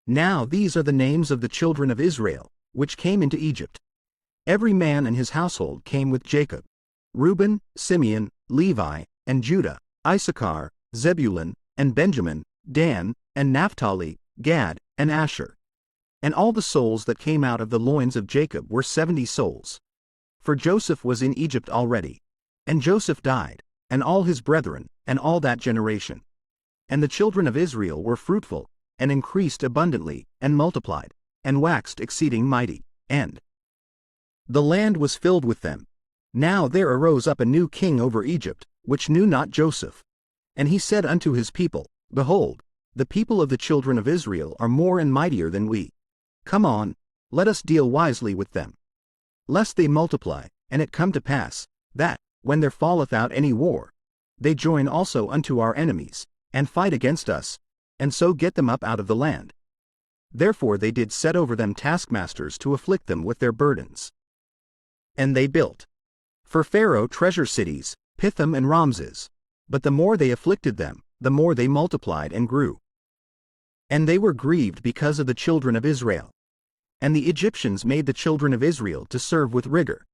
Now these are the names of the children of Israel, which came into Egypt. Every man and his household came with Jacob: Reuben, Simeon, Levi, and Judah, Issachar, Zebulun, and Benjamin, Dan, and Naphtali, Gad, and Asher. And all the souls that came out of the loins of Jacob were 70 souls. For Joseph was in Egypt already. And Joseph died, and all his brethren, and all that generation. And the children of Israel were fruitful, and increased abundantly, and multiplied, and waxed exceeding mighty, and the land was filled with them. Now there arose up a new king over Egypt, which knew not Joseph. And he said unto his people, Behold, the people of the children of Israel are more and mightier than we. Come on, let us deal wisely with them, lest they multiply, and it come to pass, that, when there falleth out any war, they join also unto our enemies, and fight against us, and so get them up out of the land. Therefore they did set over them taskmasters to afflict them with their burdens. And they built for Pharaoh treasure cities, Pithom and Ramses. But the more they afflicted them, the more they multiplied and grew. And they were grieved because of the children of Israel. And the Egyptians made the children of Israel to serve with rigor.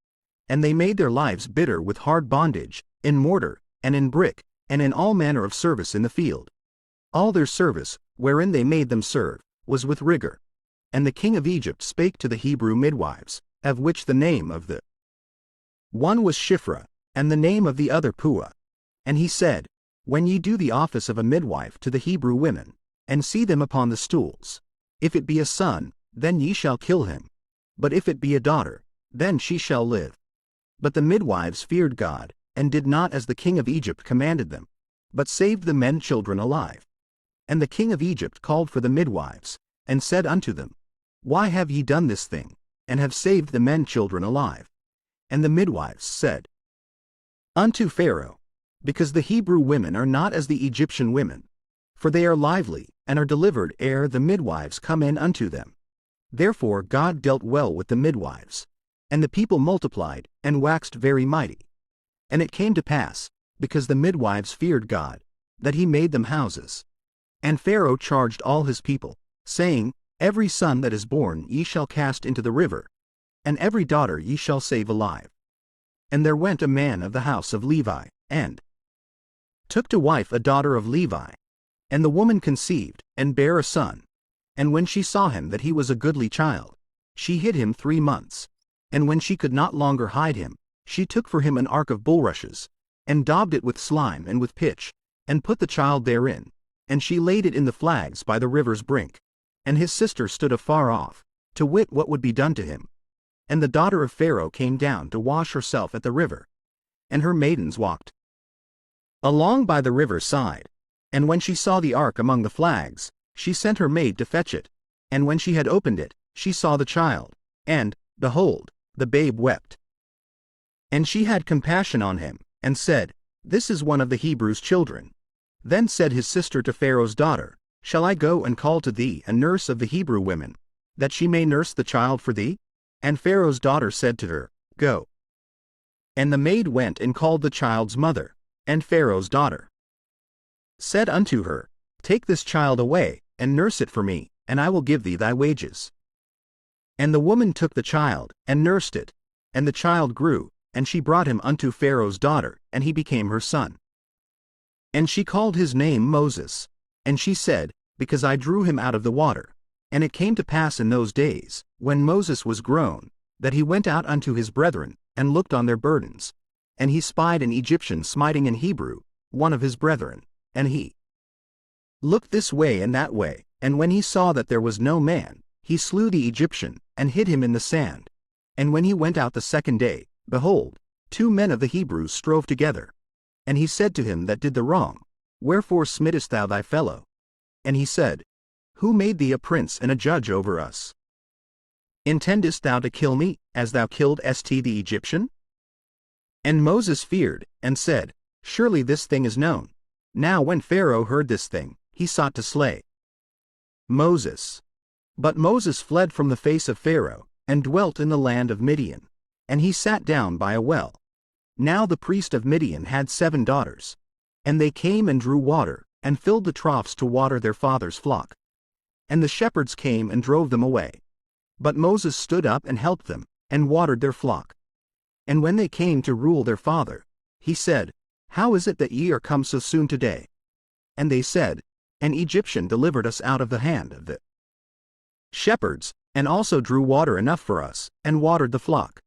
And they made their lives bitter with hard bondage, in mortar, and in brick, and in all manner of service in the field. All their service, wherein they made them serve, was with rigor. And the king of Egypt spake to the Hebrew midwives, of which the name of the one was Shiphrah, and the name of the other Puah. And he said, When ye do the office of a midwife to the Hebrew women, and see them upon the stools, if it be a son, then ye shall kill him. But if it be a daughter, then she shall live. But the midwives feared God, and did not as the king of Egypt commanded them, but saved the men children alive. And the king of Egypt called for the midwives, and said unto them, Why have ye done this thing, and have saved the men children alive? And the midwives said unto Pharaoh, Because the Hebrew women are not as the Egyptian women, for they are lively, and are delivered ere the midwives come in unto them. Therefore God dealt well with the midwives. And the people multiplied, and waxed very mighty. And it came to pass, because the midwives feared God, that he made them houses. And Pharaoh charged all his people, saying, Every son that is born ye shall cast into the river, and every daughter ye shall save alive. And there went a man of the house of Levi, and took to wife a daughter of Levi. And the woman conceived, and bare a son. And when she saw him that he was a goodly child, she hid him 3 months. And when she could not longer hide him, she took for him an ark of bulrushes, and daubed it with slime and with pitch, and put the child therein, and she laid it in the flags by the river's brink. And his sister stood afar off, to wit what would be done to him. And the daughter of Pharaoh came down to wash herself at the river. And her maidens walked along by the river's side. And when she saw the ark among the flags, she sent her maid to fetch it. And when she had opened it, she saw the child, and, behold, the babe wept. And she had compassion on him, and said, This is one of the Hebrews' children. Then said his sister to Pharaoh's daughter, Shall I go and call to thee a nurse of the Hebrew women, that she may nurse the child for thee? And Pharaoh's daughter said to her, Go. And the maid went and called the child's mother. And Pharaoh's daughter said unto her, Take this child away, and nurse it for me, and I will give thee thy wages. And the woman took the child, and nursed it. And the child grew, and she brought him unto Pharaoh's daughter, and he became her son. And she called his name Moses. And she said, Because I drew him out of the water. And it came to pass in those days, when Moses was grown, that he went out unto his brethren, and looked on their burdens. And he spied an Egyptian smiting an Hebrew, one of his brethren. And he looked this way and that way, and when he saw that there was no man, he slew the Egyptian, and hid him in the sand. And when he went out the second day, behold, 2 men of the Hebrews strove together. And he said to him that did the wrong, Wherefore smittest thou thy fellow? And he said, Who made thee a prince and a judge over us? Intendest thou to kill me, as thou killedst the Egyptian? And Moses feared, and said, Surely this thing is known. Now when Pharaoh heard this thing, he sought to slay Moses. But Moses fled from the face of Pharaoh, and dwelt in the land of Midian. And he sat down by a well. Now the priest of Midian had 7 daughters. And they came and drew water, and filled the troughs to water their father's flock. And the shepherds came and drove them away. But Moses stood up and helped them, and watered their flock. And when they came to rule their father, he said, How is it that ye are come so soon today? And they said, An Egyptian delivered us out of the hand of the shepherds, and also drew water enough for us, and watered the flock.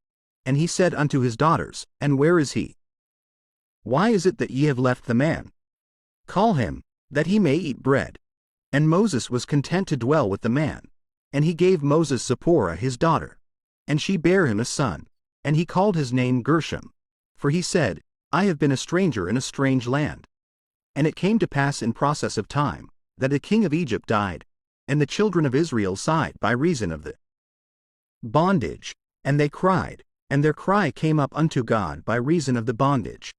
And he said unto his daughters, And where is he? Why is it that ye have left the man? Call him, that he may eat bread. And Moses was content to dwell with the man. And he gave Moses Zipporah his daughter. And she bare him a son. And he called his name Gershom. For he said, I have been a stranger in a strange land. And it came to pass in process of time, that the king of Egypt died, and the children of Israel sighed by reason of the bondage. And they cried, and their cry came up unto God by reason of the bondage.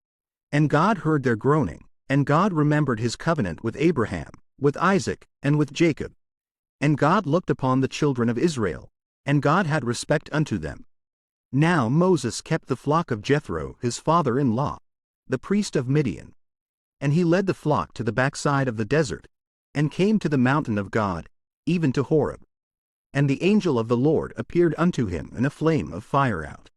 And God heard their groaning, and God remembered his covenant with Abraham, with Isaac, and with Jacob. And God looked upon the children of Israel, and God had respect unto them. Now Moses kept the flock of Jethro his father-in-law, the priest of Midian. And he led the flock to the backside of the desert, and came to the mountain of God, even to Horeb. And the angel of the Lord appeared unto him in a flame of fire out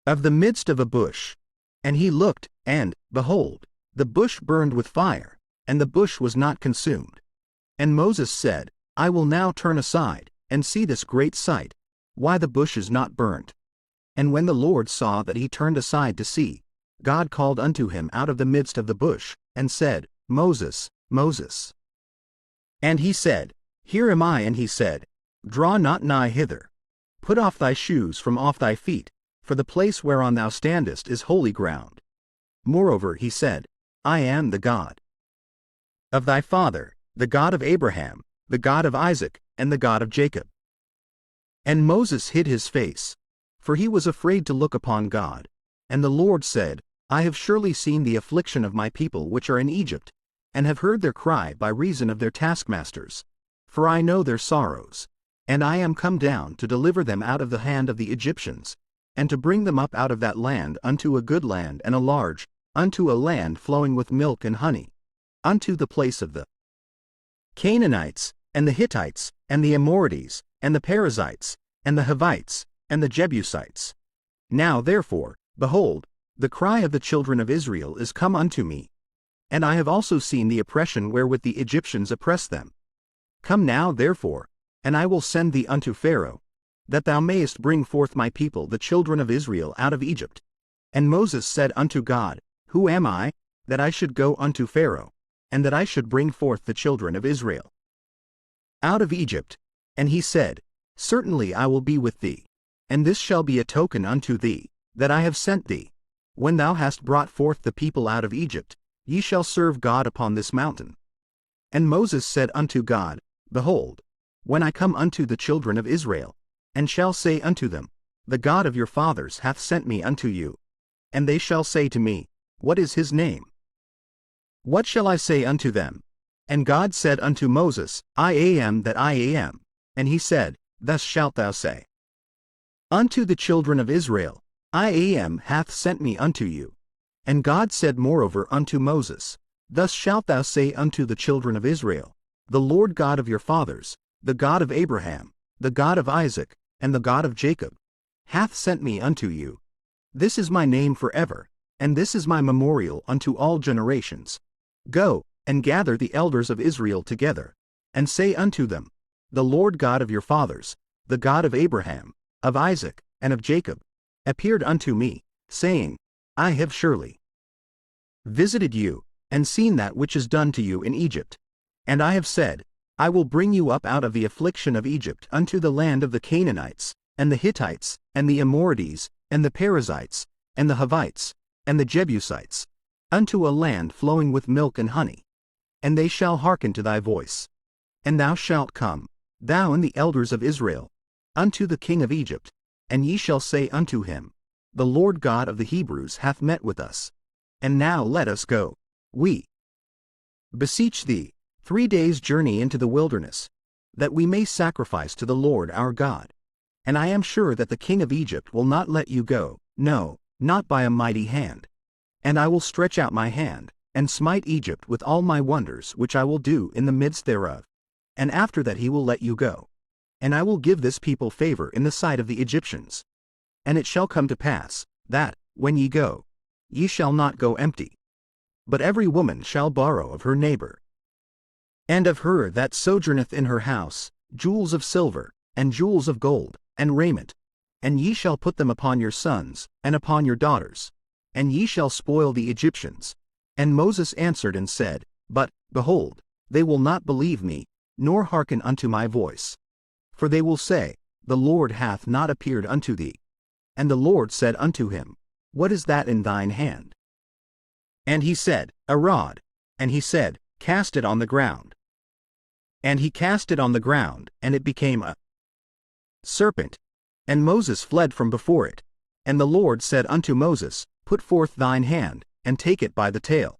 of the midst of a bush. And he looked, and, behold, the bush burned with fire, and the bush was not consumed. And Moses said, I will now turn aside, and see this great sight, why the bush is not burnt. And when the Lord saw that he turned aside to see, God called unto him out of the midst of the bush, and said, Moses, Moses. And he said, Here am I. And he said, Draw not nigh hither. Put off thy shoes from off thy feet, for the place whereon thou standest is holy ground. Moreover he said, I am the God of thy father, the God of Abraham, the God of Isaac, and the God of Jacob. And Moses hid his face, for he was afraid to look upon God. And the Lord said, I have surely seen the affliction of my people which are in Egypt, and have heard their cry by reason of their taskmasters. For I know their sorrows. And I am come down to deliver them out of the hand of the Egyptians, and to bring them up out of that land unto a good land and a large, unto a land flowing with milk and honey, unto the place of the Canaanites, and the Hittites, and the Amorites, and the Perizzites, and the Hivites, and the Jebusites. Now therefore, behold, the cry of the children of Israel is come unto me, and I have also seen the oppression wherewith the Egyptians oppress them. Come now therefore, and I will send thee unto Pharaoh, that thou mayest bring forth my people the children of Israel out of Egypt. And Moses said unto God, Who am I, that I should go unto Pharaoh, and that I should bring forth the children of Israel out of Egypt? And he said, Certainly I will be with thee, and this shall be a token unto thee, that I have sent thee. When thou hast brought forth the people out of Egypt, ye shall serve God upon this mountain. And Moses said unto God, Behold, when I come unto the children of Israel, and shall say unto them, The God of your fathers hath sent me unto you. And they shall say to me, What is his name? What shall I say unto them? And God said unto Moses, I am that I am. And he said, Thus shalt thou say unto the children of Israel, I am hath sent me unto you. And God said moreover unto Moses, Thus shalt thou say unto the children of Israel, The Lord God of your fathers, the God of Abraham, the God of Isaac, and the God of Jacob, hath sent me unto you. This is my name forever, and this is my memorial unto all generations. Go, and gather the elders of Israel together, and say unto them, The Lord God of your fathers, the God of Abraham, of Isaac, and of Jacob, appeared unto me, saying, I have surely visited you, and seen that which is done to you in Egypt. And I have said, I will bring you up out of the affliction of Egypt unto the land of the Canaanites, and the Hittites, and the Amorites, and the Perizzites, and the Hivites, and the Jebusites, unto a land flowing with milk and honey. And they shall hearken to thy voice. And thou shalt come, thou and the elders of Israel, unto the king of Egypt, and ye shall say unto him, The Lord God of the Hebrews hath met with us. And now let us go, we beseech thee, 3 days' journey into the wilderness, that we may sacrifice to the Lord our God. And I am sure that the king of Egypt will not let you go, no, not by a mighty hand. And I will stretch out my hand, and smite Egypt with all my wonders which I will do in the midst thereof. and after that he will let you go. And I will give this people favor in the sight of the Egyptians. And it shall come to pass, that, when ye go, ye shall not go empty. But every woman shall borrow of her neighbor, and of her that sojourneth in her house, jewels of silver, and jewels of gold, and raiment. And ye shall put them upon your sons, and upon your daughters, and ye shall spoil the Egyptians. And Moses answered and said, But, behold, they will not believe me, nor hearken unto my voice. For they will say, The Lord hath not appeared unto thee. And the Lord said unto him, What is that in thine hand? And he said, A rod. And he said, Cast it on the ground. And he cast it on the ground, and it became a serpent. And Moses fled from before it. And the Lord said unto Moses, Put forth thine hand, and take it by the tail.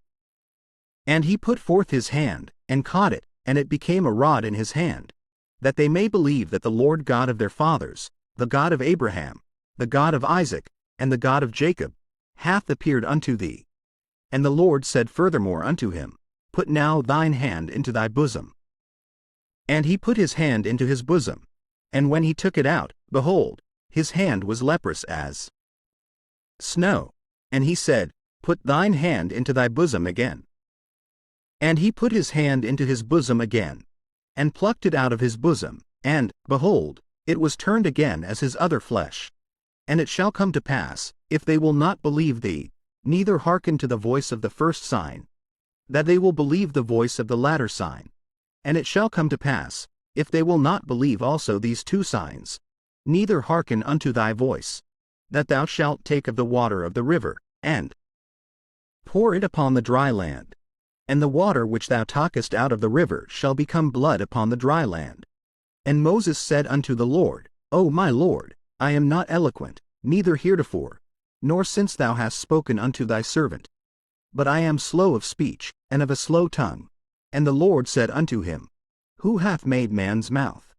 And he put forth his hand, and caught it, and it became a rod in his hand, that they may believe that the Lord God of their fathers, the God of Abraham, the God of Isaac, and the God of Jacob, hath appeared unto thee. And the Lord said furthermore unto him, Put now thine hand into thy bosom. And he put his hand into his bosom. And when he took it out, behold, his hand was leprous as snow. And he said, Put thine hand into thy bosom again. And he put his hand into his bosom again, and plucked it out of his bosom, and, behold, it was turned again as his other flesh. And it shall come to pass, if they will not believe thee, neither hearken to the voice of the first sign, that they will believe the voice of the latter sign. And it shall come to pass, if they will not believe also these two signs, neither hearken unto thy voice, that thou shalt take of the water of the river, and pour it upon the dry land. And the water which thou takest out of the river shall become blood upon the dry land. And Moses said unto the Lord, O my Lord, I am not eloquent, neither heretofore, nor since thou hast spoken unto thy servant. But I am slow of speech, and of a slow tongue. And the Lord said unto him, Who hath made man's mouth?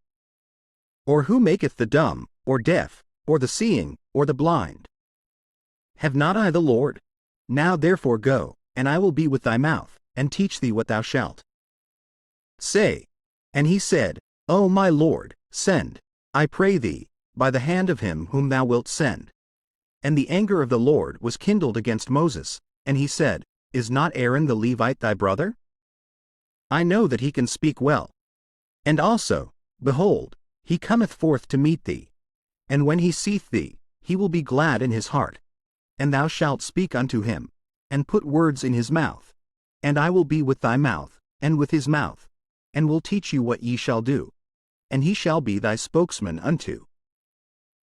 Or who maketh the dumb, or deaf, or the seeing, or the blind? Have not I the Lord? Now therefore go, and I will be with thy mouth, and teach thee what thou shalt say. And he said, O my Lord, send, I pray thee, by the hand of him whom thou wilt send. And the anger of the Lord was kindled against Moses, and he said, Is not Aaron the Levite thy brother? I know that he can speak well. And also, behold, he cometh forth to meet thee. And when he seeth thee, he will be glad in his heart. And thou shalt speak unto him, and put words in his mouth. And I will be with thy mouth, and with his mouth, and will teach you what ye shall do. And he shall be thy spokesman unto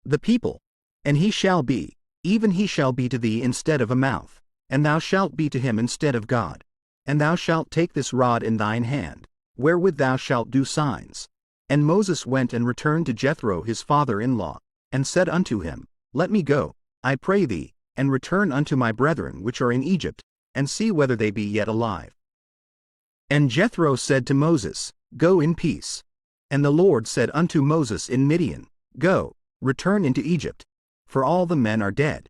the people. And he shall be, even he shall be to thee instead of a mouth, and thou shalt be to him instead of God. And thou shalt take this rod in thine hand, wherewith thou shalt do signs. And Moses went and returned to Jethro his father-in-law, and said unto him, Let me go, I pray thee, and return unto my brethren which are in Egypt, and see whether they be yet alive. And Jethro said to Moses, Go in peace. And the Lord said unto Moses in Midian, Go, return into Egypt, for all the men are dead,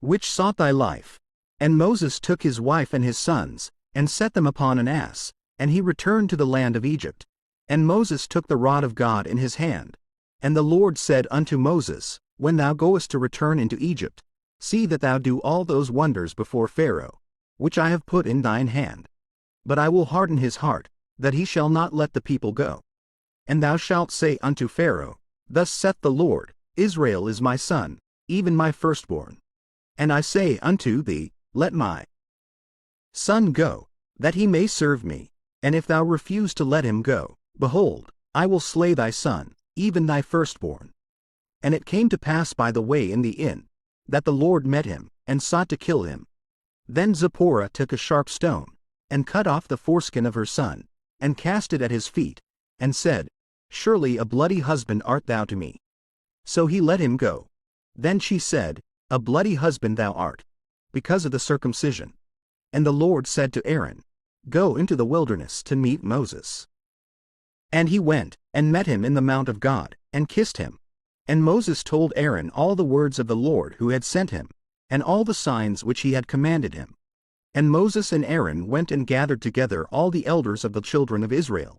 which sought thy life. And Moses took his wife and his sons, and set them upon an ass, and he returned to the land of Egypt. And Moses took the rod of God in his hand. And the Lord said unto Moses, When thou goest to return into Egypt, see that thou do all those wonders before Pharaoh, which I have put in thine hand. But I will harden his heart, that he shall not let the people go. And thou shalt say unto Pharaoh, Thus saith the Lord, Israel is my son, even my firstborn. And I say unto thee, Let my son go, that he may serve me. And if thou refuse to let him go, behold, I will slay thy son, even thy firstborn. And it came to pass by the way in the inn, that the Lord met him, and sought to kill him. Then Zipporah took a sharp stone, and cut off the foreskin of her son, and cast it at his feet, and said, Surely a bloody husband art thou to me. So he let him go. Then she said, A bloody husband thou art, because of the circumcision. And the Lord said to Aaron, Go into the wilderness to meet Moses. And he went, and met him in the mount of God, and kissed him. And Moses told Aaron all the words of the Lord who had sent him, and all the signs which he had commanded him. And Moses and Aaron went and gathered together all the elders of the children of Israel.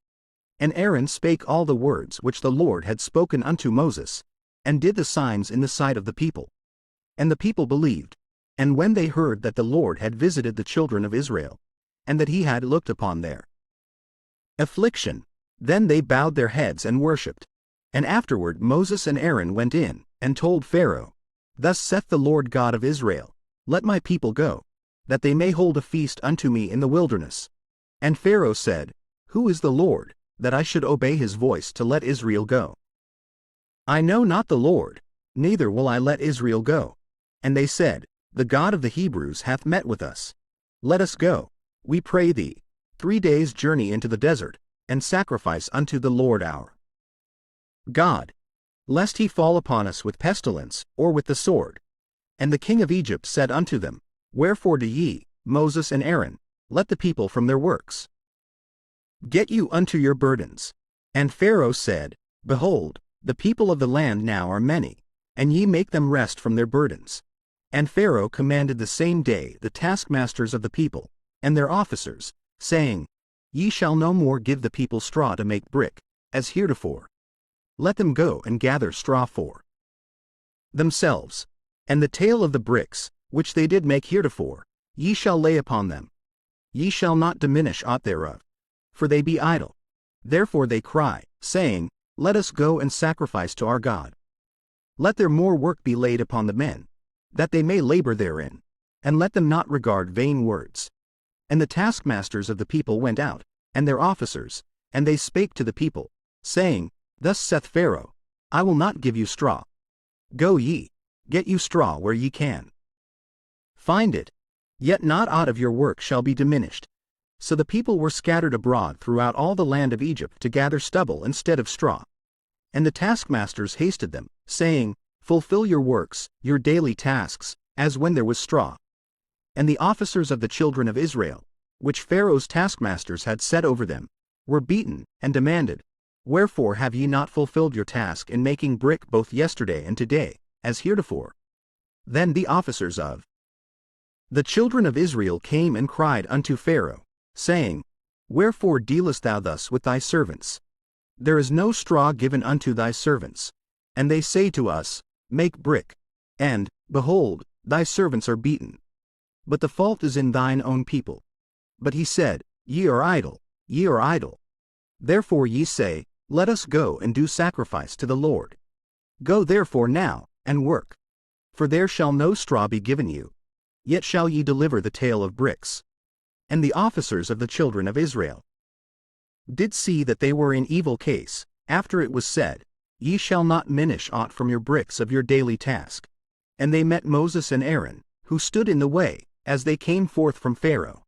And Aaron spake all the words which the Lord had spoken unto Moses, and did the signs in the sight of the people. And the people believed. And when they heard that the Lord had visited the children of Israel, and that he had looked upon their affliction, then they bowed their heads and worshipped. And afterward Moses and Aaron went in, and told Pharaoh, Thus saith the Lord God of Israel, Let my people go, that they may hold a feast unto me in the wilderness. And Pharaoh said, Who is the Lord, that I should obey his voice to let Israel go? I know not the Lord, neither will I let Israel go. And they said, The God of the Hebrews hath met with us. Let us go, we pray thee, 3 days' journey into the desert, and sacrifice unto the Lord our God, lest he fall upon us with pestilence, or with the sword. And the king of Egypt said unto them, Wherefore do ye, Moses and Aaron, let the people from their works? Get you unto your burdens. And Pharaoh said, Behold, the people of the land now are many, and ye make them rest from their burdens. And Pharaoh commanded the same day the taskmasters of the people, and their officers, saying, Ye shall no more give the people straw to make brick, as heretofore. Let them go and gather straw for themselves. And the tale of the bricks, which they did make heretofore, ye shall lay upon them. Ye shall not diminish aught thereof, for they be idle. Therefore they cry, saying, Let us go and sacrifice to our God. Let their more work be laid upon the men, that they may labor therein, and let them not regard vain words. And the taskmasters of the people went out, and their officers, and they spake to the people, saying, Thus saith Pharaoh, I will not give you straw. Go ye, get you straw where ye can find it, yet not aught of your work shall be diminished. So the people were scattered abroad throughout all the land of Egypt to gather stubble instead of straw. And the taskmasters hasted them, saying, Fulfill your works, your daily tasks, as when there was straw. And the officers of the children of Israel, which Pharaoh's taskmasters had set over them, were beaten, and demanded, Wherefore have ye not fulfilled your task in making brick both yesterday and today, as heretofore? Then the officers of the children of Israel came and cried unto Pharaoh, saying, Wherefore dealest thou thus with thy servants? There is no straw given unto thy servants. And they say to us, Make brick. And, behold, thy servants are beaten. But the fault is in thine own people. But he said, Ye are idle, ye are idle. Therefore ye say, Let us go and do sacrifice to the Lord. Go therefore now, and work. For there shall no straw be given you, yet shall ye deliver the tale of bricks. And the officers of the children of Israel did see that they were in evil case, after it was said, Ye shall not minish aught from your bricks of your daily task. And they met Moses and Aaron, who stood in the way, as they came forth from Pharaoh.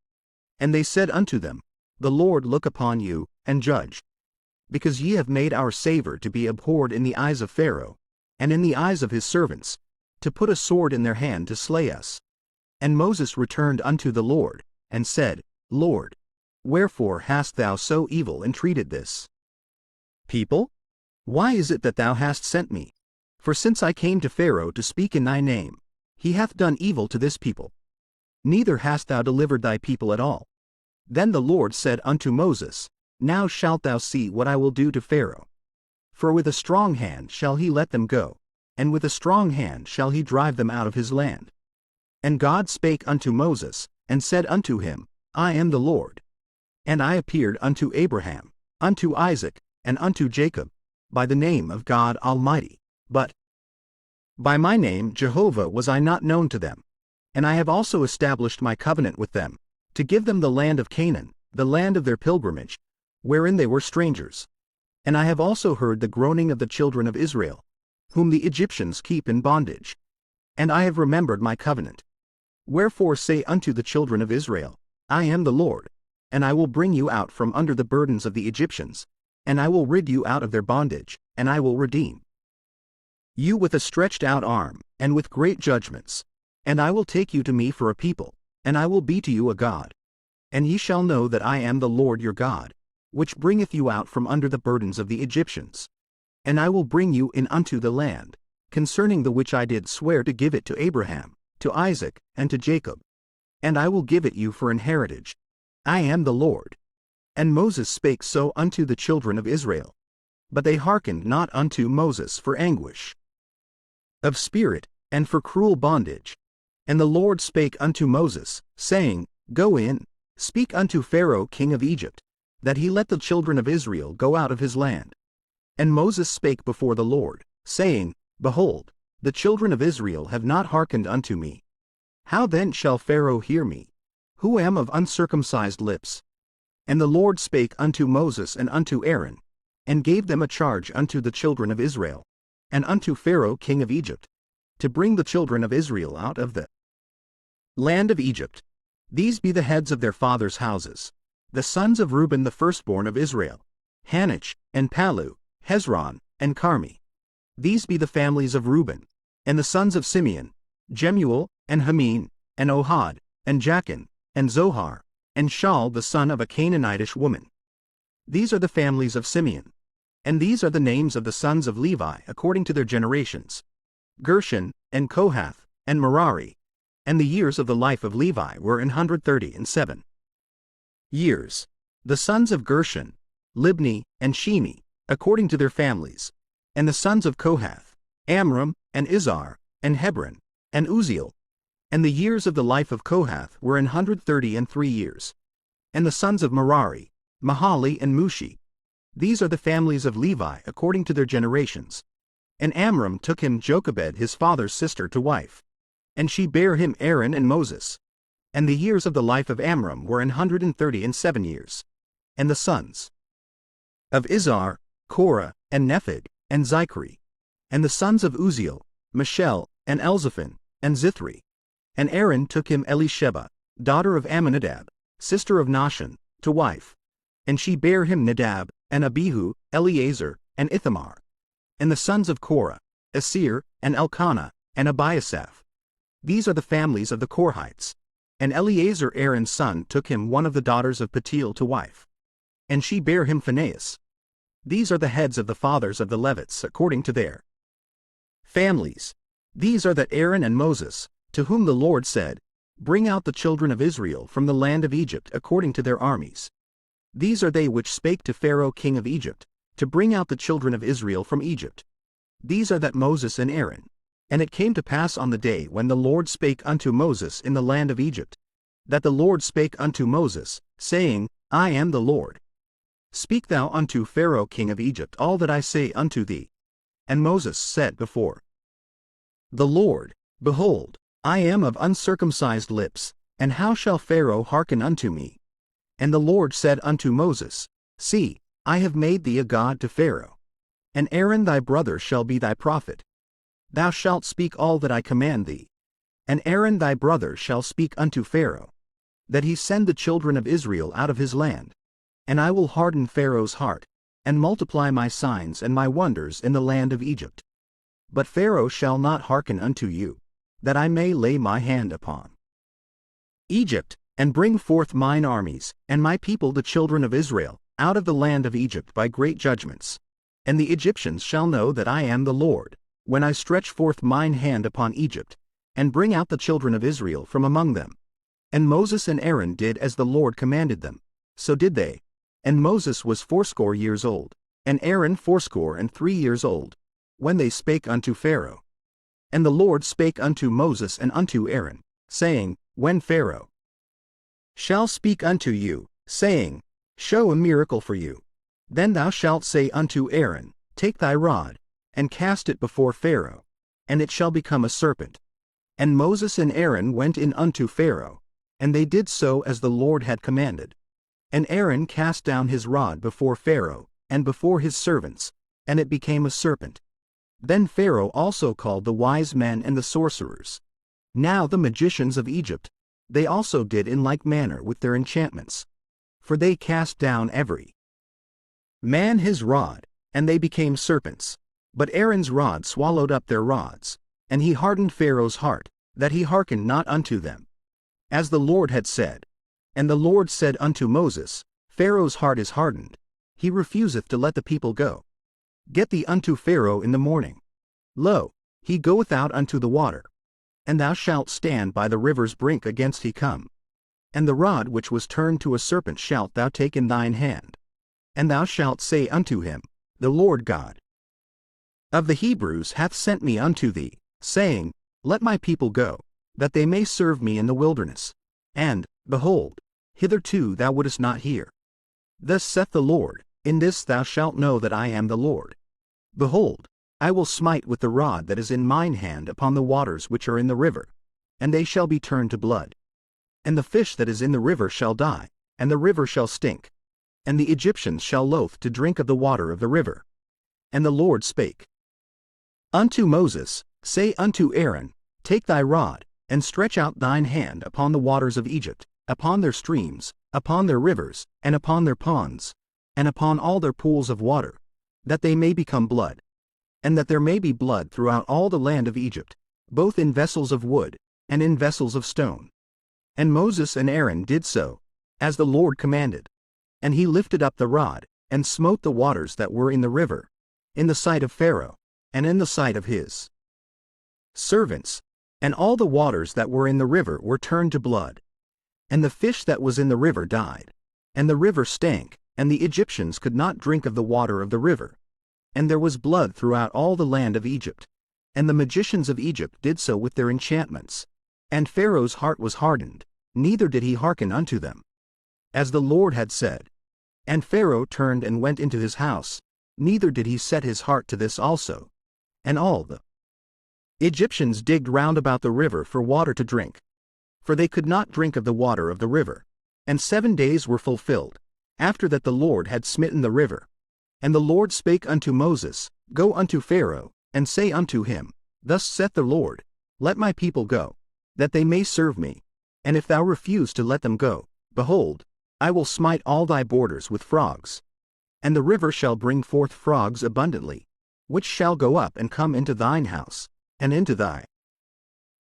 And they said unto them, The Lord look upon you, and judge. Because ye have made our savor to be abhorred in the eyes of Pharaoh, and in the eyes of his servants, to put a sword in their hand to slay us. And Moses returned unto the Lord, and said, Lord, wherefore hast thou so evil entreated this people? Why is it that thou hast sent me? For since I came to Pharaoh to speak in thy name, he hath done evil to this people. Neither hast thou delivered thy people at all. Then the Lord said unto Moses, Now shalt thou see what I will do to Pharaoh. For with a strong hand shall he let them go, and with a strong hand shall he drive them out of his land. And God spake unto Moses, and said unto him, I am the Lord. And I appeared unto Abraham, unto Isaac, and unto Jacob, by the name of God Almighty, but by my name Jehovah was I not known to them. And I have also established my covenant with them, to give them the land of Canaan, the land of their pilgrimage, wherein they were strangers. And I have also heard the groaning of the children of Israel, whom the Egyptians keep in bondage. And I have remembered my covenant. Wherefore say unto the children of Israel, I am the Lord, and I will bring you out from under the burdens of the Egyptians, and I will rid you out of their bondage, and I will redeem you with a stretched out arm, and with great judgments. And I will take you to me for a people, and I will be to you a God. And ye shall know that I am the Lord your God, which bringeth you out from under the burdens of the Egyptians. And I will bring you in unto the land, concerning the which I did swear to give it to Abraham, to Isaac, and to Jacob. And I will give it you for an heritage. I am the Lord. And Moses spake so unto the children of Israel. But they hearkened not unto Moses for anguish of spirit, and for cruel bondage. And the Lord spake unto Moses, saying, Go in, speak unto Pharaoh king of Egypt, that he let the children of Israel go out of his land. And Moses spake before the Lord, saying, Behold, the children of Israel have not hearkened unto me. How then shall Pharaoh hear me, who am of uncircumcised lips? And the Lord spake unto Moses and unto Aaron, and gave them a charge unto the children of Israel, and unto Pharaoh king of Egypt, to bring the children of Israel out of the land of Egypt. These be the heads of their fathers' houses, the sons of Reuben the firstborn of Israel, Hanoch, and Pallu, Hezron, and Carmi. These be the families of Reuben, and the sons of Simeon, Jemuel, and Hamin, and Ohad, and Jachin, and Zohar, and Shaul the son of a Canaanitish woman. These are the families of Simeon. And these are the names of the sons of Levi according to their generations: Gershon, and Kohath, and Merari. And the years of the life of Levi were 137 years. The sons of Gershon, Libni, and Shimi, according to their families. And the sons of Kohath, Amram, and Izhar, and Hebron, and Uzziel. And the years of the life of Kohath were 133 years. And the sons of Merari, Mahali, and Mushi. These are the families of Levi according to their generations. And Amram took him Jochebed his father's sister to wife. And she bare him Aaron and Moses. And the years of the life of Amram were 137 years. And the sons of Izhar, Korah, and Nepheg, and Zichri. And the sons of Uzziel, Michel, and Elzaphan, and Zithri. And Aaron took him Elisheba, daughter of Amminadab, sister of Nahshon, to wife. And she bare him Nadab, and Abihu, Eleazar, and Ithamar. And the sons of Korah, Asir, and Elkanah, and Abiasaph. These are the families of the Korhites. And Eleazar Aaron's son took him one of the daughters of Patiel to wife. And she bare him Phinehas. These are the heads of the fathers of the Levites according to their families. These are that Aaron and Moses, to whom the Lord said, Bring out the children of Israel from the land of Egypt according to their armies. These are they which spake to Pharaoh king of Egypt, to bring out the children of Israel from Egypt. These are that Moses and Aaron. And it came to pass on the day when the Lord spake unto Moses in the land of Egypt, that the Lord spake unto Moses, saying, I am the Lord. Speak thou unto Pharaoh king of Egypt all that I say unto thee. And Moses said before the Lord, Behold, I am of uncircumcised lips, and how shall Pharaoh hearken unto me? And the Lord said unto Moses, See, I have made thee a god to Pharaoh. And Aaron thy brother shall be thy prophet. Thou shalt speak all that I command thee. And Aaron thy brother shall speak unto Pharaoh, that he send the children of Israel out of his land. And I will harden Pharaoh's heart, and multiply my signs and my wonders in the land of Egypt. But Pharaoh shall not hearken unto you, that I may lay my hand upon Egypt, and bring forth mine armies, and my people the children of Israel, out of the land of Egypt by great judgments. And the Egyptians shall know that I am the Lord, when I stretch forth mine hand upon Egypt, and bring out the children of Israel from among them. And Moses and Aaron did as the Lord commanded them, so did they. And Moses was 80 years old, and Aaron 83 years old, when they spake unto Pharaoh. And the Lord spake unto Moses and unto Aaron, saying, When Pharaoh shall speak unto you, saying, Show a miracle for you, then thou shalt say unto Aaron, Take thy rod, and cast it before Pharaoh, and it shall become a serpent. And Moses and Aaron went in unto Pharaoh, and they did so as the Lord had commanded. And Aaron cast down his rod before Pharaoh, and before his servants, and it became a serpent. Then Pharaoh also called the wise men and the sorcerers, now the magicians of Egypt. They also did in like manner with their enchantments. For they cast down every man his rod, and they became serpents. But Aaron's rod swallowed up their rods, and he hardened Pharaoh's heart, that he hearkened not unto them, as the Lord had said. And the Lord said unto Moses, Pharaoh's heart is hardened, he refuseth to let the people go. Get thee unto Pharaoh in the morning. Lo, he goeth out unto the water. And thou shalt stand by the river's brink against he come. And the rod which was turned to a serpent shalt thou take in thine hand. And thou shalt say unto him, The Lord God of the Hebrews hath sent me unto thee, saying, Let my people go, that they may serve me in the wilderness. And, behold, hitherto thou wouldest not hear. Thus saith the Lord, In this thou shalt know that I am the Lord. Behold, I will smite with the rod that is in mine hand upon the waters which are in the river, and they shall be turned to blood. And the fish that is in the river shall die, and the river shall stink, and the Egyptians shall loath to drink of the water of the river. And the Lord spake unto Moses, Say unto Aaron, Take thy rod, and stretch out thine hand upon the waters of Egypt, upon their streams, upon their rivers, and upon their ponds, and upon all their pools of water, that they may become blood, and that there may be blood throughout all the land of Egypt, both in vessels of wood, and in vessels of stone. And Moses and Aaron did so, as the Lord commanded. And he lifted up the rod, and smote the waters that were in the river, in the sight of Pharaoh, and in the sight of his servants, and all the waters that were in the river were turned to blood. And the fish that was in the river died, and the river stank, and the Egyptians could not drink of the water of the river. And there was blood throughout all the land of Egypt. And the magicians of Egypt did so with their enchantments. And Pharaoh's heart was hardened, neither did he hearken unto them, as the Lord had said. And Pharaoh turned and went into his house, neither did he set his heart to this also. And all the Egyptians digged round about the river for water to drink, for they could not drink of the water of the river. And 7 days were fulfilled, after that the Lord had smitten the river. And the Lord spake unto Moses, Go unto Pharaoh, and say unto him, Thus saith the Lord, Let my people go, that they may serve me. And if thou refuse to let them go, behold, I will smite all thy borders with frogs. And the river shall bring forth frogs abundantly, which shall go up and come into thine house, and into thy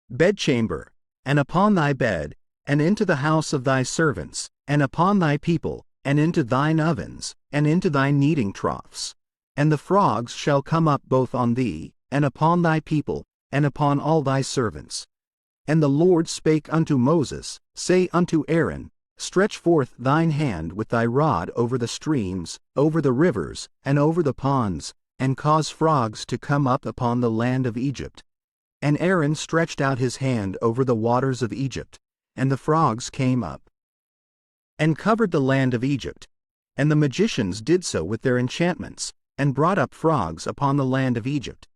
bedchamber, and upon thy bed, and into the house of thy servants, and upon thy people, and into thine ovens, and into thy kneading troughs. And the frogs shall come up both on thee, and upon thy people, and upon all thy servants. And the Lord spake unto Moses, Say unto Aaron, Stretch forth thine hand with thy rod over the streams, over the rivers, and over the ponds, and cause frogs to come up upon the land of Egypt. And Aaron stretched out his hand over the waters of Egypt, and the frogs came up, and covered the land of Egypt. And the magicians did so with their enchantments, and brought up frogs upon the land of Egypt.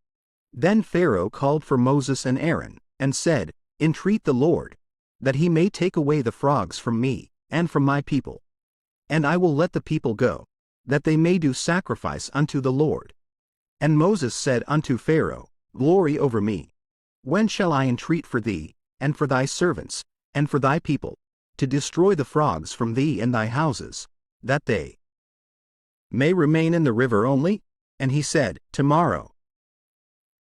Then Pharaoh called for Moses and Aaron, and said, Entreat the Lord, that he may take away the frogs from me, and from my people. And I will let the people go, that they may do sacrifice unto the Lord. And Moses said unto Pharaoh, Glory over me. When shall I entreat for thee, and for thy servants, and for thy people, to destroy the frogs from thee and thy houses, that they may remain in the river only? And he said, Tomorrow.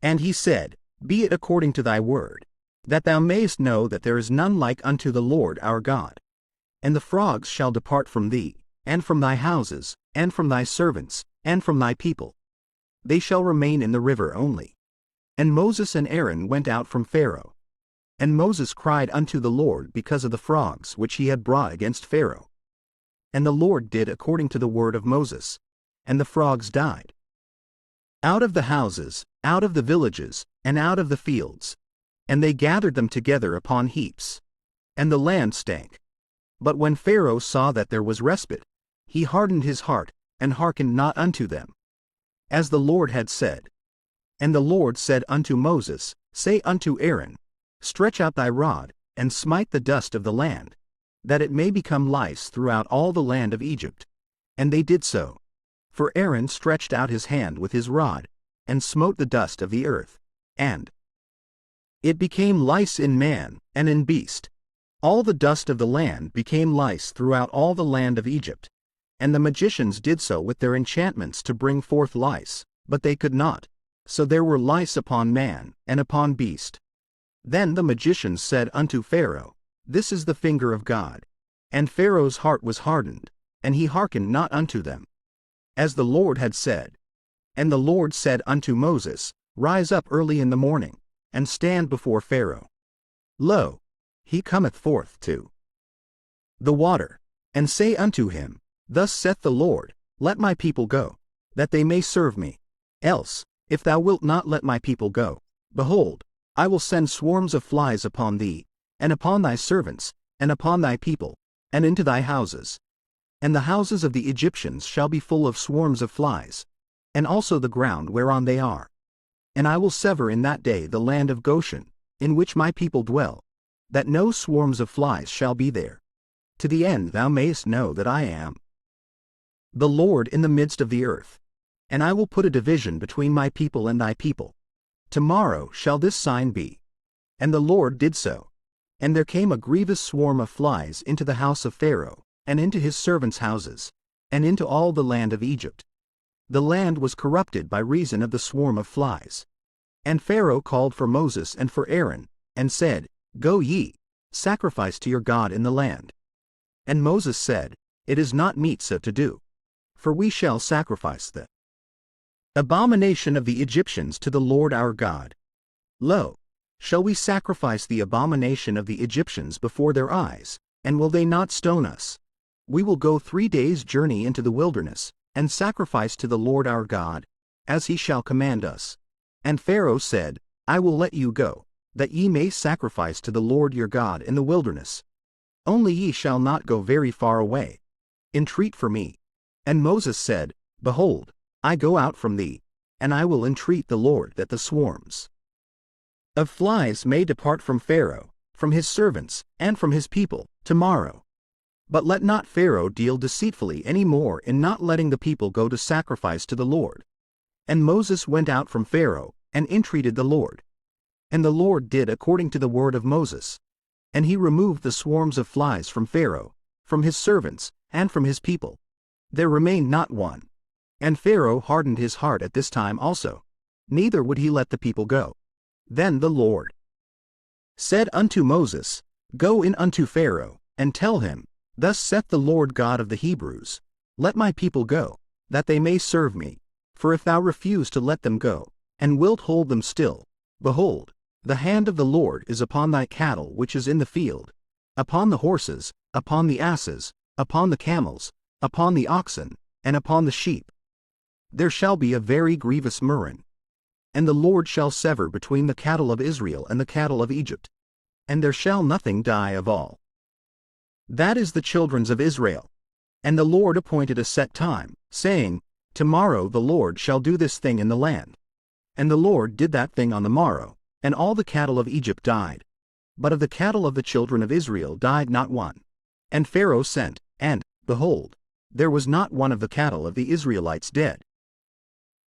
And he said, Be it according to thy word, that thou mayest know that there is none like unto the Lord our God. And the frogs shall depart from thee, and from thy houses, and from thy servants, and from thy people. They shall remain in the river only. And Moses and Aaron went out from Pharaoh. And Moses cried unto the Lord because of the frogs which he had brought against Pharaoh. And the Lord did according to the word of Moses, and the frogs died out of the houses, out of the villages, and out of the fields. And they gathered them together upon heaps. And the land stank. But when Pharaoh saw that there was respite, he hardened his heart, and hearkened not unto them, as the Lord had said. And the Lord said unto Moses, Say unto Aaron, Stretch out thy rod, and smite the dust of the land, that it may become lice throughout all the land of Egypt. And they did so. For Aaron stretched out his hand with his rod, and smote the dust of the earth, and it became lice in man, and in beast. All the dust of the land became lice throughout all the land of Egypt. And the magicians did so with their enchantments to bring forth lice, but they could not. So there were lice upon man, and upon beast. Then the magicians said unto Pharaoh, This is the finger of God. And Pharaoh's heart was hardened, and he hearkened not unto them, as the Lord had said. And the Lord said unto Moses, Rise up early in the morning, and stand before Pharaoh. Lo, he cometh forth to the water, and say unto him, Thus saith the Lord, Let my people go, that they may serve me. Else, if thou wilt not let my people go, behold, I will send swarms of flies upon thee, and upon thy servants, and upon thy people, and into thy houses. And the houses of the Egyptians shall be full of swarms of flies, and also the ground whereon they are. And I will sever in that day the land of Goshen, in which my people dwell, that no swarms of flies shall be there, to the end thou mayest know that I am the Lord in the midst of the earth. And I will put a division between my people and thy people. Tomorrow shall this sign be. And the Lord did so. And there came a grievous swarm of flies into the house of Pharaoh, and into his servants' houses, and into all the land of Egypt. The land was corrupted by reason of the swarm of flies. And Pharaoh called for Moses and for Aaron, and said, Go ye, sacrifice to your God in the land. And Moses said, It is not meet so to do. For we shall sacrifice the abomination of the Egyptians to the Lord our God. Lo, shall we sacrifice the abomination of the Egyptians before their eyes, and will they not stone us? We will go 3 days' journey into the wilderness, and sacrifice to the Lord our God, as he shall command us. And Pharaoh said, I will let you go, that ye may sacrifice to the Lord your God in the wilderness. Only ye shall not go very far away. Entreat for me. And Moses said, Behold, I go out from thee, and I will entreat the Lord that the swarms of flies may depart from Pharaoh, from his servants, and from his people, tomorrow. But let not Pharaoh deal deceitfully any more in not letting the people go to sacrifice to the Lord. And Moses went out from Pharaoh, and entreated the Lord. And the Lord did according to the word of Moses. And he removed the swarms of flies from Pharaoh, from his servants, and from his people. There remained not one. And Pharaoh hardened his heart at this time also, neither would he let the people go. Then the Lord said unto Moses, Go in unto Pharaoh, and tell him, Thus saith the Lord God of the Hebrews, Let my people go, that they may serve me. For if thou refuse to let them go, and wilt hold them still, behold, the hand of the Lord is upon thy cattle which is in the field, upon the horses, upon the asses, upon the camels, upon the oxen, and upon the sheep. There shall be a very grievous murrain. And the Lord shall sever between the cattle of Israel and the cattle of Egypt. And there shall nothing die of all. That is the children of Israel. And the Lord appointed a set time, saying, Tomorrow the Lord shall do this thing in the land. And the Lord did that thing on the morrow, and all the cattle of Egypt died. But of the cattle of the children of Israel died not one. And Pharaoh sent, and, behold, there was not one of the cattle of the Israelites dead.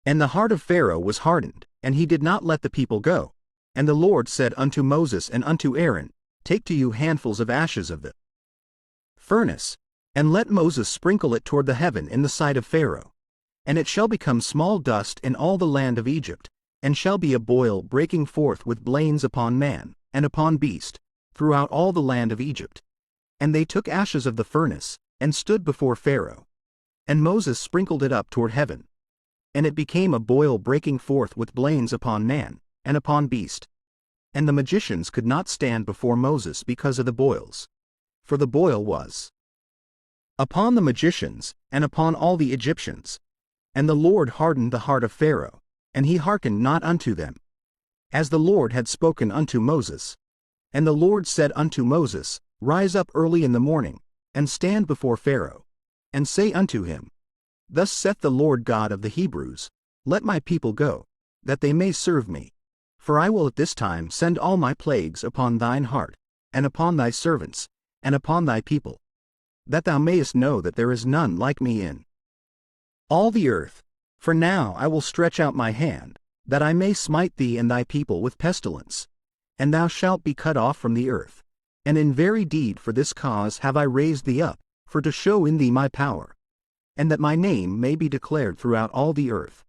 And the heart of Pharaoh was hardened, and he did not let the people go. And the Lord said unto Moses and unto Aaron, Take to you handfuls of ashes of the furnace, and let Moses sprinkle it toward the heaven in the sight of Pharaoh. And it shall become small dust in all the land of Egypt, and shall be a boil breaking forth with blains upon man, and upon beast, throughout all the land of Egypt. And they took ashes of the furnace, and stood before Pharaoh. And Moses sprinkled it up toward heaven. And it became a boil breaking forth with blains upon man, and upon beast. And the magicians could not stand before Moses because of the boils. For the boil was upon the magicians, and upon all the Egyptians. And the Lord hardened the heart of Pharaoh, and he hearkened not unto them, as the Lord had spoken unto Moses. And the Lord said unto Moses, Rise up early in the morning, and stand before Pharaoh, and say unto him, Thus saith the Lord God of the Hebrews, Let my people go, that they may serve me. For I will at this time send all my plagues upon thine heart, and upon thy servants, and upon thy people, that thou mayest know that there is none like me in all the earth. For now I will stretch out my hand, that I may smite thee and thy people with pestilence, and thou shalt be cut off from the earth. And in very deed for this cause have I raised thee up, for to show in thee my power, and that my name may be declared throughout all the earth.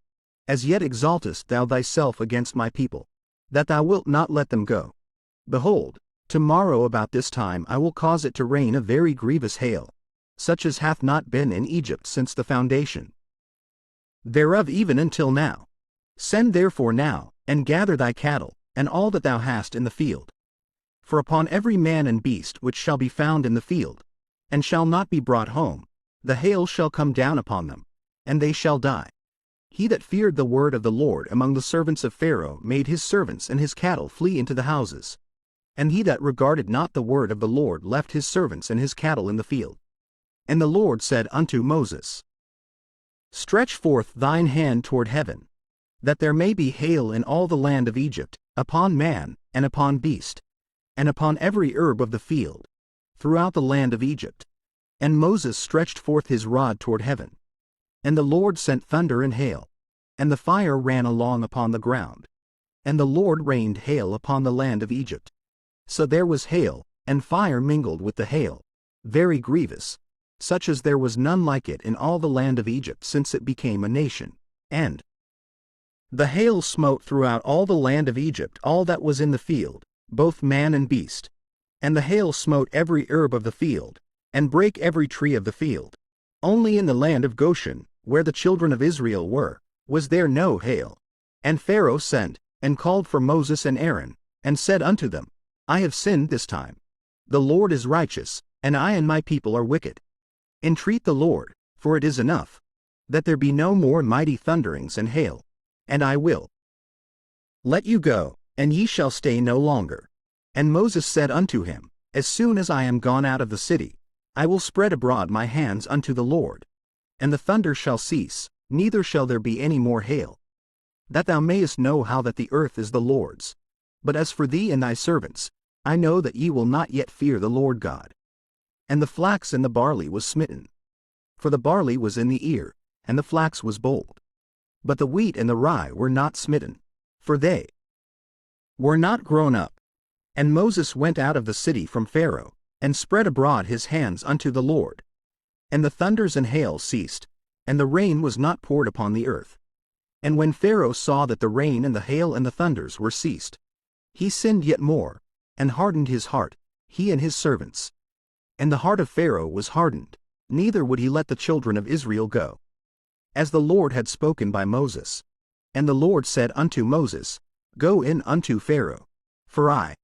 As yet exaltest thou thyself against my people, that thou wilt not let them go. Behold, tomorrow about this time I will cause it to rain a very grievous hail, such as hath not been in Egypt since the foundation thereof even until now. Send therefore now, and gather thy cattle, and all that thou hast in the field. For upon every man and beast which shall be found in the field, and shall not be brought home. The hail shall come down upon them, and they shall die. He that feared the word of the Lord among the servants of Pharaoh made his servants and his cattle flee into the houses. And he that regarded not the word of the Lord left his servants and his cattle in the field. And the Lord said unto Moses, Stretch forth thine hand toward heaven, that there may be hail in all the land of Egypt, upon man, and upon beast, and upon every herb of the field, throughout the land of Egypt. And Moses stretched forth his rod toward heaven. And the Lord sent thunder and hail, and the fire ran along upon the ground. And the Lord rained hail upon the land of Egypt. So there was hail, and fire mingled with the hail, very grievous, such as there was none like it in all the land of Egypt since it became a nation. And the hail smote throughout all the land of Egypt all that was in the field, both man and beast. And the hail smote every herb of the field, and brake every tree of the field. Only in the land of Goshen, where the children of Israel were, was there no hail. And Pharaoh sent, and called for Moses and Aaron, and said unto them, I have sinned this time. The Lord is righteous, and I and my people are wicked. Entreat the Lord, for it is enough, that there be no more mighty thunderings and hail, and I will let you go, and ye shall stay no longer. And Moses said unto him, As soon as I am gone out of the city, I will spread abroad my hands unto the Lord, and the thunder shall cease, neither shall there be any more hail, that thou mayest know how that the earth is the Lord's. But as for thee and thy servants, I know that ye will not yet fear the Lord God. And the flax and the barley was smitten. For the barley was in the ear, and the flax was bold. But the wheat and the rye were not smitten, for they were not grown up. And Moses went out of the city from Pharaoh, and spread abroad his hands unto the Lord. And the thunders and hail ceased, and the rain was not poured upon the earth. And when Pharaoh saw that the rain and the hail and the thunders were ceased, he sinned yet more, and hardened his heart, he and his servants. And the heart of Pharaoh was hardened, neither would he let the children of Israel go, as the Lord had spoken by Moses. And the Lord said unto Moses, Go in unto Pharaoh, for I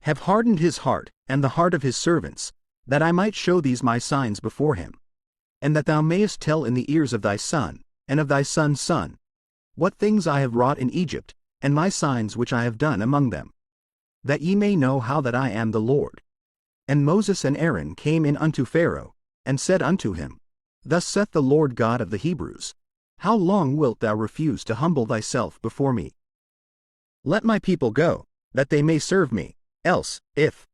have hardened his heart, and the heart of his servants, that I might show these my signs before him, and that thou mayest tell in the ears of thy son, and of thy son's son, what things I have wrought in Egypt, and my signs which I have done among them, that ye may know how that I am the Lord. And Moses and Aaron came in unto Pharaoh, and said unto him, Thus saith the Lord God of the Hebrews, How long wilt thou refuse to humble thyself before me? Let my people go, that they may serve me. Else, if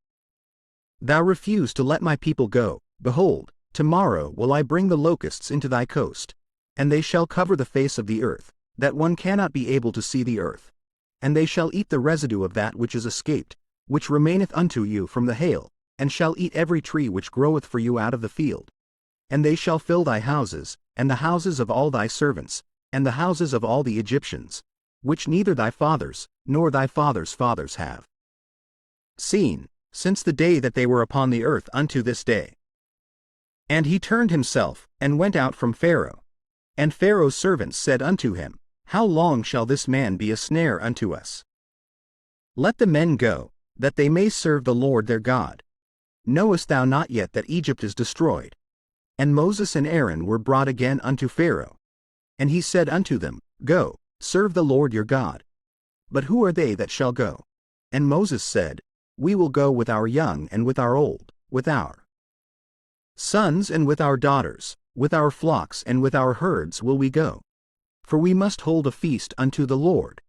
thou refuse to let my people go, behold, tomorrow will I bring the locusts into thy coast, and they shall cover the face of the earth, that one cannot be able to see the earth. And they shall eat the residue of that which is escaped, which remaineth unto you from the hail, and shall eat every tree which groweth for you out of the field. And they shall fill thy houses, and the houses of all thy servants, and the houses of all the Egyptians, which neither thy fathers, nor thy fathers' fathers have seen, since the day that they were upon the earth unto this day. And he turned himself, and went out from Pharaoh. And Pharaoh's servants said unto him, How long shall this man be a snare unto us? Let the men go, that they may serve the Lord their God. Knowest thou not yet that Egypt is destroyed? And Moses and Aaron were brought again unto Pharaoh. And he said unto them, Go, serve the Lord your God. But who are they that shall go? And Moses said, We will go with our young and with our old, with our sons and with our daughters, with our flocks and with our herds will we go. For we must hold a feast unto the Lord.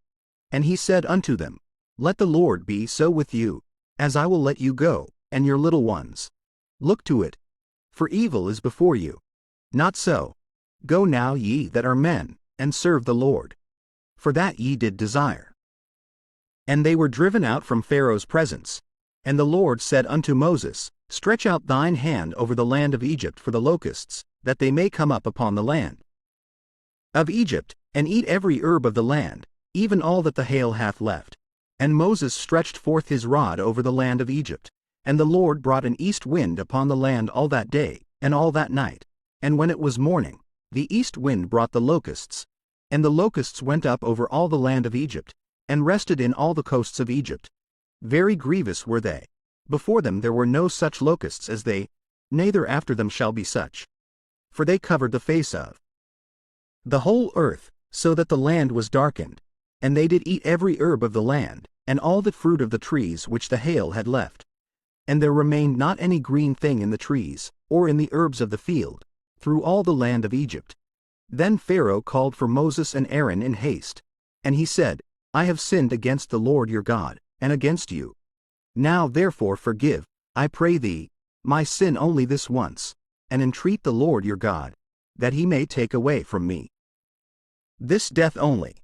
And he said unto them, Let the Lord be so with you, as I will let you go, and your little ones. Look to it, for evil is before you. Not so. Go now ye that are men, and serve the Lord. For that ye did desire. And they were driven out from Pharaoh's presence. And the Lord said unto Moses, Stretch out thine hand over the land of Egypt for the locusts, that they may come up upon the land of Egypt, and eat every herb of the land, even all that the hail hath left. And Moses stretched forth his rod over the land of Egypt. And the Lord brought an east wind upon the land all that day, and all that night. And when it was morning, the east wind brought the locusts. And the locusts went up over all the land of Egypt, and rested in all the coasts of Egypt. Very grievous were they. Before them there were no such locusts as they, neither after them shall be such. For they covered the face of the whole earth, so that the land was darkened, and they did eat every herb of the land, and all the fruit of the trees which the hail had left. And there remained not any green thing in the trees, or in the herbs of the field, through all the land of Egypt. Then Pharaoh called for Moses and Aaron in haste. And he said, I have sinned against the Lord your God, and against you. Now therefore forgive, I pray thee, my sin only this once, and entreat the Lord your God, that he may take away from me this death only.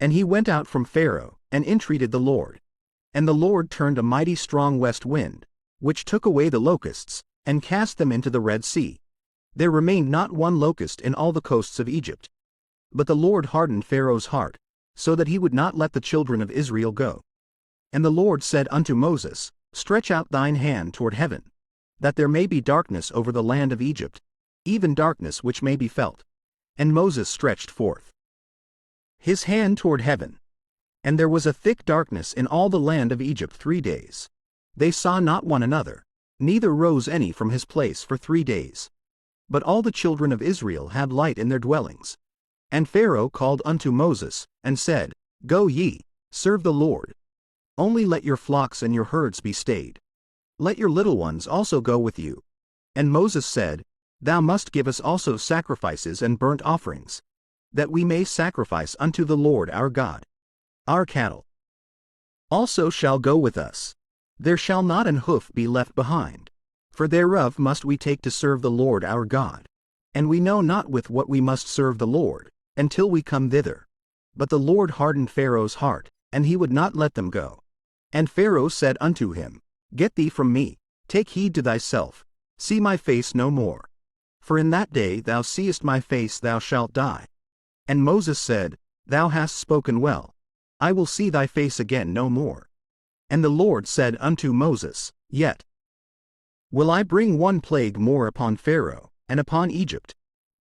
And he went out from Pharaoh, and entreated the Lord. And the Lord turned a mighty strong west wind, which took away the locusts, and cast them into the Red Sea. There remained not one locust in all the coasts of Egypt. But the Lord hardened Pharaoh's heart, so that he would not let the children of Israel go. And the Lord said unto Moses, Stretch out thine hand toward heaven, that there may be darkness over the land of Egypt, even darkness which may be felt. And Moses stretched forth his hand toward heaven. And there was a thick darkness in all the land of Egypt 3 days. They saw not one another, neither rose any from his place for 3 days. But all the children of Israel had light in their dwellings. And Pharaoh called unto Moses, and said, Go ye, serve the Lord. Only let your flocks and your herds be stayed. Let your little ones also go with you. And Moses said, Thou must give us also sacrifices and burnt offerings, that we may sacrifice unto the Lord our God. Our cattle also shall go with us. There shall not an hoof be left behind. For thereof must we take to serve the Lord our God. And we know not with what we must serve the Lord, until we come thither. But the Lord hardened Pharaoh's heart, and he would not let them go. And Pharaoh said unto him, Get thee from me, take heed to thyself, see my face no more. For in that day thou seest my face thou shalt die. And Moses said, Thou hast spoken well. I will see thy face again no more. And the Lord said unto Moses, Yet will I bring one plague more upon Pharaoh, and upon Egypt.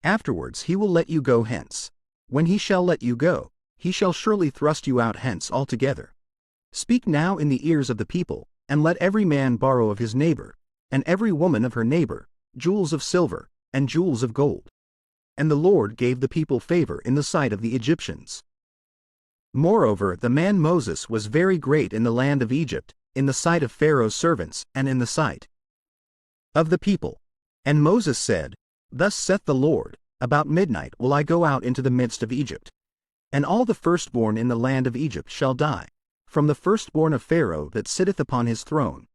Afterwards he will let you go hence. When he shall let you go, he shall surely thrust you out hence altogether. Speak now in the ears of the people, and let every man borrow of his neighbor, and every woman of her neighbor, jewels of silver, and jewels of gold. And the Lord gave the people favor in the sight of the Egyptians. Moreover, the man Moses was very great in the land of Egypt, in the sight of Pharaoh's servants, and in the sight of the people. And Moses said, Thus saith the Lord, About midnight will I go out into the midst of Egypt. And all the firstborn in the land of Egypt shall die, from the firstborn of Pharaoh that sitteth upon his throne,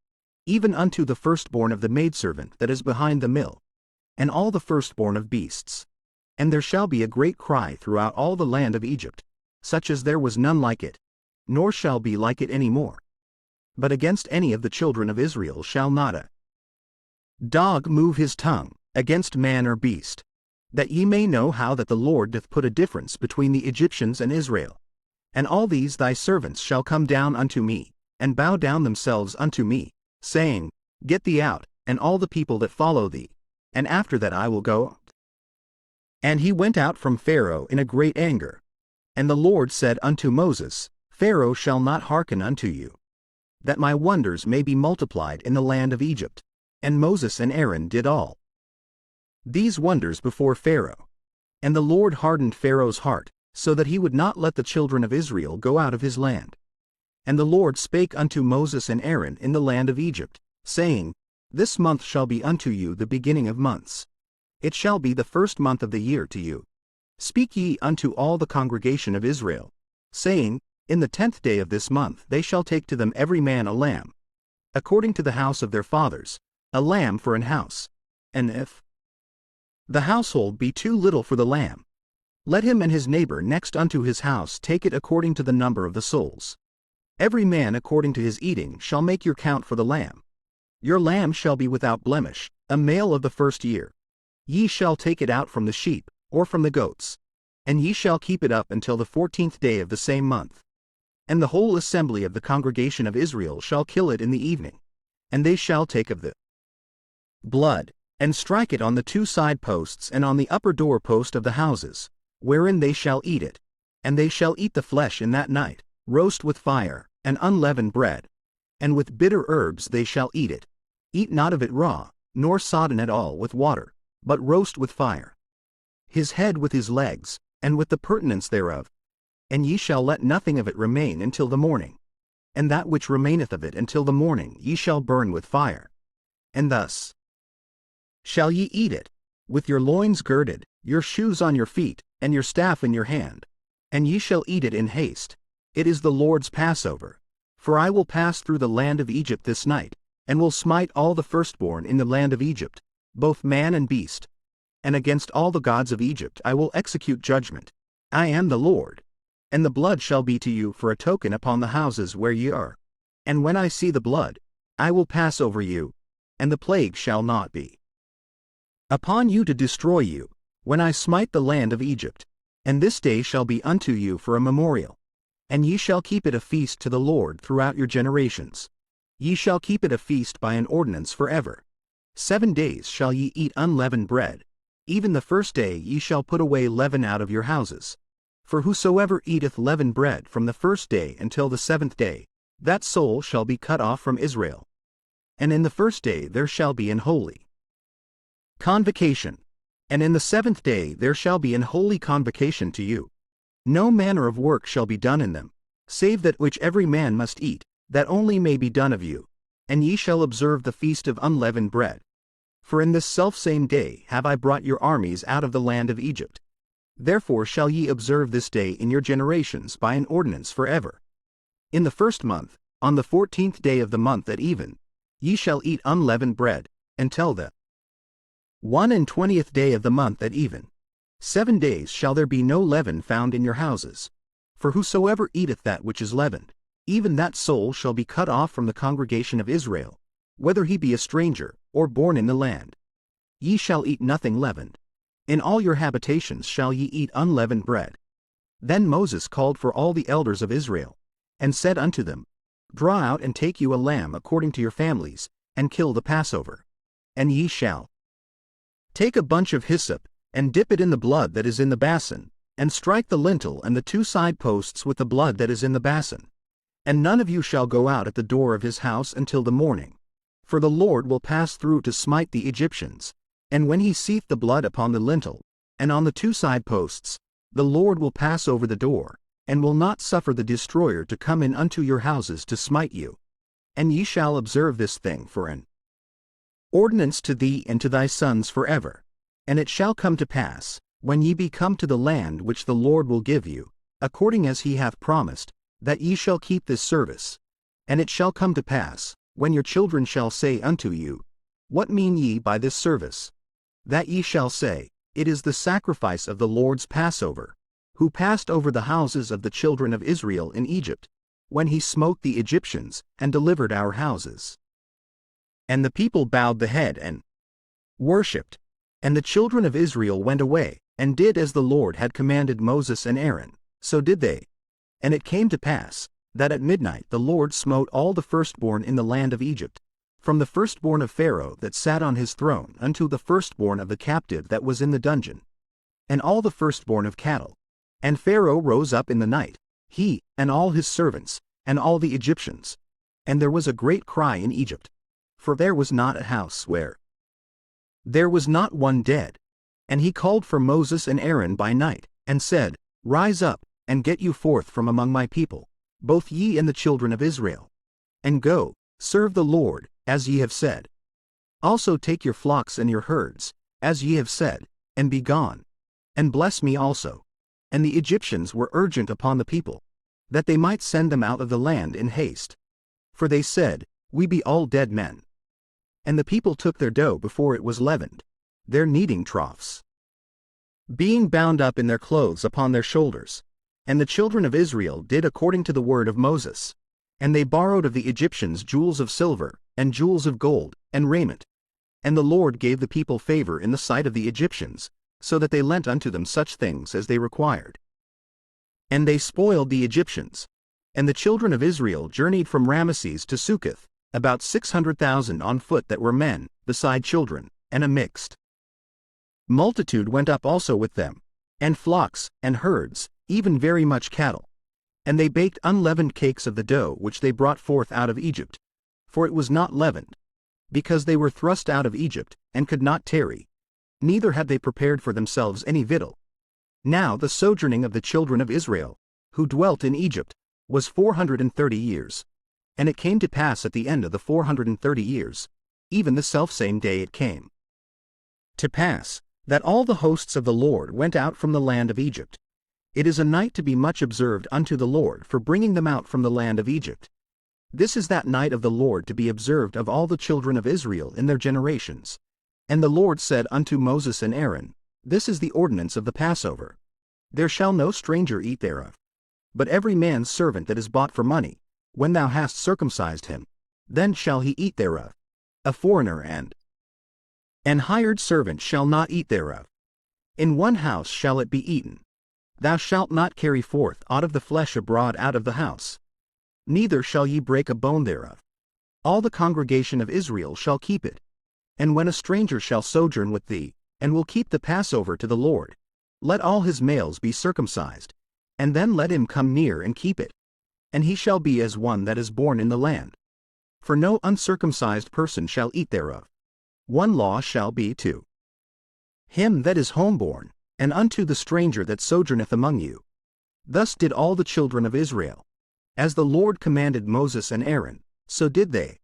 even unto the firstborn of the maidservant that is behind the mill, and all the firstborn of beasts. And there shall be a great cry throughout all the land of Egypt, such as there was none like it, nor shall be like it any more. But against any of the children of Israel shall not a dog move his tongue, against man or beast, that ye may know how that the Lord doth put a difference between the Egyptians and Israel. And all these thy servants shall come down unto me, and bow down themselves unto me, saying, Get thee out, and all the people that follow thee, and after that I will go. And he went out from Pharaoh in a great anger. And the Lord said unto Moses, Pharaoh shall not hearken unto you, that my wonders may be multiplied in the land of Egypt. And Moses and Aaron did all these wonders before Pharaoh. And the Lord hardened Pharaoh's heart, so that he would not let the children of Israel go out of his land. And the Lord spake unto Moses and Aaron in the land of Egypt, saying, This month shall be unto you the beginning of months. It shall be the first month of the year to you. Speak ye unto all the congregation of Israel, saying, In the 10th day of this month they shall take to them every man a lamb, according to the house of their fathers, a lamb for an house. And if the household be too little for the lamb, let him and his neighbor next unto his house take it according to the number of the souls. Every man according to his eating shall make your count for the lamb. Your lamb shall be without blemish, a male of the first year. Ye shall take it out from the sheep, or from the goats, and ye shall keep it up until the 14th day of the same month. And the whole assembly of the congregation of Israel shall kill it in the evening, and they shall take of the blood, and strike it on the 2 side posts and on the upper door post of the houses, wherein they shall eat it. And they shall eat the flesh in that night, roast with fire, and unleavened bread. And with bitter herbs they shall eat it. Eat not of it raw, nor sodden at all with water, but roast with fire. His head with his legs, and with the purtenance thereof. And ye shall let nothing of it remain until the morning. And that which remaineth of it until the morning ye shall burn with fire. And thus shall ye eat it, with your loins girded, your shoes on your feet, and your staff in your hand. And ye shall eat it in haste. It is the Lord's Passover. For I will pass through the land of Egypt this night, and will smite all the firstborn in the land of Egypt, both man and beast. And against all the gods of Egypt I will execute judgment. I am the Lord. And the blood shall be to you for a token upon the houses where ye are. And when I see the blood, I will pass over you, and the plague shall not be upon you to destroy you, when I smite the land of Egypt. And this day shall be unto you for a memorial. And ye shall keep it a feast to the Lord throughout your generations. Ye shall keep it a feast by an ordinance forever. 7 days shall ye eat unleavened bread. Even the first day ye shall put away leaven out of your houses. For whosoever eateth leavened bread from the first day until the 7th day, that soul shall be cut off from Israel. And in the first day there shall be an holy convocation. And in the 7th day there shall be an holy convocation to you. No manner of work shall be done in them, save that which every man must eat, that only may be done of you. And ye shall observe the feast of unleavened bread. For in this selfsame day have I brought your armies out of the land of Egypt. Therefore shall ye observe this day in your generations by an ordinance forever. In the 1st month, on the 14th day of the month at even, ye shall eat unleavened bread, until the 21st day of the month at even. 7 days shall there be no leaven found in your houses. For whosoever eateth that which is leavened, even that soul shall be cut off from the congregation of Israel, whether he be a stranger, or born in the land. Ye shall eat nothing leavened. In all your habitations shall ye eat unleavened bread. Then Moses called for all the elders of Israel, and said unto them, Draw out and take you a lamb according to your families, and kill the Passover. And ye shall take a bunch of hyssop, and dip it in the blood that is in the basin, and strike the lintel and the 2 side posts with the blood that is in the basin. And none of you shall go out at the door of his house until the morning. For the Lord will pass through to smite the Egyptians. And when he seeth the blood upon the lintel, and on the 2 side posts, the Lord will pass over the door, and will not suffer the destroyer to come in unto your houses to smite you. And ye shall observe this thing for an ordinance to thee and to thy sons forever. And it shall come to pass, when ye be come to the land which the Lord will give you, according as he hath promised, that ye shall keep this service. And it shall come to pass, when your children shall say unto you, What mean ye by this service? That ye shall say, It is the sacrifice of the Lord's Passover, who passed over the houses of the children of Israel in Egypt, when he smote the Egyptians, and delivered our houses. And the people bowed the head and worshipped. And the children of Israel went away, and did as the Lord had commanded Moses and Aaron, so did they. And it came to pass, that at midnight the Lord smote all the firstborn in the land of Egypt, from the firstborn of Pharaoh that sat on his throne unto the firstborn of the captive that was in the dungeon, and all the firstborn of cattle. And Pharaoh rose up in the night, he, and all his servants, and all the Egyptians. And there was a great cry in Egypt, for there was not a house where there was not one dead. And he called for Moses and Aaron by night, and said, Rise up, and get you forth from among my people, both ye and the children of Israel. And go, serve the Lord, as ye have said. Also take your flocks and your herds, as ye have said, and be gone. And bless me also. And the Egyptians were urgent upon the people, that they might send them out of the land in haste. For they said, We be all dead men. And the people took their dough before it was leavened, their kneading troughs being bound up in their clothes upon their shoulders. And the children of Israel did according to the word of Moses. And they borrowed of the Egyptians jewels of silver, and jewels of gold, and raiment. And the Lord gave the people favor in the sight of the Egyptians, so that they lent unto them such things as they required. And they spoiled the Egyptians. And the children of Israel journeyed from Ramesses to Succoth, about 600,000 on foot that were men, beside children, and a mixed multitude went up also with them, and flocks, and herds, even very much cattle. And they baked unleavened cakes of the dough which they brought forth out of Egypt, for it was not leavened. because they were thrust out of Egypt, and could not tarry. Neither had they prepared for themselves any victual. Now the sojourning of the children of Israel, who dwelt in Egypt, was 430 years. And it came to pass at the end of the 430 years, even the selfsame day it came to pass, that all the hosts of the Lord went out from the land of Egypt. It is a night to be much observed unto the Lord for bringing them out from the land of Egypt. This is that night of the Lord to be observed of all the children of Israel in their generations. And the Lord said unto Moses and Aaron, This is the ordinance of the Passover. There shall no stranger eat thereof. But every man's servant that is bought for money, when thou hast circumcised him, then shall he eat thereof. A foreigner and an hired servant shall not eat thereof. In one house shall it be eaten. Thou shalt not carry forth aught of the flesh abroad out of the house. Neither shall ye break a bone thereof. All the congregation of Israel shall keep it. And when a stranger shall sojourn with thee, and will keep the Passover to the Lord, let all his males be circumcised, and then let him come near and keep it. And he shall be as one that is born in the land. For no uncircumcised person shall eat thereof. One law shall be to him that is homeborn, and unto the stranger that sojourneth among you. Thus did all the children of Israel. As the Lord commanded Moses and Aaron, so did they.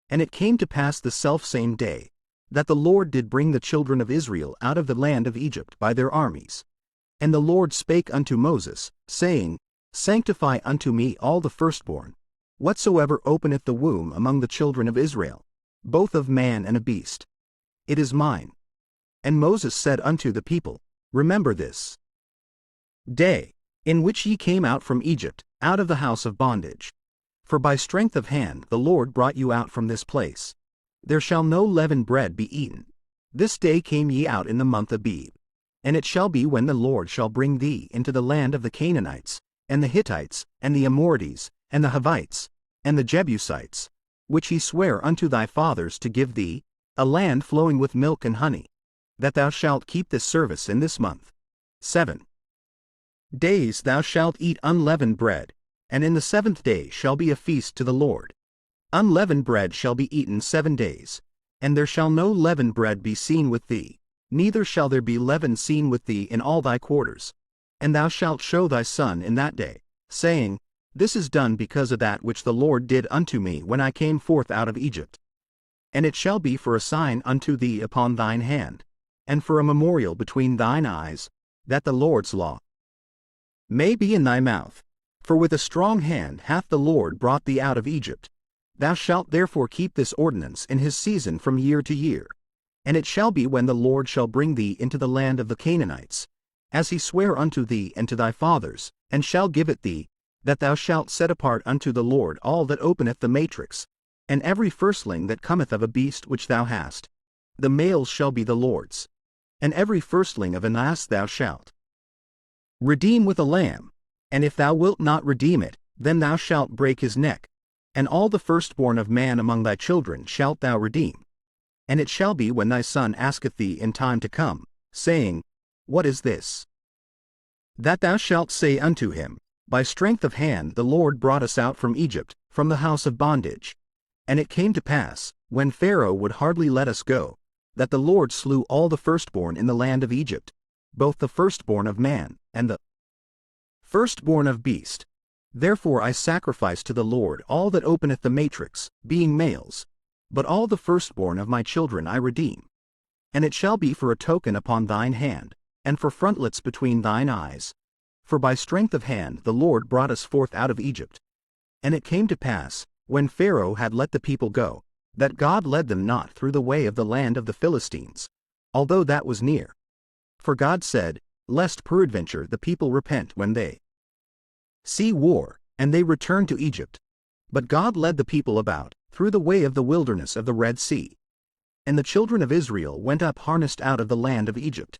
And it came to pass the selfsame day, that the Lord did bring the children of Israel out of the land of Egypt by their armies. And the Lord spake unto Moses, saying, Sanctify unto me all the firstborn, whatsoever openeth the womb among the children of Israel, both of man and a beast. It is mine. And Moses said unto the people, Remember this day, in which ye came out from Egypt, out of the house of bondage. For by strength of hand the Lord brought you out from this place. There shall no leavened bread be eaten. This day came ye out in the month Abib. And it shall be when the Lord shall bring thee into the land of the Canaanites, and the Hittites, and the Amorites, and the Hivites, and the Jebusites, which he sware unto thy fathers to give thee, a land flowing with milk and honey, that thou shalt keep this service in this month. 7 days thou shalt eat unleavened bread, and in the 7th day shall be a feast to the Lord. Unleavened bread shall be eaten 7 days, and there shall no leavened bread be seen with thee, neither shall there be leaven seen with thee in all thy quarters. And thou shalt show thy son in that day, saying, This is done because of that which the Lord did unto me when I came forth out of Egypt. And it shall be for a sign unto thee upon thine hand, and for a memorial between thine eyes, that the Lord's law may be in thy mouth. For with a strong hand hath the Lord brought thee out of Egypt. Thou shalt therefore keep this ordinance in his season from year to year. And it shall be when the Lord shall bring thee into the land of the Canaanites, as he sware unto thee and to thy fathers, and shall give it thee, that thou shalt set apart unto the Lord all that openeth the matrix, and every firstling that cometh of a beast which thou hast. The males shall be the Lord's. And every firstling of an ass thou shalt redeem with a lamb. And if thou wilt not redeem it, then thou shalt break his neck. And all the firstborn of man among thy children shalt thou redeem. And it shall be when thy son asketh thee in time to come, saying, What is this? That thou shalt say unto him, By strength of hand the Lord brought us out from Egypt, from the house of bondage. And it came to pass, when Pharaoh would hardly let us go, that the Lord slew all the firstborn in the land of Egypt, both the firstborn of man, and the firstborn of beast. Therefore I sacrifice to the Lord all that openeth the matrix, being males. But all the firstborn of my children I redeem. And it shall be for a token upon thine hand, and for frontlets between thine eyes. For by strength of hand the Lord brought us forth out of Egypt. And it came to pass, when Pharaoh had let the people go, that God led them not through the way of the land of the Philistines, although that was near. For God said, Lest peradventure the people repent when they see war, and they return to Egypt. But God led the people about, through the way of the wilderness of the Red Sea. And the children of Israel went up harnessed out of the land of Egypt.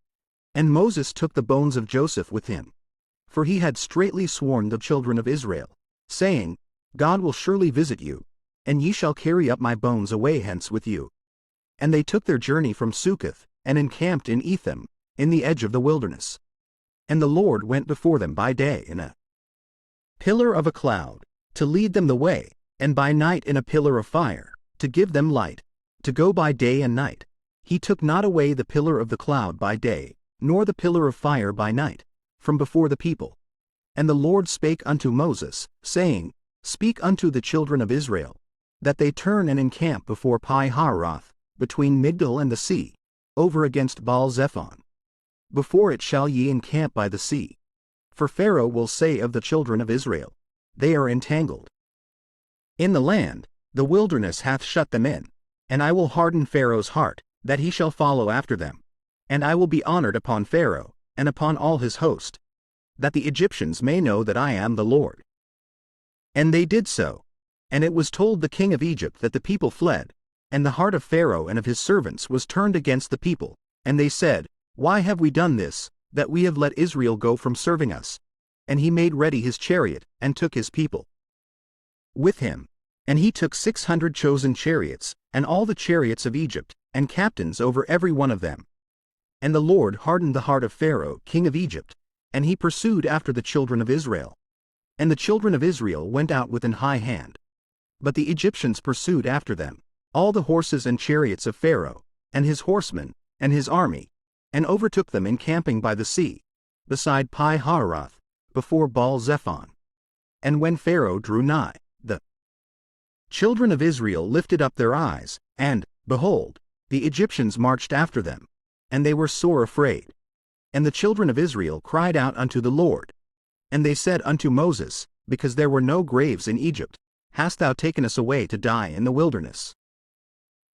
And Moses took the bones of Joseph with him. For he had straitly sworn the children of Israel, saying, God will surely visit you, and ye shall carry up my bones away hence with you. And they took their journey from Succoth, and encamped in Etham, in the edge of the wilderness. And the Lord went before them by day in a pillar of a cloud, to lead them the way, and by night in a pillar of fire, to give them light, to go by day and night. He took not away the pillar of the cloud by day, nor the pillar of fire by night, from before the people. And the Lord spake unto Moses, saying, Speak unto the children of Israel, that they turn and encamp before Pi-hahiroth, between Migdol and the sea, over against Baal-zephon. Before it shall ye encamp by the sea. For Pharaoh will say of the children of Israel, They are entangled in the land, the wilderness hath shut them in, and I will harden Pharaoh's heart, that he shall follow after them. And I will be honored upon Pharaoh, and upon all his host, that the Egyptians may know that I am the Lord. And they did so. And it was told the king of Egypt that the people fled, and the heart of Pharaoh and of his servants was turned against the people, and they said, Why have we done this, that we have let Israel go from serving us? And he made ready his chariot, and took his people with him. And he took 600 chosen chariots, and all the chariots of Egypt, and captains over every one of them. And the Lord hardened the heart of Pharaoh, king of Egypt, and he pursued after the children of Israel. And the children of Israel went out with an high hand. But the Egyptians pursued after them, all the horses and chariots of Pharaoh, and his horsemen, and his army, and overtook them encamping by the sea, beside Pi-hahiroth, before Baal-zephon. And when Pharaoh drew nigh, the children of Israel lifted up their eyes, and, behold, the Egyptians marched after them, and they were sore afraid. And the children of Israel cried out unto the Lord. And they said unto Moses, Because there were no graves in Egypt, hast thou taken us away to die in the wilderness?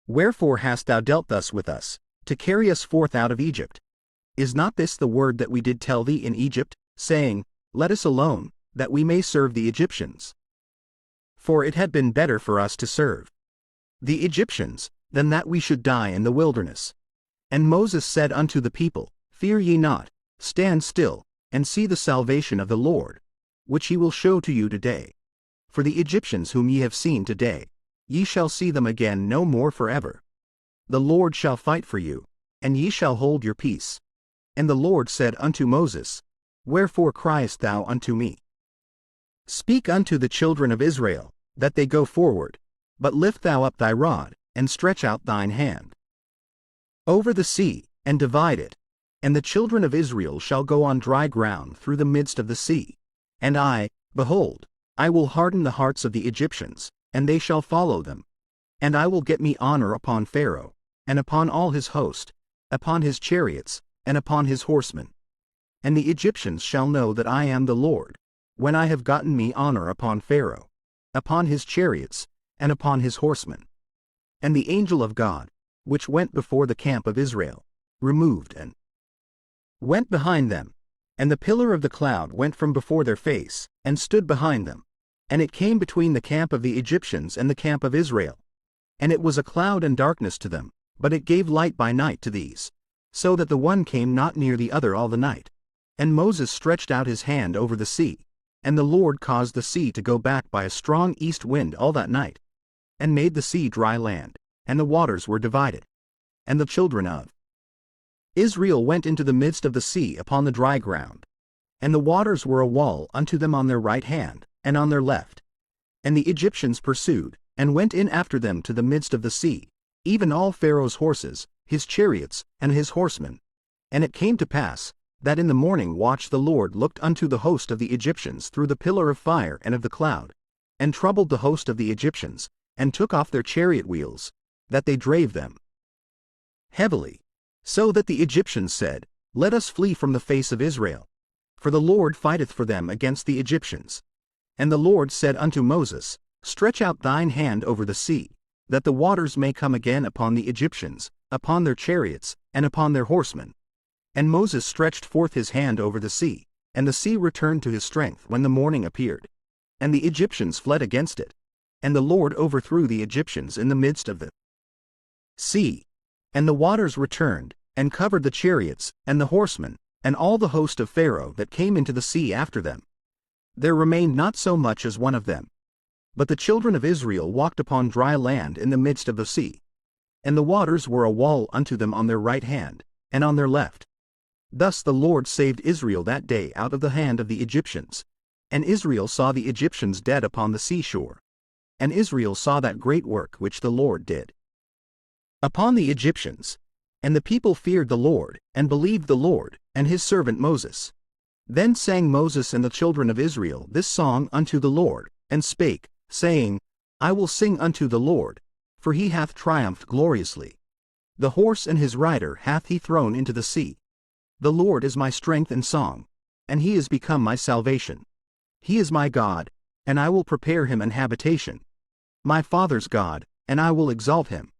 Wherefore hast thou dealt thus with us, to carry us forth out of Egypt? Is not this the word that we did tell thee in Egypt, saying, Let us alone, that we may serve the Egyptians? For it had been better for us to serve the Egyptians, than that we should die in the wilderness. And Moses said unto the people, Fear ye not, stand still, and see the salvation of the Lord, which he will show to you today. For the Egyptians whom ye have seen today, ye shall see them again no more forever. The Lord shall fight for you, and ye shall hold your peace. And the Lord said unto Moses, Wherefore criest thou unto me? Speak unto the children of Israel, that they go forward, but lift thou up thy rod, and stretch out thine hand over the sea, and divide it, and the children of Israel shall go on dry ground through the midst of the sea. And I, behold, I will harden the hearts of the Egyptians, and they shall follow them. And I will get me honor upon Pharaoh, and upon all his host, upon his chariots, and upon his horsemen. And the Egyptians shall know that I am the Lord, when I have gotten me honor upon Pharaoh, upon his chariots, and upon his horsemen. And the angel of God, which went before the camp of Israel, removed and went behind them, and the pillar of the cloud went from before their face, and stood behind them. And it came between the camp of the Egyptians and the camp of Israel. And it was a cloud and darkness to them, but it gave light by night to these, so that the one came not near the other all the night. And Moses stretched out his hand over the sea, and the Lord caused the sea to go back by a strong east wind all that night, and made the sea dry land, and the waters were divided. And the children of Israel went into the midst of the sea upon the dry ground, and the waters were a wall unto them on their right hand, and on their left. And the Egyptians pursued, and went in after them to the midst of the sea, even all Pharaoh's horses, his chariots, and his horsemen. And it came to pass, that in the morning watch the Lord looked unto the host of the Egyptians through the pillar of fire and of the cloud, and troubled the host of the Egyptians, and took off their chariot wheels, that they drave them heavily. So that the Egyptians said, Let us flee from the face of Israel, for the Lord fighteth for them against the Egyptians. And the Lord said unto Moses, Stretch out thine hand over the sea, that the waters may come again upon the Egyptians, upon their chariots, and upon their horsemen. And Moses stretched forth his hand over the sea, and the sea returned to his strength when the morning appeared. And the Egyptians fled against it. And the Lord overthrew the Egyptians in the midst of the sea. And the waters returned, and covered the chariots, and the horsemen, and all the host of Pharaoh that came into the sea after them. There remained not so much as one of them. But the children of Israel walked upon dry land in the midst of the sea. And the waters were a wall unto them on their right hand, and on their left. Thus the Lord saved Israel that day out of the hand of the Egyptians. And Israel saw the Egyptians dead upon the seashore. And Israel saw that great work which the Lord did. upon the Egyptians. And the people feared the Lord, and believed the Lord, and his servant Moses. Then sang Moses and the children of Israel this song unto the Lord, and spake, saying, I will sing unto the Lord, for he hath triumphed gloriously. The horse and his rider hath he thrown into the sea. The Lord is my strength and song, and he is become my salvation. He is my God, and I will prepare him an habitation. My father's God, and I will exalt him.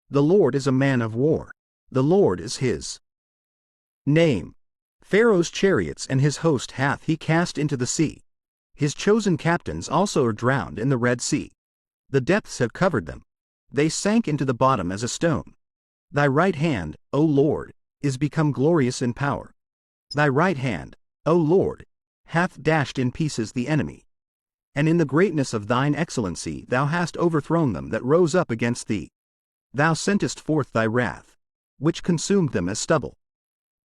The Lord is a man of war. The Lord is his name. Pharaoh's chariots and his host hath he cast into the sea. His chosen captains also are drowned in the Red Sea. The depths have covered them. They sank into the bottom as a stone. Thy right hand, O Lord, is become glorious in power. Thy right hand, O Lord, hath dashed in pieces the enemy. And in the greatness of thine excellency thou hast overthrown them that rose up against thee. Thou sentest forth thy wrath, which consumed them as stubble.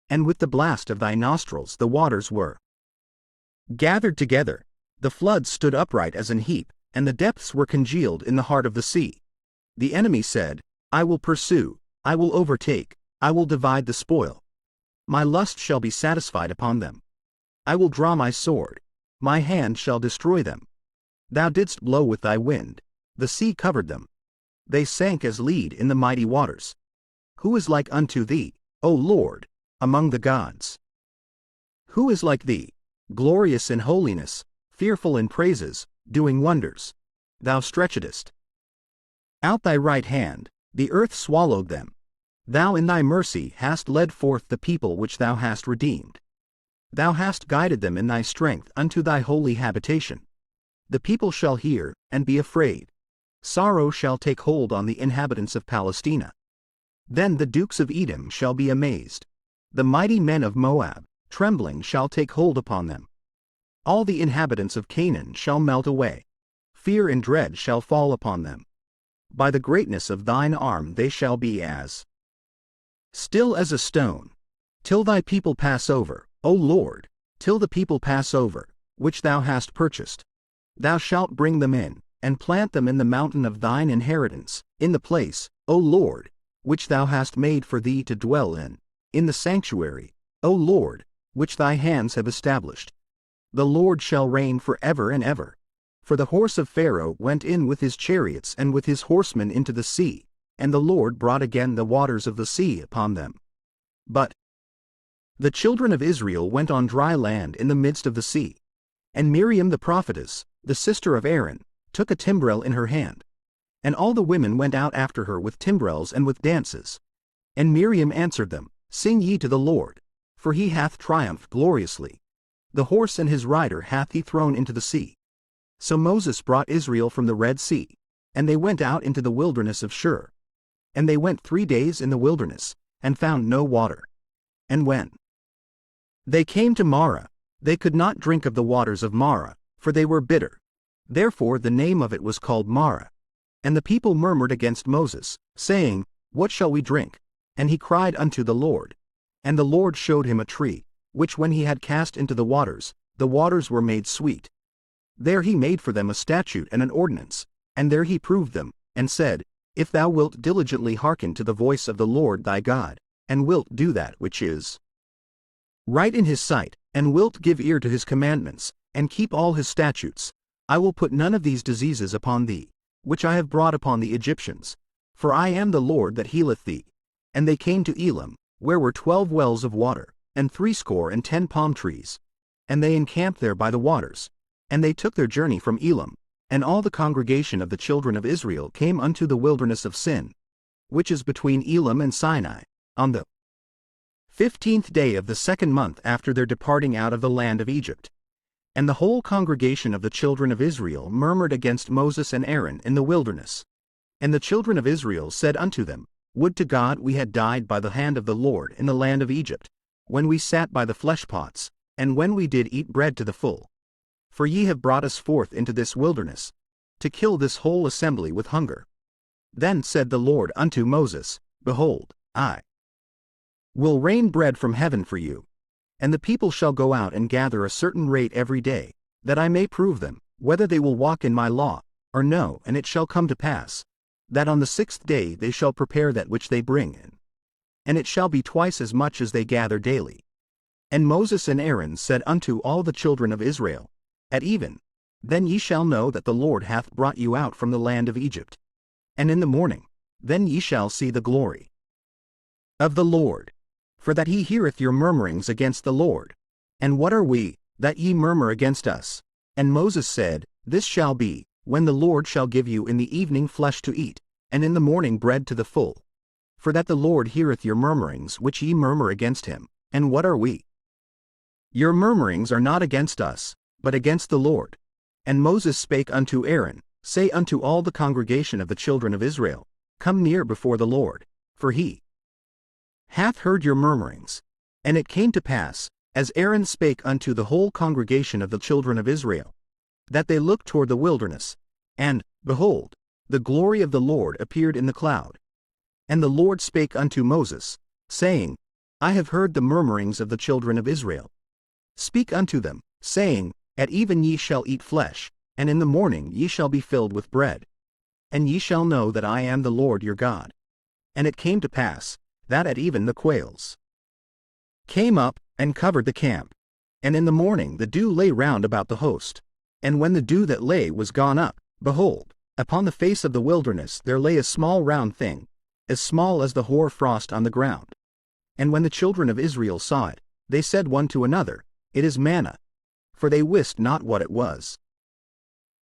And with the blast of thy nostrils the waters were gathered together, the floods stood upright as an heap, and the depths were congealed in the heart of the sea. The enemy said, I will pursue, I will overtake, I will divide the spoil. My lust shall be satisfied upon them. I will draw my sword, my hand shall destroy them. Thou didst blow with thy wind, the sea covered them. They sank as lead in the mighty waters. Who is like unto thee, O Lord, among the gods? Who is like thee, glorious in holiness, fearful in praises, doing wonders? Thou stretchedst out thy right hand, the earth swallowed them. Thou in thy mercy hast led forth the people which thou hast redeemed. Thou hast guided them in thy strength unto thy holy habitation. The people shall hear, and be afraid. Sorrow shall take hold on the inhabitants of Palestina. Then the dukes of Edom shall be amazed. The mighty men of Moab, trembling shall take hold upon them. All the inhabitants of Canaan shall melt away. Fear and dread shall fall upon them. By the greatness of thine arm they shall be as still as a stone, till thy people pass over, O Lord, till the people pass over, which thou hast purchased. Thou shalt bring them in, and plant them in the mountain of thine inheritance, in the place, O Lord, which thou hast made for thee to dwell in the sanctuary, O Lord, which thy hands have established. The Lord shall reign for ever and ever. For the horse of Pharaoh went in with his chariots and with his horsemen into the sea, and the Lord brought again the waters of the sea upon them. But the children of Israel went on dry land in the midst of the sea. And Miriam the prophetess, the sister of Aaron, took a timbrel in her hand. And all the women went out after her with timbrels and with dances. And Miriam answered them, Sing ye to the Lord, for he hath triumphed gloriously. The horse and his rider hath he thrown into the sea. So Moses brought Israel from the Red Sea, and they went out into the wilderness of Shur. And they went 3 days in the wilderness, and found no water. And when they came to Marah, they could not drink of the waters of Marah, for they were bitter. Therefore the name of it was called Marah. And the people murmured against Moses, saying, What shall we drink? And he cried unto the Lord. And the Lord showed him a tree, which when he had cast into the waters were made sweet. There he made for them a statute and an ordinance, and there he proved them, and said, If thou wilt diligently hearken to the voice of the Lord thy God, and wilt do that which is right in his sight, and wilt give ear to his commandments, and keep all his statutes, I will put none of these diseases upon thee, which I have brought upon the Egyptians. For I am the Lord that healeth thee. And they came to Elim, where were 12 wells of water, and 70 palm trees. And they encamped there by the waters. And they took their journey from Elim, and all the congregation of the children of Israel came unto the wilderness of Sin, which is between Elim and Sinai, on the 15th day of the 2nd month after their departing out of the land of Egypt. And the whole congregation of the children of Israel murmured against Moses and Aaron in the wilderness. And the children of Israel said unto them, Would to God we had died by the hand of the Lord in the land of Egypt, when we sat by the flesh pots, and when we did eat bread to the full. For ye have brought us forth into this wilderness, to kill this whole assembly with hunger. Then said the Lord unto Moses, Behold, I will rain bread from heaven for you, and the people shall go out and gather a certain rate every day, that I may prove them, whether they will walk in my law, or no. And it shall come to pass, that on the 6th day they shall prepare that which they bring in. And it shall be twice as much as they gather daily. And Moses and Aaron said unto all the children of Israel, At even, then ye shall know that the Lord hath brought you out from the land of Egypt. And in the morning, then ye shall see the glory of the Lord. For that he heareth your murmurings against the Lord. And what are we, that ye murmur against us? And Moses said, This shall be, when the Lord shall give you in the evening flesh to eat, and in the morning bread to the full. For that the Lord heareth your murmurings which ye murmur against him. And what are we? Your murmurings are not against us, but against the Lord. And Moses spake unto Aaron, Say unto all the congregation of the children of Israel, Come near before the Lord, for he hath heard your murmurings. And it came to pass, as Aaron spake unto the whole congregation of the children of Israel, that they looked toward the wilderness, and, behold, the glory of the Lord appeared in the cloud. And the Lord spake unto Moses, saying, I have heard the murmurings of the children of Israel. Speak unto them, saying, At even ye shall eat flesh, and in the morning ye shall be filled with bread. And ye shall know that I am the Lord your God. And it came to pass, that at even the quails came up, and covered the camp. And in the morning the dew lay round about the host. And when the dew that lay was gone up, behold, upon the face of the wilderness there lay a small round thing, as small as the hoar frost on the ground. And when the children of Israel saw it, they said one to another, It is manna. For they wist not what it was.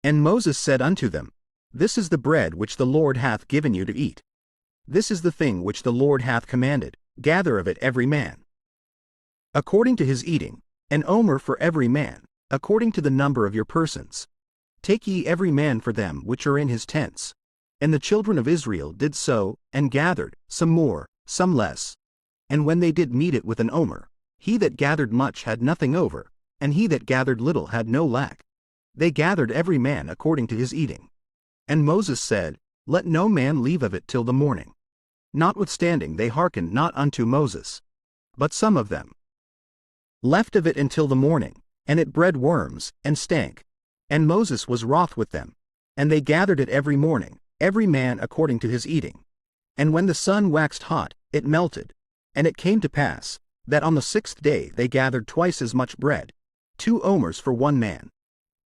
And Moses said unto them, This is the bread which the Lord hath given you to eat. This is the thing which the Lord hath commanded, gather of it every man according to his eating, an omer for every man, according to the number of your persons. Take ye every man for them which are in his tents. And the children of Israel did so, and gathered, some more, some less. And when they did meet it with an omer, he that gathered much had nothing over, and he that gathered little had no lack. They gathered every man according to his eating. And Moses said, Let no man leave of it till the morning. Notwithstanding they hearkened not unto Moses. But some of them left of it until the morning, and it bred worms, and stank. And Moses was wroth with them. And they gathered it every morning, every man according to his eating. And when the sun waxed hot, it melted. And it came to pass, that on the 6th day they gathered twice as much bread, 2 omers for one man.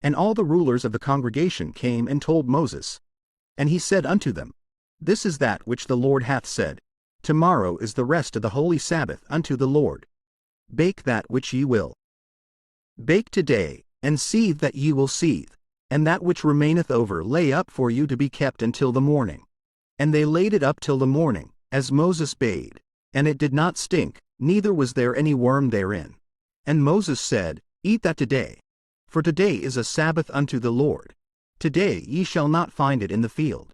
And all the rulers of the congregation came and told Moses. And he said unto them, This is that which the Lord hath said, Tomorrow is the rest of the holy Sabbath unto the Lord. Bake that which ye will bake today, and seethe that ye will seethe, and that which remaineth over lay up for you to be kept until the morning. And they laid it up till the morning, as Moses bade, and it did not stink, neither was there any worm therein. And Moses said, Eat that today, for today is a Sabbath unto the Lord. Today ye shall not find it in the field.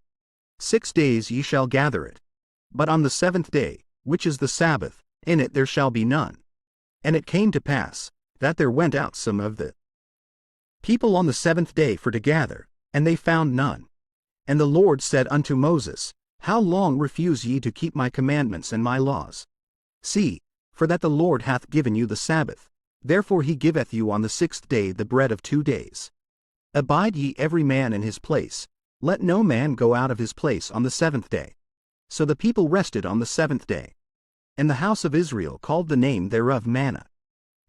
6 days ye shall gather it. But on the 7th day, which is the Sabbath, in it there shall be none. And it came to pass, that there went out some of the people on the 7th day for to gather, and they found none. And the Lord said unto Moses, How long refuse ye to keep my commandments and my laws? See, for that the Lord hath given you the Sabbath, therefore he giveth you on the 6th day the bread of 2 days. Abide ye every man in his place, let no man go out of his place on the 7th day. So the people rested on the 7th day. And the house of Israel called the name thereof manna.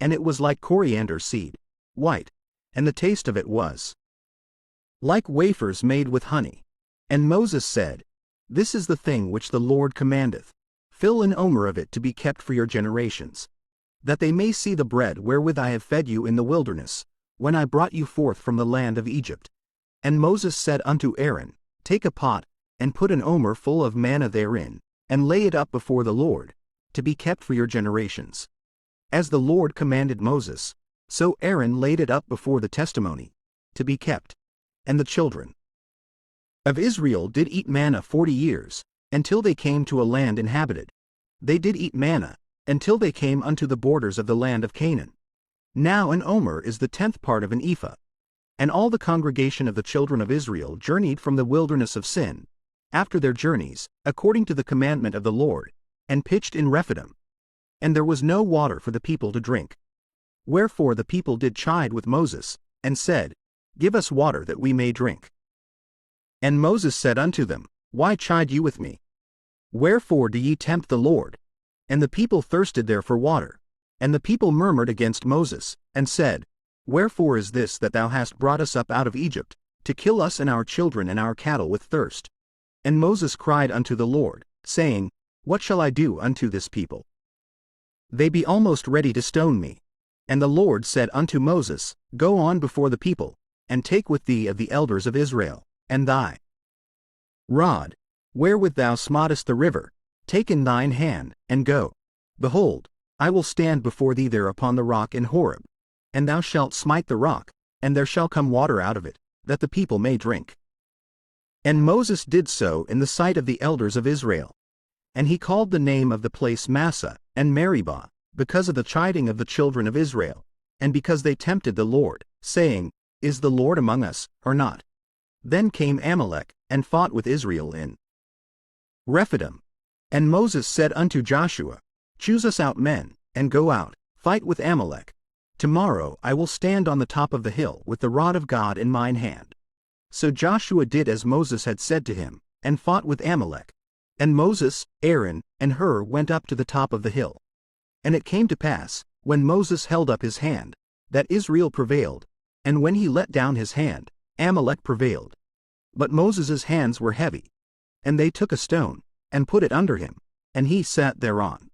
And it was like coriander seed, white, and the taste of it was like wafers made with honey. And Moses said, This is the thing which the Lord commandeth, fill an omer of it to be kept for your generations, that they may see the bread wherewith I have fed you in the wilderness, when I brought you forth from the land of Egypt. And Moses said unto Aaron, Take a pot, and put an omer full of manna therein, and lay it up before the Lord, to be kept for your generations. As the Lord commanded Moses, so Aaron laid it up before the testimony, to be kept. And the children of Israel did eat manna 40 years, until they came to a land inhabited. They did eat manna, until they came unto the borders of the land of Canaan. Now an omer is the 10th part of an ephah. And all the congregation of the children of Israel journeyed from the wilderness of Sin, after their journeys, according to the commandment of the Lord, and pitched in Rephidim. And there was no water for the people to drink. Wherefore the people did chide with Moses, and said, Give us water that we may drink. And Moses said unto them, Why chide you with me? Wherefore do ye tempt the Lord? And the people thirsted there for water. And the people murmured against Moses, and said, Wherefore is this that thou hast brought us up out of Egypt, to kill us and our children and our cattle with thirst? And Moses cried unto the Lord, saying, What shall I do unto this people? They be almost ready to stone me. And the Lord said unto Moses, Go on before the people, and take with thee of the elders of Israel, and thy rod, wherewith thou smootest the river, take in thine hand, and go. Behold, I will stand before thee there upon the rock in Horeb, and thou shalt smite the rock, and there shall come water out of it, that the people may drink. And Moses did so in the sight of the elders of Israel. And he called the name of the place Massah and Meribah, because of the chiding of the children of Israel, and because they tempted the Lord, saying, Is the Lord among us, or not? Then came Amalek, and fought with Israel in Rephidim. And Moses said unto Joshua, Choose us out men, and go out, fight with Amalek. Tomorrow I will stand on the top of the hill with the rod of God in mine hand. So Joshua did as Moses had said to him, and fought with Amalek. And Moses, Aaron, and Hur went up to the top of the hill. And it came to pass, when Moses held up his hand, that Israel prevailed, and when he let down his hand, Amalek prevailed. But Moses' hands were heavy. And they took a stone, and put it under him, and he sat thereon.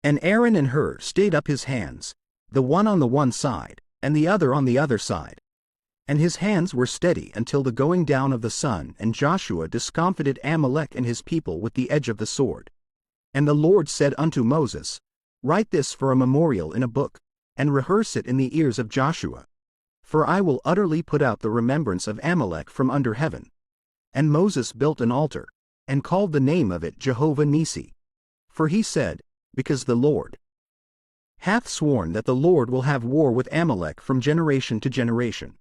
And Aaron and Hur stayed up his hands, the one on the one side, and the other on the other side. And his hands were steady until the going down of the sun, and Joshua discomfited Amalek and his people with the edge of the sword. And the Lord said unto Moses, Write this for a memorial in a book, and rehearse it in the ears of Joshua. For I will utterly put out the remembrance of Amalek from under heaven. And Moses built an altar, and called the name of it Jehovah Nissi. For he said, Because the Lord hath sworn that the Lord will have war with Amalek from generation to generation.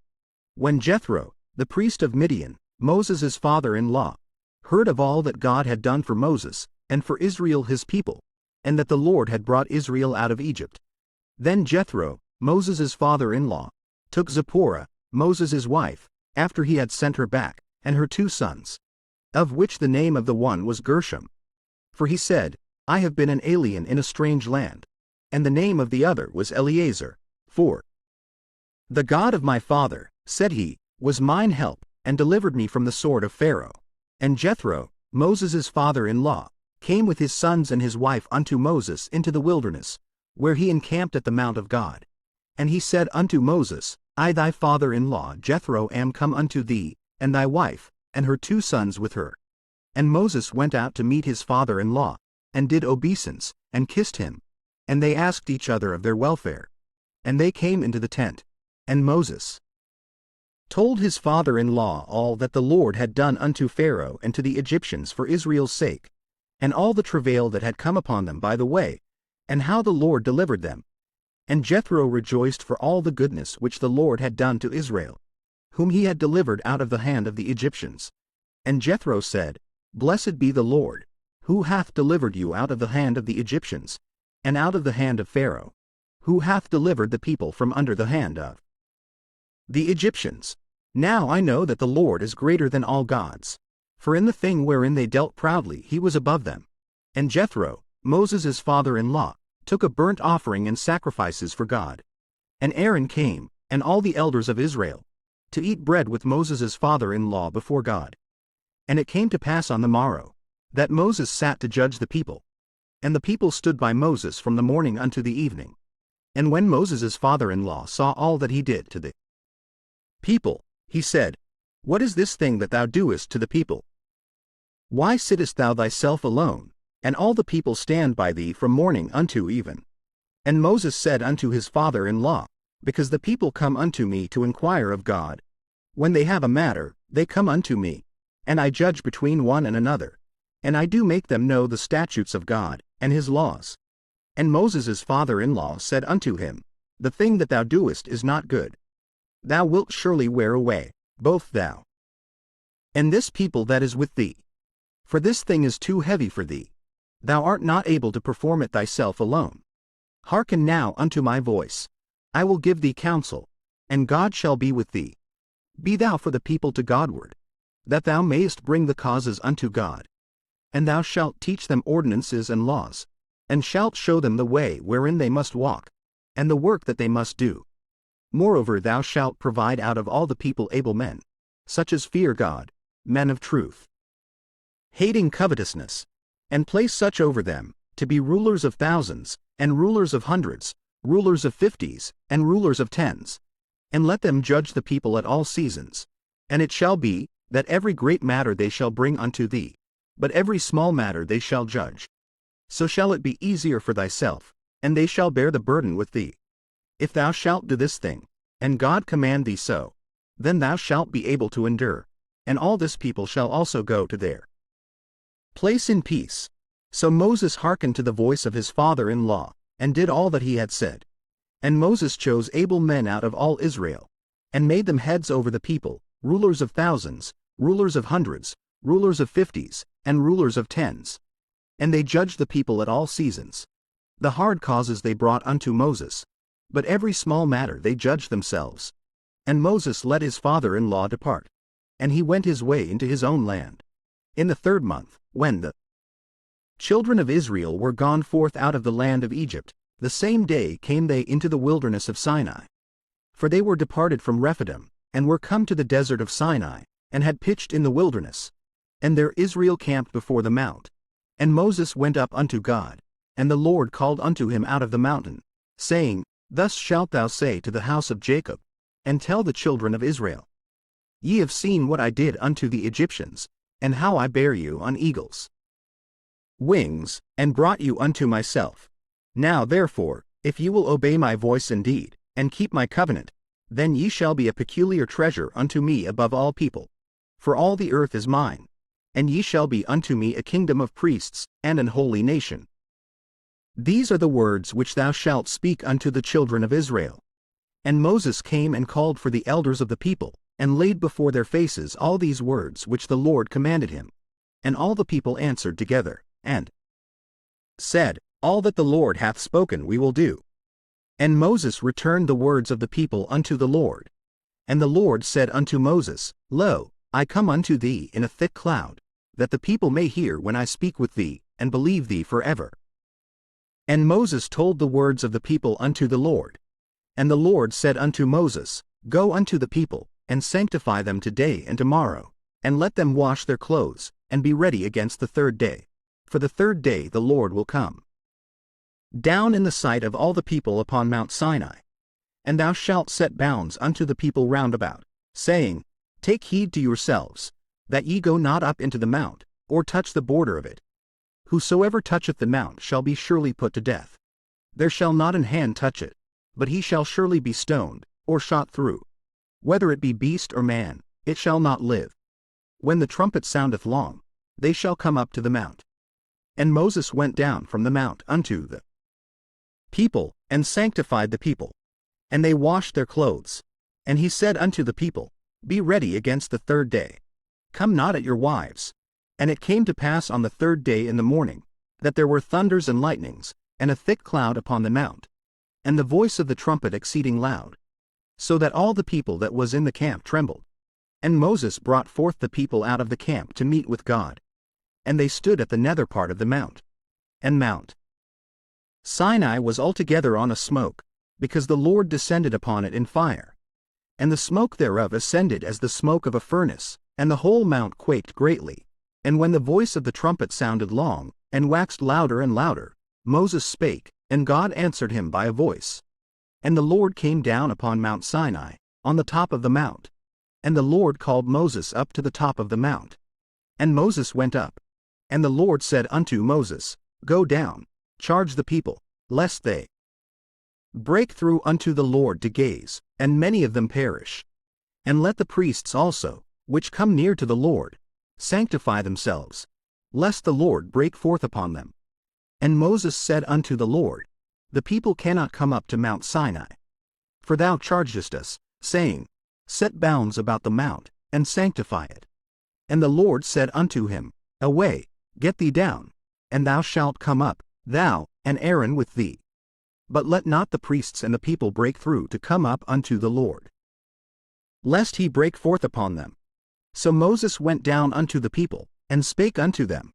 When Jethro, the priest of Midian, Moses' father-in-law, heard of all that God had done for Moses, and for Israel his people, and that the Lord had brought Israel out of Egypt, then Jethro, Moses' father-in-law, took Zipporah, Moses' wife, after he had sent her back, and her 2 sons, of which the name of the one was Gershom. For he said, I have been an alien in a strange land. And the name of the other was Eleazar. For the God of my father, said he, was mine help, and delivered me from the sword of Pharaoh. And Jethro, Moses' father-in-law, came with his sons and his wife unto Moses into the wilderness, where he encamped at the mount of God. And he said unto Moses, I thy father-in-law Jethro am come unto thee, and thy wife, and her 2 sons with her. And Moses went out to meet his father-in-law, and did obeisance, and kissed him. And they asked each other of their welfare. And they came into the tent. And Moses told his father-in-law all that the Lord had done unto Pharaoh and to the Egyptians for Israel's sake, and all the travail that had come upon them by the way, and how the Lord delivered them. And Jethro rejoiced for all the goodness which the Lord had done to Israel, whom he had delivered out of the hand of the Egyptians. And Jethro said, Blessed be the Lord, who hath delivered you out of the hand of the Egyptians, and out of the hand of Pharaoh, who hath delivered the people from under the hand of the Egyptians. Now I know that the Lord is greater than all gods, for in the thing wherein they dealt proudly he was above them. And Jethro, Moses' father-in-law, took a burnt offering and sacrifices for God. And Aaron came, and all the elders of Israel, to eat bread with Moses' father-in-law before God. And it came to pass on the morrow, that Moses sat to judge the people. And the people stood by Moses from the morning unto the evening. And when Moses' father-in-law saw all that he did to the people, he said, What is this thing that thou doest to the people? Why sittest thou thyself alone, and all the people stand by thee from morning unto even? And Moses said unto his father-in-law, Because the people come unto me to inquire of God. When they have a matter, they come unto me, and I judge between one and another, and I do make them know the statutes of God, and his laws. And Moses' father-in-law said unto him, The thing that thou doest is not good. Thou wilt surely wear away, both thou and this people that is with thee. For this thing is too heavy for thee. Thou art not able to perform it thyself alone. Hearken now unto my voice. I will give thee counsel, and God shall be with thee. Be thou for the people to Godward. that thou mayest bring the causes unto God. And thou shalt teach them ordinances and laws, and shalt show them the way wherein they must walk, and the work that they must do. Moreover thou shalt provide out of all the people able men, such as fear God, men of truth, hating covetousness, and place such over them, to be rulers of thousands, and rulers of hundreds, rulers of 50s, and rulers of 10s. And let them judge the people at all seasons. And it shall be, that every great matter they shall bring unto thee, but every small matter they shall judge. So shall it be easier for thyself, and they shall bear the burden with thee. If thou shalt do this thing, and God command thee so, then thou shalt be able to endure, and all this people shall also go to their place in peace. So Moses hearkened to the voice of his father-in-law, and did all that he had said. And Moses chose able men out of all Israel, and made them heads over the people, rulers of thousands, rulers of hundreds, rulers of 50s, and rulers of 10s. And they judged the people at all seasons. The hard causes they brought unto Moses, but every small matter they judged themselves. And Moses let his father-in-law depart, and he went his way into his own land. In the 3rd month, when the children of Israel were gone forth out of the land of Egypt, the same day came they into the wilderness of Sinai. For they were departed from Rephidim, and were come to the desert of Sinai, and had pitched in the wilderness. And there Israel camped before the mount. And Moses went up unto God, and the Lord called unto him out of the mountain, saying, Thus shalt thou say to the house of Jacob, and tell the children of Israel, Ye have seen what I did unto the Egyptians, and how I bare you on eagles' wings, and brought you unto myself. Now therefore, if ye will obey my voice indeed, and keep my covenant, then ye shall be a peculiar treasure unto me above all people. For all the earth is mine, and ye shall be unto me a kingdom of priests, and an holy nation. These are the words which thou shalt speak unto the children of Israel. And Moses came and called for the elders of the people, and laid before their faces all these words which the Lord commanded him. And all the people answered together, and said, All that the Lord hath spoken we will do. And Moses returned the words of the people unto the Lord. And the Lord said unto Moses, Lo, I come unto thee in a thick cloud, that the people may hear when I speak with thee, and believe thee forever. And Moses told the words of the people unto the Lord. And the Lord said unto Moses, Go unto the people, and sanctify them today and tomorrow, and let them wash their clothes, and be ready against the 3rd day. For the 3rd day the Lord will come down in the sight of all the people upon Mount Sinai. And thou shalt set bounds unto the people round about, saying, Take heed to yourselves, that ye go not up into the mount, or touch the border of it. Whosoever toucheth the mount shall be surely put to death. There shall not an hand touch it, but he shall surely be stoned, or shot through. Whether it be beast or man, it shall not live. When the trumpet soundeth long, they shall come up to the mount. And Moses went down from the mount unto the people, and sanctified the people. And they washed their clothes. And he said unto the people, Be ready against the 3rd day. Come not at your wives. And it came to pass on the 3rd day in the morning, that there were thunders and lightnings, and a thick cloud upon the mount, and the voice of the trumpet exceeding loud, so that all the people that was in the camp trembled. And Moses brought forth the people out of the camp to meet with God. And they stood at the nether part of the mount. And Mount Sinai was altogether on a smoke, because the Lord descended upon it in fire. And the smoke thereof ascended as the smoke of a furnace, and the whole mount quaked greatly. And when the voice of the trumpet sounded long, and waxed louder and louder, Moses spake, and God answered him by a voice. And the Lord came down upon Mount Sinai, on the top of the mount. And the Lord called Moses up to the top of the mount. And Moses went up. And the Lord said unto Moses, Go down, charge the people, lest they break through unto the Lord to gaze, and many of them perish. And let the priests also, which come near to the Lord, sanctify themselves, lest the Lord break forth upon them. And Moses said unto the Lord, The people cannot come up to Mount Sinai. For thou chargest us, saying, Set bounds about the mount, and sanctify it. And the Lord said unto him, Away, get thee down, and thou shalt come up, thou, and Aaron with thee. But let not the priests and the people break through to come up unto the Lord, lest he break forth upon them. So Moses went down unto the people, and spake unto them.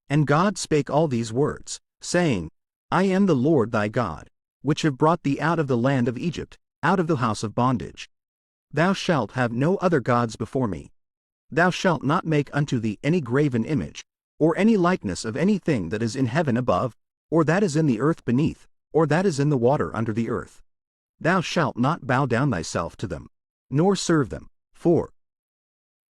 And God spake all these words, saying, I am the Lord thy God, which have brought thee out of the land of Egypt, out of the house of bondage. Thou shalt have no other gods before me. Thou shalt not make unto thee any graven image, or any likeness of anything that is in heaven above, or that is in the earth beneath, or that is in the water under the earth. Thou shalt not bow down thyself to them, nor serve them, for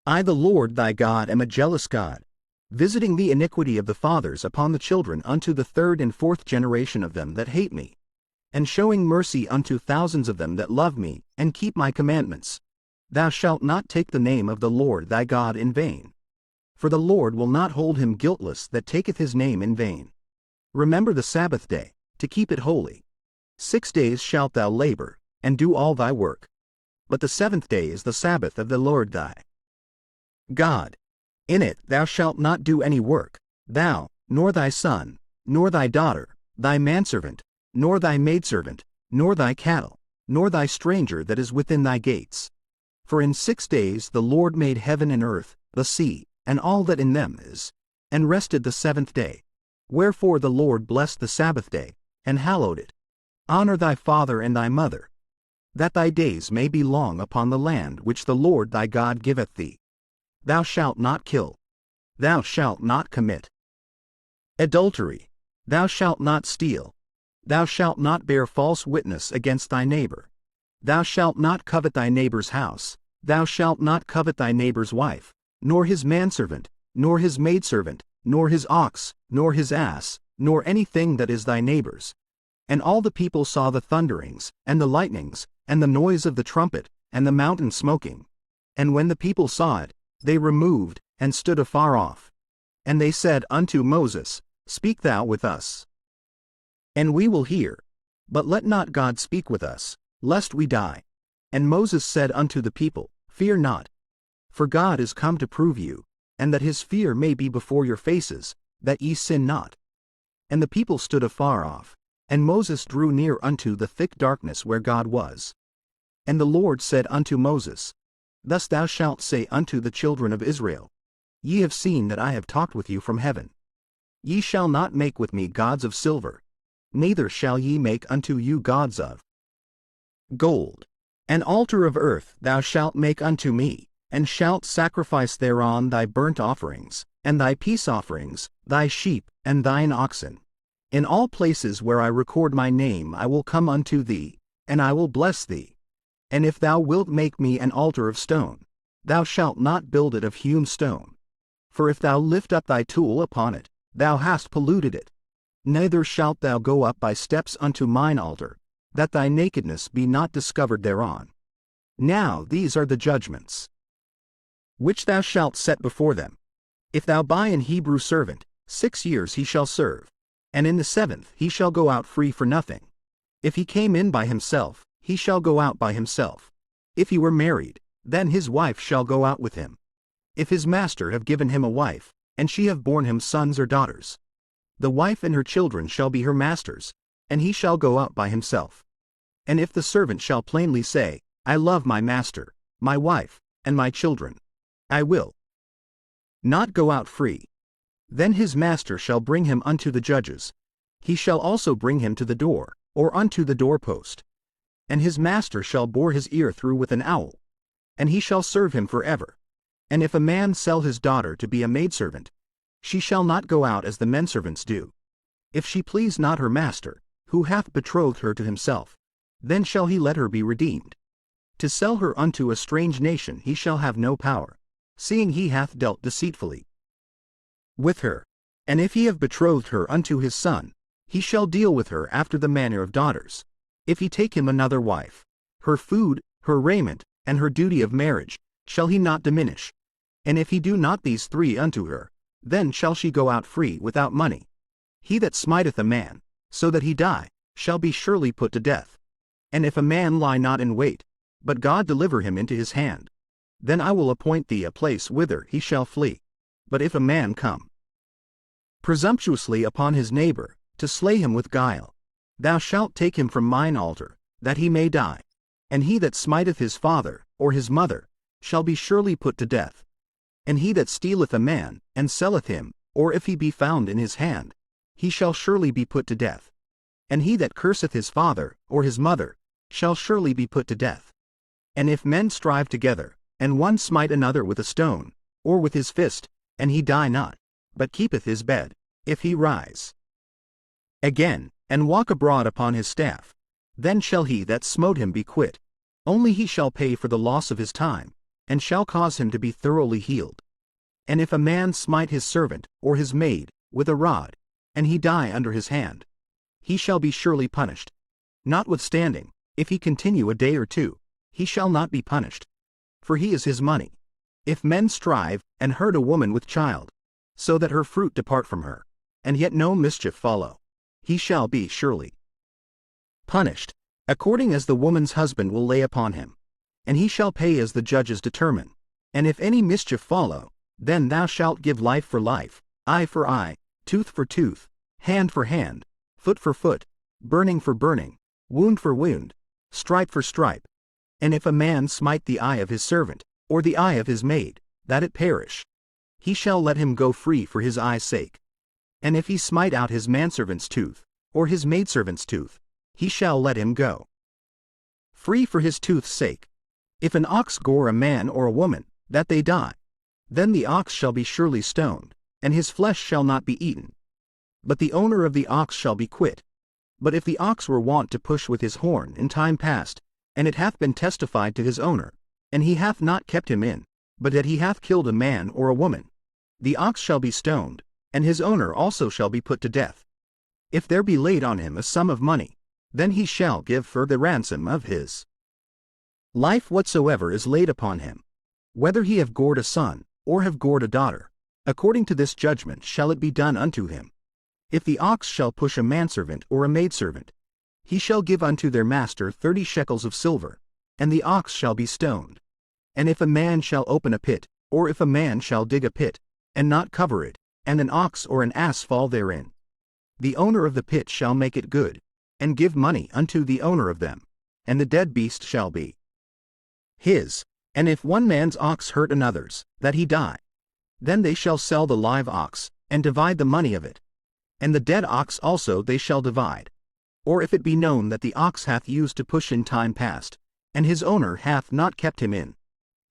I the Lord thy God am a jealous God, visiting the iniquity of the fathers upon the children unto the third and fourth generation of them that hate me, and showing mercy unto thousands of them that love me, and keep my commandments. Thou shalt not take the name of the Lord thy God in vain. For the Lord will not hold him guiltless that taketh his name in vain. Remember the Sabbath day, to keep it holy. 6 days shalt thou labor, and do all thy work. But the seventh day is the Sabbath of the Lord thy God. In it thou shalt not do any work, thou, nor thy son, nor thy daughter, thy manservant, nor thy maidservant, nor thy cattle, nor thy stranger that is within thy gates. For in 6 days the Lord made heaven and earth, the sea, and all that in them is, and rested the seventh day. Wherefore the Lord blessed the Sabbath day, and hallowed it. Honor thy father and thy mother, that thy days may be long upon the land which the Lord thy God giveth thee. Thou shalt not kill. Thou shalt not commit adultery. Thou shalt not steal. Thou shalt not bear false witness against thy neighbor. Thou shalt not covet thy neighbor's house. Thou shalt not covet thy neighbor's wife, nor his manservant, nor his maidservant, nor his ox, nor his ass, nor anything that is thy neighbor's. And all the people saw the thunderings, and the lightnings, and the noise of the trumpet, and the mountain smoking. And when the people saw it, they removed, and stood afar off. And they said unto Moses, Speak thou with us, and we will hear. But let not God speak with us, lest we die. And Moses said unto the people, Fear not. For God is come to prove you, and that his fear may be before your faces, that ye sin not. And the people stood afar off, and Moses drew near unto the thick darkness where God was. And the Lord said unto Moses, Thus thou shalt say unto the children of Israel, Ye have seen that I have talked with you from heaven. Ye shall not make with me gods of silver, neither shall ye make unto you gods of gold. An altar of earth thou shalt make unto me, and shalt sacrifice thereon thy burnt offerings, and thy peace offerings, thy sheep, and thine oxen. In all places where I record my name I will come unto thee, and I will bless thee. And if thou wilt make me an altar of stone, thou shalt not build it of hewn stone. For if thou lift up thy tool upon it, thou hast polluted it. Neither shalt thou go up by steps unto mine altar, that thy nakedness be not discovered thereon. Now these are the judgments which thou shalt set before them. If thou buy an Hebrew servant, 6 years he shall serve, and in the 7th he shall go out free for nothing. If he came in by himself, he shall go out by himself. If he were married, then his wife shall go out with him. If his master have given him a wife, and she have borne him sons or daughters, the wife and her children shall be her master's, and he shall go out by himself. And if the servant shall plainly say, I love my master, my wife, and my children, I will not go out free, then his master shall bring him unto the judges. He shall also bring him to the door, or unto the doorpost. And his master shall bore his ear through with an awl, and he shall serve him forever. And if a man sell his daughter to be a maidservant, she shall not go out as the menservants do. If she please not her master, who hath betrothed her to himself, then shall he let her be redeemed. To sell her unto a strange nation he shall have no power, seeing he hath dealt deceitfully with her. And if he have betrothed her unto his son, he shall deal with her after the manner of daughters. If he take him another wife, her food, her raiment, and her duty of marriage, shall he not diminish. And if he do not these 3 unto her, then shall she go out free without money. He that smiteth a man, so that he die, shall be surely put to death. And if a man lie not in wait, but God deliver him into his hand, then I will appoint thee a place whither he shall flee. But if a man come presumptuously upon his neighbor, to slay him with guile, thou shalt take him from mine altar, that he may die. And he that smiteth his father, or his mother, shall be surely put to death. And he that stealeth a man, and selleth him, or if he be found in his hand, he shall surely be put to death. And he that curseth his father, or his mother, shall surely be put to death. And if men strive together, and one smite another with a stone, or with his fist, and he die not, but keepeth his bed, if he rise again, and walk abroad upon his staff, then shall he that smote him be quit, only he shall pay for the loss of his time, and shall cause him to be thoroughly healed. And if a man smite his servant, or his maid, with a rod, and he die under his hand, he shall be surely punished. Notwithstanding, if he continue a day or two, he shall not be punished, for he is his money. If men strive, and hurt a woman with child, so that her fruit depart from her, and yet no mischief follow, he shall be surely punished, according as the woman's husband will lay upon him, and he shall pay as the judges determine. And if any mischief follow, then thou shalt give life for life, eye for eye, tooth for tooth, hand for hand, foot for foot, burning for burning, wound for wound, stripe for stripe. And if a man smite the eye of his servant, or the eye of his maid, that it perish, he shall let him go free for his eye's sake. And if he smite out his manservant's tooth, or his maidservant's tooth, he shall let him go free for his tooth's sake. If an ox gore a man or a woman, that they die, then the ox shall be surely stoned, and his flesh shall not be eaten. But the owner of the ox shall be quit. But if the ox were wont to push with his horn in time past, and it hath been testified to his owner, and he hath not kept him in, but that he hath killed a man or a woman, the ox shall be stoned, and his owner also shall be put to death. If there be laid on him a sum of money, then he shall give for the ransom of his life whatsoever is laid upon him. Whether he have gored a son, or have gored a daughter, according to this judgment shall it be done unto him. If the ox shall push a manservant or a maidservant, he shall give unto their master 30 shekels of silver, and the ox shall be stoned. And if a man shall open a pit, or if a man shall dig a pit, and not cover it, and an ox or an ass fall therein, the owner of the pit shall make it good, and give money unto the owner of them, and the dead beast shall be his. And if one man's ox hurt another's, that he die, then they shall sell the live ox, and divide the money of it. And the dead ox also they shall divide. Or if it be known that the ox hath used to push in time past, and his owner hath not kept him in,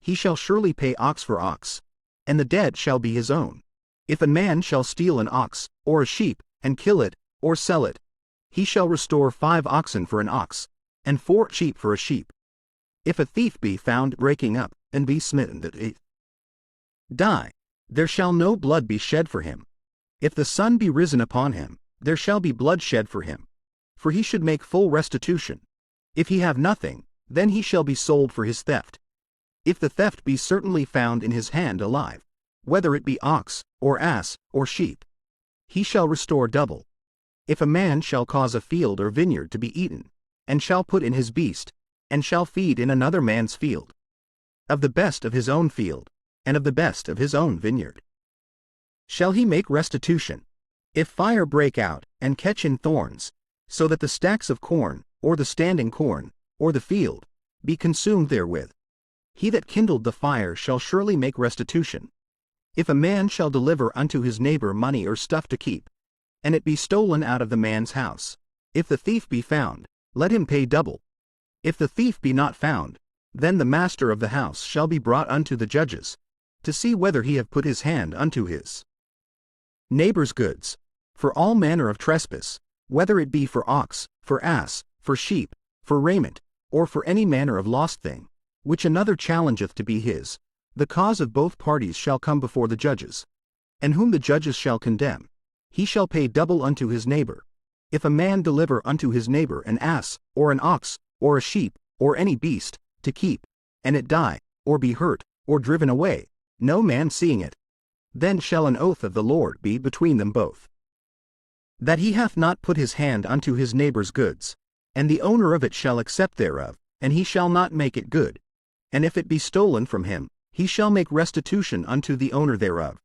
he shall surely pay ox for ox, and the dead shall be his own. If a man shall steal an ox, or a sheep, and kill it, or sell it, he shall restore 5 oxen for an ox, and 4 sheep for a sheep. If a thief be found breaking up, and be smitten that he die, there shall no blood be shed for him. If the sun be risen upon him, there shall be blood shed for him, for he should make full restitution. If he have nothing, then he shall be sold for his theft. If the theft be certainly found in his hand alive, whether it be ox, or ass, or sheep, he shall restore double. If a man shall cause a field or vineyard to be eaten, and shall put in his beast, and shall feed in another man's field, of the best of his own field, and of the best of his own vineyard, shall he make restitution. If fire break out, and catch in thorns, so that the stacks of corn, or the standing corn, or the field, be consumed therewith, he that kindled the fire shall surely make restitution. If a man shall deliver unto his neighbor money or stuff to keep, and it be stolen out of the man's house, if the thief be found, let him pay double. If the thief be not found, then the master of the house shall be brought unto the judges, to see whether he have put his hand unto his neighbor's goods, for all manner of trespass, whether it be for ox, for ass, for sheep, for raiment, or for any manner of lost thing, which another challengeth to be his. The cause of both parties shall come before the judges, and whom the judges shall condemn, he shall pay double unto his neighbor. If a man deliver unto his neighbor an ass, or an ox, or a sheep, or any beast, to keep, and it die, or be hurt, or driven away, no man seeing it, then shall an oath of the Lord be between them both, that he hath not put his hand unto his neighbor's goods, and the owner of it shall accept thereof, and he shall not make it good. And if it be stolen from him, he shall make restitution unto the owner thereof.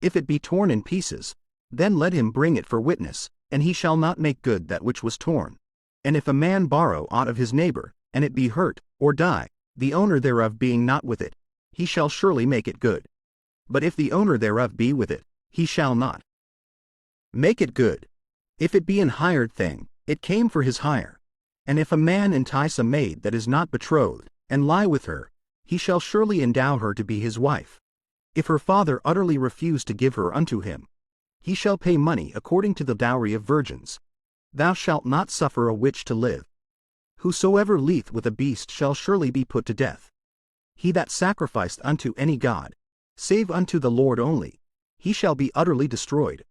If it be torn in pieces, then let him bring it for witness, and he shall not make good that which was torn. And if a man borrow aught of his neighbor, and it be hurt, or die, the owner thereof being not with it, he shall surely make it good. but if the owner thereof be with it, he shall not make it good. If it be an hired thing, it came for his hire. And if a man entice a maid that is not betrothed, and lie with her, he shall surely endow her to be his wife. If her father utterly refuse to give her unto him, he shall pay money according to the dowry of virgins. Thou shalt not suffer a witch to live. Whosoever lieth with a beast shall surely be put to death. He that sacrificed unto any god, save unto the Lord only, he shall be utterly destroyed.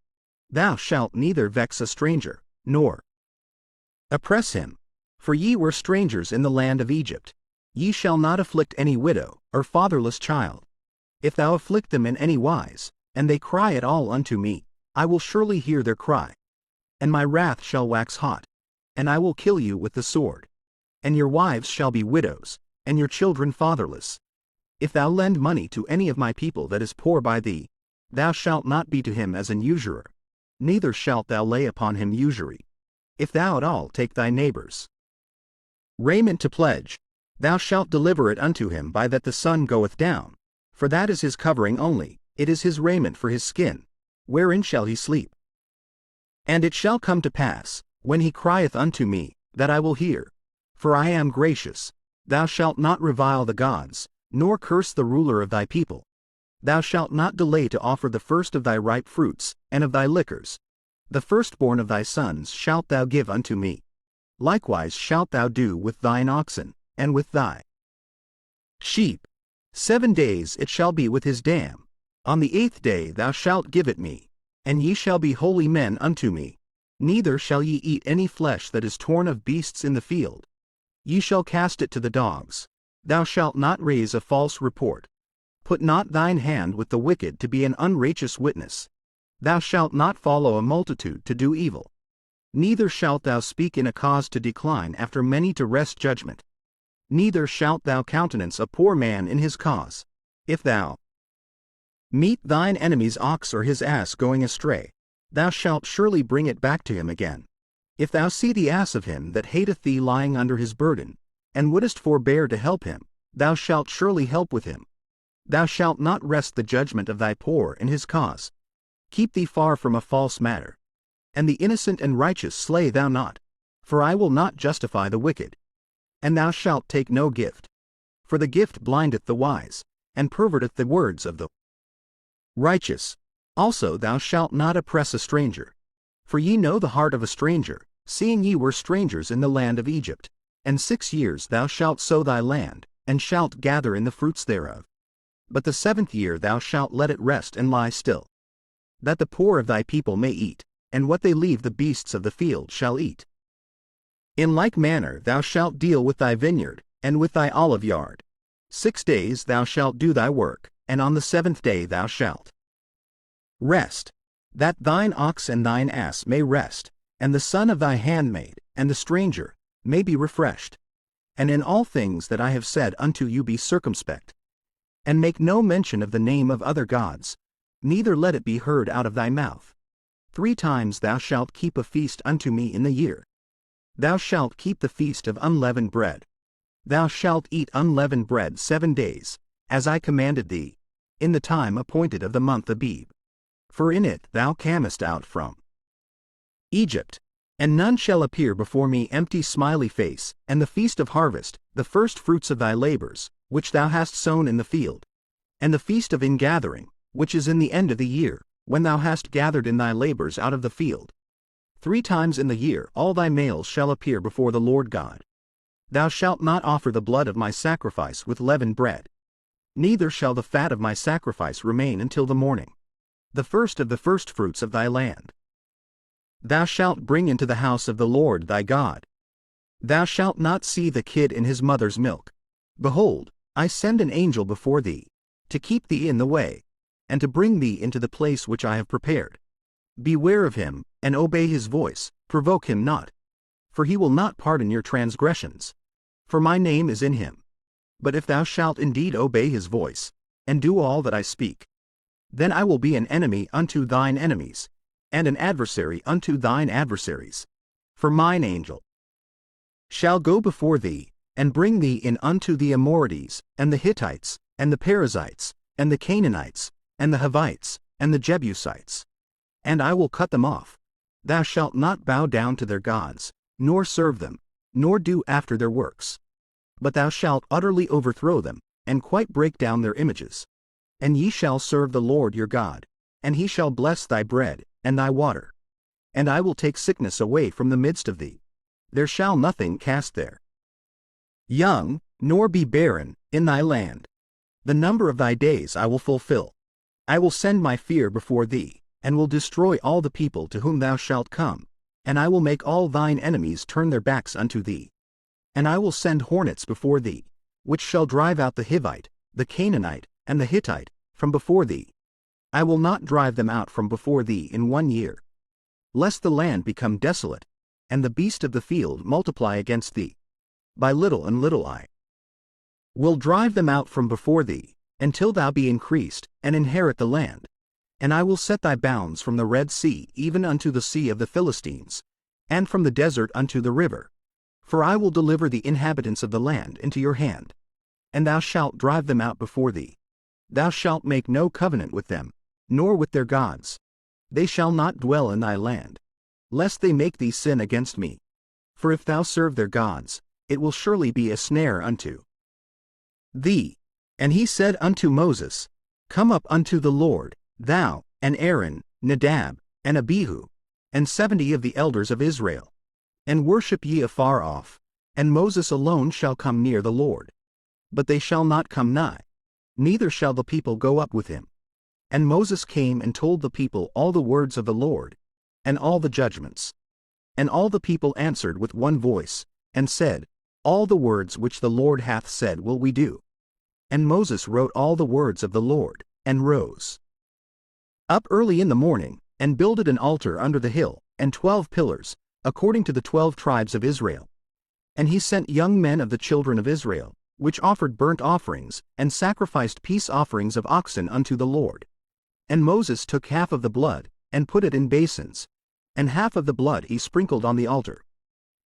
Thou shalt neither vex a stranger, nor oppress him. For ye were strangers in the land of Egypt. Ye shall not afflict any widow, or fatherless child. If thou afflict them in any wise, and they cry at all unto me, I will surely hear their cry. And my wrath shall wax hot, and I will kill you with the sword. And your wives shall be widows, and your children fatherless. If thou lend money to any of my people that is poor by thee, thou shalt not be to him as an usurer, neither shalt thou lay upon him usury. If thou at all take thy neighbor's raiment to pledge, thou shalt deliver it unto him by that the sun goeth down, for that is his covering only, it is his raiment for his skin, wherein shall he sleep? And it shall come to pass, when he crieth unto me, that I will hear. For I am gracious. Thou shalt not revile the gods, nor curse the ruler of thy people. Thou shalt not delay to offer the first of thy ripe fruits, and of thy liquors. The firstborn of thy sons shalt thou give unto me. Likewise shalt thou do with thine oxen, and with thy sheep. 7 days it shall be with his dam. On the 8th day thou shalt give it me, and ye shall be holy men unto me. Neither shall ye eat any flesh that is torn of beasts in the field. Ye shall cast it to the dogs. Thou shalt not raise a false report. Put not thine hand with the wicked to be an unrighteous witness. Thou shalt not follow a multitude to do evil. Neither shalt thou speak in a cause to decline after many to wrest judgment. Neither shalt thou countenance a poor man in his cause. If thou meet thine enemy's ox or his ass going astray, thou shalt surely bring it back to him again. If thou see the ass of him that hateth thee lying under his burden, and wouldest forbear to help him, thou shalt surely help with him. Thou shalt not wrest the judgment of thy poor in his cause. Keep thee far from a false matter. And the innocent and righteous slay thou not, for I will not justify the wicked. And thou shalt take no gift. For the gift blindeth the wise, and perverteth the words of the righteous. Also thou shalt not oppress a stranger. For ye know the heart of a stranger, seeing ye were strangers in the land of Egypt. And 6 years thou shalt sow thy land, and shalt gather in the fruits thereof. But the 7th year thou shalt let it rest and lie still, that the poor of thy people may eat, and what they leave the beasts of the field shall eat. In like manner thou shalt deal with thy vineyard, and with thy olive yard. 6 days thou shalt do thy work, and on the 7th day thou shalt rest, that thine ox and thine ass may rest, and the son of thy handmaid, and the stranger, may be refreshed. And in all things that I have said unto you be circumspect. And make no mention of the name of other gods, neither let it be heard out of thy mouth. 3 times thou shalt keep a feast unto me in the year. Thou shalt keep the feast of unleavened bread. Thou shalt eat unleavened bread 7 days, as I commanded thee, in the time appointed of the month Abib. For in it thou camest out from Egypt. And none shall appear before me empty smiley face, and the feast of harvest, the first fruits of thy labors, which thou hast sown in the field. And the feast of ingathering, which is in the end of the year, when thou hast gathered in thy labors out of the field. 3 times in the year all thy males shall appear before the Lord God. Thou shalt not offer the blood of my sacrifice with leavened bread. Neither shall the fat of my sacrifice remain until the morning. The first of the firstfruits of thy land thou shalt bring into the house of the Lord thy God. Thou shalt not see the kid in his mother's milk. Behold, I send an angel before thee, to keep thee in the way, and to bring thee into the place which I have prepared. Beware of him, and obey his voice, provoke him not. For he will not pardon your transgressions. For my name is in him. But if thou shalt indeed obey his voice, and do all that I speak, then I will be an enemy unto thine enemies, and an adversary unto thine adversaries. For mine angel shall go before thee, and bring thee in unto the Amorites, and the Hittites, and the Perizzites, and the Canaanites, and the Hivites, and the Jebusites. And I will cut them off. Thou shalt not bow down to their gods, nor serve them, nor do after their works. But thou shalt utterly overthrow them, and quite break down their images. And ye shall serve the Lord your God, and he shall bless thy bread, and thy water. And I will take sickness away from the midst of thee. There shall nothing cast there. Young, nor be barren, in thy land. The number of thy days I will fulfill. I will send my fear before thee, and will destroy all the people to whom thou shalt come, and I will make all thine enemies turn their backs unto thee. And I will send hornets before thee, which shall drive out the Hivite, the Canaanite, and the Hittite, from before thee. I will not drive them out from before thee in 1 year. Lest the land become desolate, and the beast of the field multiply against thee. By little and little I will drive them out from before thee, until thou be increased, and inherit the land. And I will set thy bounds from the Red Sea even unto the sea of the Philistines, and from the desert unto the river. For I will deliver the inhabitants of the land into your hand. And thou shalt drive them out before thee. Thou shalt make no covenant with them, nor with their gods. They shall not dwell in thy land, lest they make thee sin against me. For if thou serve their gods, it will surely be a snare unto thee. And he said unto Moses, Come up unto the Lord, thou, and Aaron, Nadab, and Abihu, and 70 of the elders of Israel, and worship ye afar off, and Moses alone shall come near the Lord. But they shall not come nigh, neither shall the people go up with him. And Moses came and told the people all the words of the Lord, and all the judgments. And all the people answered with one voice, and said, All the words which the Lord hath said will we do. And Moses wrote all the words of the Lord, and rose up early in the morning, and builded an altar under the hill, and 12 pillars, according to the 12 tribes of Israel. And he sent young men of the children of Israel, which offered burnt offerings, and sacrificed peace offerings of oxen unto the Lord. And Moses took half of the blood, and put it in basins, and half of the blood he sprinkled on the altar.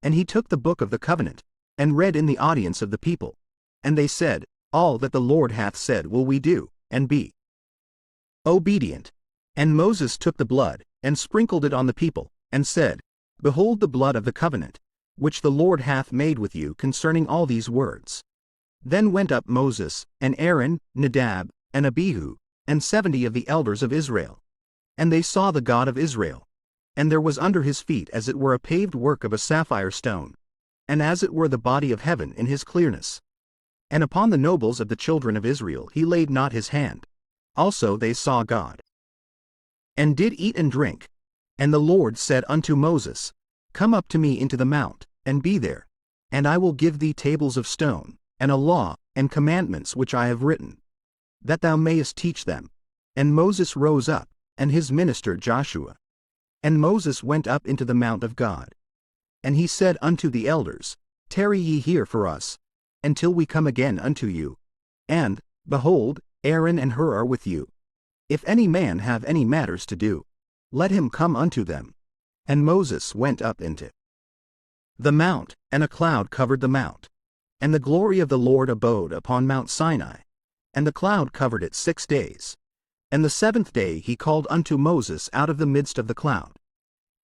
And he took the book of the covenant, and read in the audience of the people. And they said, All that the Lord hath said will we do, and be obedient. And Moses took the blood, and sprinkled it on the people, and said, Behold the blood of the covenant, which the Lord hath made with you concerning all these words. Then went up Moses, and Aaron, Nadab, and Abihu, and 70 of the elders of Israel. And they saw the God of Israel. And there was under his feet as it were a paved work of a sapphire stone, and as it were the body of heaven in his clearness. And upon the nobles of the children of Israel he laid not his hand. Also they saw God, and did eat and drink. And the Lord said unto Moses, Come up to me into the mount, and be there, and I will give thee tables of stone, and a law, and commandments which I have written, that thou mayest teach them. And Moses rose up, and his minister Joshua. And Moses went up into the mount of God. And he said unto the elders, Tarry ye here for us, until we come again unto you. And, behold, Aaron and Hur are with you. If any man have any matters to do, let him come unto them. And Moses went up into the mount, and a cloud covered the mount. And the glory of the Lord abode upon Mount Sinai, and the cloud covered it 6 days. And the 7th day he called unto Moses out of the midst of the cloud.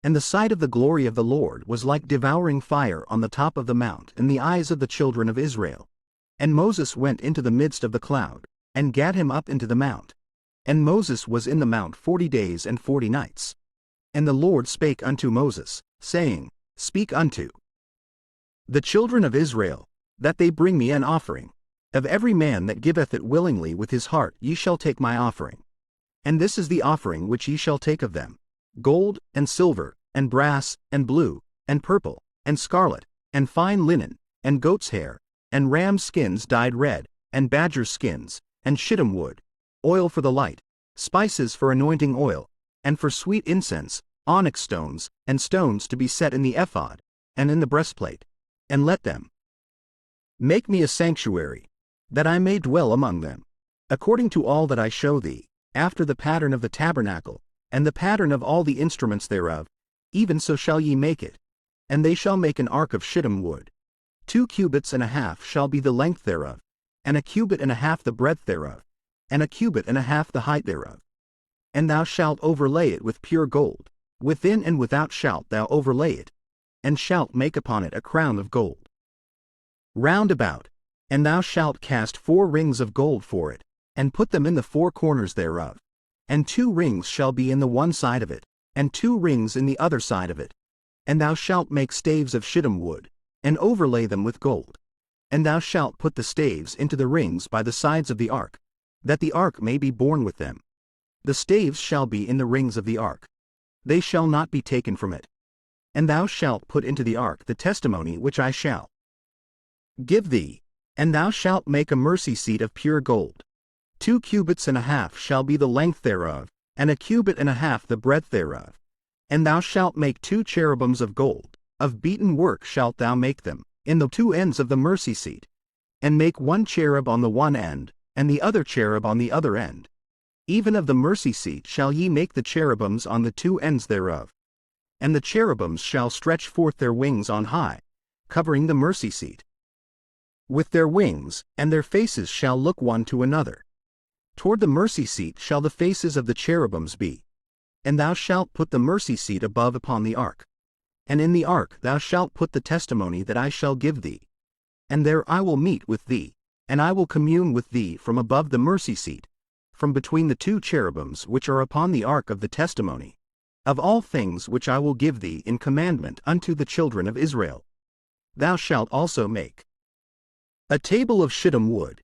And the sight of the glory of the Lord was like devouring fire on the top of the mount in the eyes of the children of Israel. And Moses went into the midst of the cloud, and gat him up into the mount. And Moses was in the mount 40 days and 40 nights. And the Lord spake unto Moses, saying, Speak unto the children of Israel, that they bring me an offering. Of every man that giveth it willingly with his heart ye shall take my offering. And this is the offering which ye shall take of them: gold, and silver, and brass, and blue, and purple, and scarlet, and fine linen, and goat's hair, and ram's skins dyed red, and badger's skins, and shittim wood, oil for the light, spices for anointing oil, and for sweet incense, onyx stones, and stones to be set in the ephod, and in the breastplate. And let them make me a sanctuary, that I may dwell among them, according to all that I show thee, after the pattern of the tabernacle, and the pattern of all the instruments thereof, even so shall ye make it. And they shall make an ark of shittim wood. 2 cubits and a half shall be the length thereof, and 1 cubit and a half the breadth thereof, and a cubit and a half the height thereof. And thou shalt overlay it with pure gold, within and without shalt thou overlay it, and shalt make upon it a crown of gold round about, and thou shalt cast 4 rings of gold for it, and put them in the 4 corners thereof, and 2 rings shall be in the one side of it, and 2 rings in the other side of it. And thou shalt make staves of shittim wood, and overlay them with gold. And thou shalt put the staves into the rings by the sides of the ark, that the ark may be borne with them. The staves shall be in the rings of the ark. They shall not be taken from it. And thou shalt put into the ark the testimony which I shall give thee, and thou shalt make a mercy seat of pure gold. 2 cubits and a half shall be the length thereof, and a cubit and a half the breadth thereof. And thou shalt make 2 cherubims of gold, of beaten work shalt thou make them, in the 2 ends of the mercy seat. And make 1 cherub on the one end, and the other cherub on the other end. Even of the mercy seat shall ye make the cherubims on the 2 ends thereof. And the cherubims shall stretch forth their wings on high, covering the mercy seat with their wings, and their faces shall look one to another. Toward the mercy seat shall the faces of the cherubims be. And thou shalt put the mercy seat above upon the ark. And in the ark thou shalt put the testimony that I shall give thee. And there I will meet with thee, and I will commune with thee from above the mercy seat, from between the 2 cherubims which are upon the ark of the testimony, of all things which I will give thee in commandment unto the children of Israel. Thou shalt also make a table of shittim wood.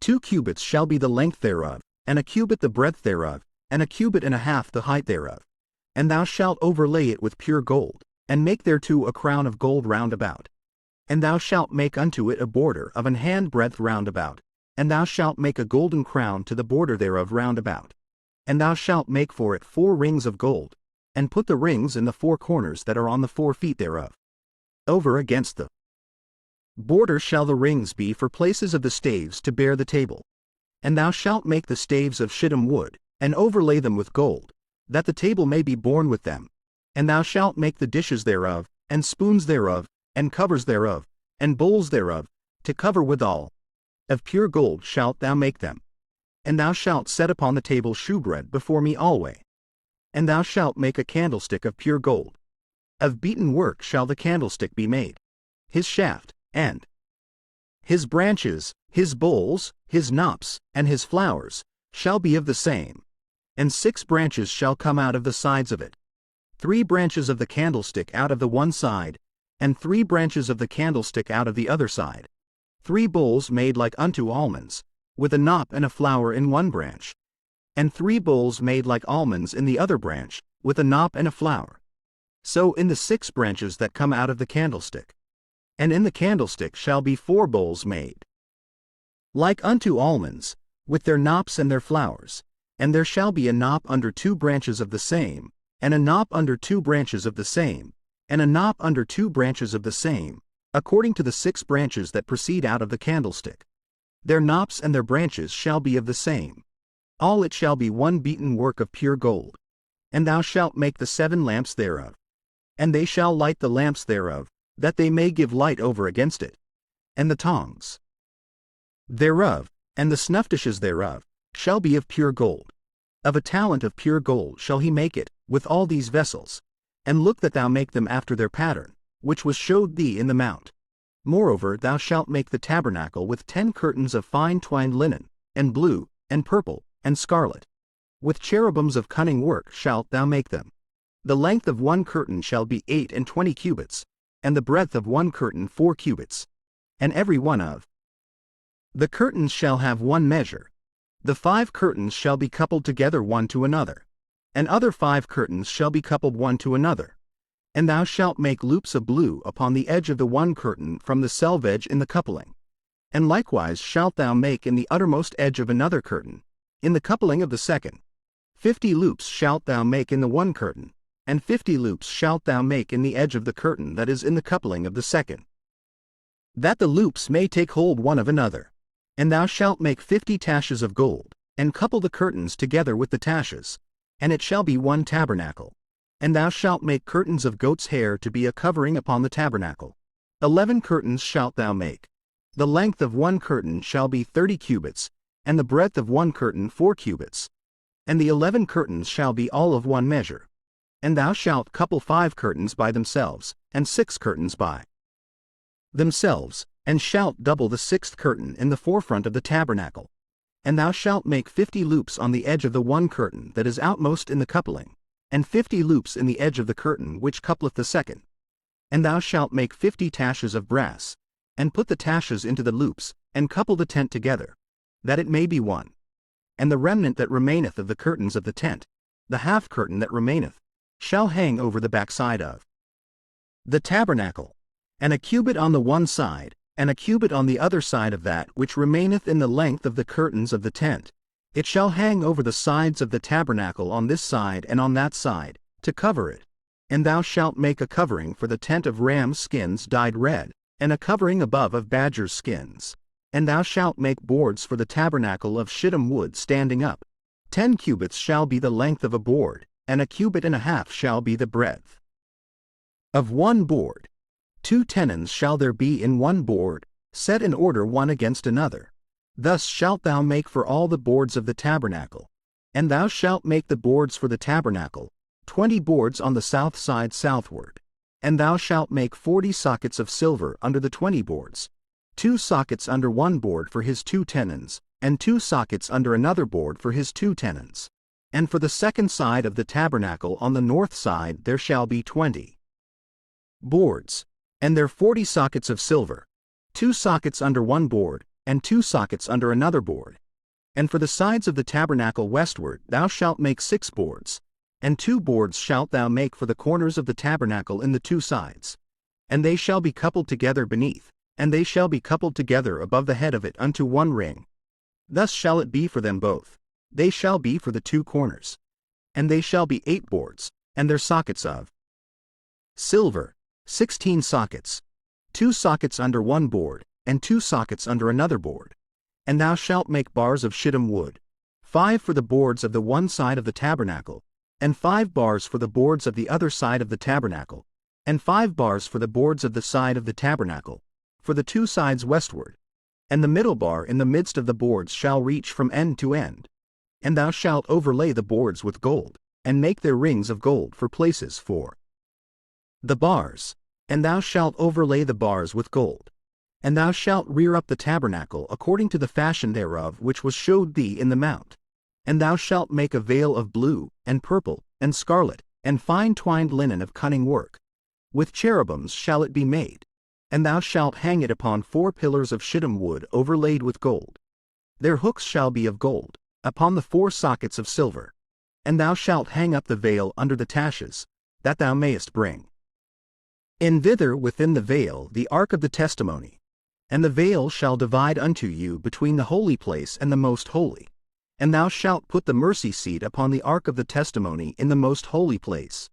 2 cubits shall be the length thereof, and a cubit the breadth thereof, and a cubit and a half the height thereof. And thou shalt overlay it with pure gold, and make thereto a crown of gold round about. And thou shalt make unto it a border of an hand breadth round about, and thou shalt make a golden crown to the border thereof round about. And thou shalt make for it 4 rings of gold, and put the rings in the 4 corners that are on the 4 feet thereof. Over against the border shall the rings be for places of the staves to bear the table. And thou shalt make the staves of shittim wood, and overlay them with gold, that the table may be borne with them. And thou shalt make the dishes thereof, and spoons thereof, and covers thereof, and bowls thereof, to cover withal. Of pure gold shalt thou make them. And thou shalt set upon the table shewbread before me alway. And thou shalt make a candlestick of pure gold. Of beaten work shall the candlestick be made. His shaft, and his branches, his bowls, his knops, and his flowers, shall be of the same. And 6 branches shall come out of the sides of it. 3 branches of the candlestick out of the one side, and 3 branches of the candlestick out of the other side. 3 bowls made like unto almonds, with a knop and a flower in one branch. And 3 bowls made like almonds in the other branch, with a knop and a flower. So in the 6 branches that come out of the candlestick. And in the candlestick shall be 4 bowls made like unto almonds, with their knops and their flowers. And there shall be a knop under 2 branches of the same, and a knop under 2 branches of the same, and a knop under 2 branches of the same, according to the 6 branches that proceed out of the candlestick. Their knops and their branches shall be of the same. All it shall be one beaten work of pure gold. And thou shalt make the 7 lamps thereof. And they shall light the lamps thereof, that they may give light over against it. And the tongs thereof, and the snuff dishes thereof, shall be of pure gold. Of a talent of pure gold shall he make it, with all these vessels. And look that thou make them after their pattern, which was showed thee in the mount. Moreover thou shalt make the tabernacle with 10 curtains of fine twined linen, and blue, and purple, and scarlet. With cherubims of cunning work shalt thou make them. The length of 1 curtain shall be 28 cubits, and the breadth of 1 curtain 4 cubits. And every one of the curtains shall have 1 measure. The 5 curtains shall be coupled together one to another. And other 5 curtains shall be coupled one to another. And thou shalt make loops of blue upon the edge of the 1 curtain from the selvedge in the coupling. And likewise shalt thou make in the uttermost edge of another curtain, in the coupling of the second. 50 loops shalt thou make in the 1 curtain, and 50 loops shalt thou make in the edge of the curtain that is in the coupling of the second, that the loops may take hold one of another. And thou shalt make 50 taches of gold, and couple the curtains together with the taches, and it shall be 1 tabernacle. And thou shalt make curtains of goat's hair to be a covering upon the tabernacle. 11 curtains shalt thou make. The length of 1 curtain shall be 30 cubits, and the breadth of one curtain 4 cubits. And the 11 curtains shall be all of one measure. And thou shalt couple 5 curtains by themselves, and 6 curtains by themselves, and shalt double the 6th curtain in the forefront of the tabernacle. And thou shalt make 50 loops on the edge of the one curtain that is outmost in the coupling, and 50 loops in the edge of the curtain which coupleth the second. And thou shalt make 50 taches of brass, and put the taches into the loops, and couple the tent together, that it may be one. And the remnant that remaineth of the curtains of the tent, the half curtain that remaineth, shall hang over the backside of the tabernacle, and a cubit on the one side, and a cubit on the other side of that which remaineth in the length of the curtains of the tent. It shall hang over the sides of the tabernacle on this side and on that side, to cover it. And thou shalt make a covering for the tent of rams' skins dyed red, and a covering above of badgers' skins. And thou shalt make boards for the tabernacle of shittim wood standing up. 10 cubits shall be the length of a board, and a cubit and a half shall be the breadth of one board. 2 tenons shall there be in one board, set in order one against another. Thus shalt thou make for all the boards of the tabernacle. And thou shalt make the boards for the tabernacle, 20 boards on the south side southward. And thou shalt make 40 sockets of silver under the 20 boards, 2 sockets under one board for his 2 tenons, and 2 sockets under another board for his 2 tenons. And for the second side of the tabernacle on the north side there shall be 20 boards, and there 40 sockets of silver, 2 sockets under one board, and 2 sockets under another board. And for the sides of the tabernacle westward thou shalt make 6 boards, and 2 boards shalt thou make for the corners of the tabernacle in the 2 sides. And they shall be coupled together beneath, and they shall be coupled together above the head of it unto one ring. Thus shall it be for them both. They shall be for the 2 corners. And they shall be 8 boards, and their sockets of silver, 16 sockets, 2 sockets under one board, and 2 sockets under another board. And thou shalt make bars of shittim wood, 5 for the boards of the one side of the tabernacle, and 5 bars for the boards of the other side of the tabernacle, and 5 bars for the boards of the side of the tabernacle, for the 2 sides westward. And the middle bar in the midst of the boards shall reach from end to end. And thou shalt overlay the boards with gold, and make their rings of gold for places for the bars. And thou shalt overlay the bars with gold. And thou shalt rear up the tabernacle according to the fashion thereof which was showed thee in the mount. And thou shalt make a veil of blue, and purple, and scarlet, and fine twined linen of cunning work. With cherubims shall it be made. And thou shalt hang it upon 4 pillars of shittim wood overlaid with gold. Their hooks shall be of gold, upon the 4 sockets of silver. And thou shalt hang up the veil under the taches, that thou mayest bring in thither within the veil the ark of the testimony. And the veil shall divide unto you between the holy place and the most holy. And thou shalt put the mercy seat upon the ark of the testimony in the most holy place.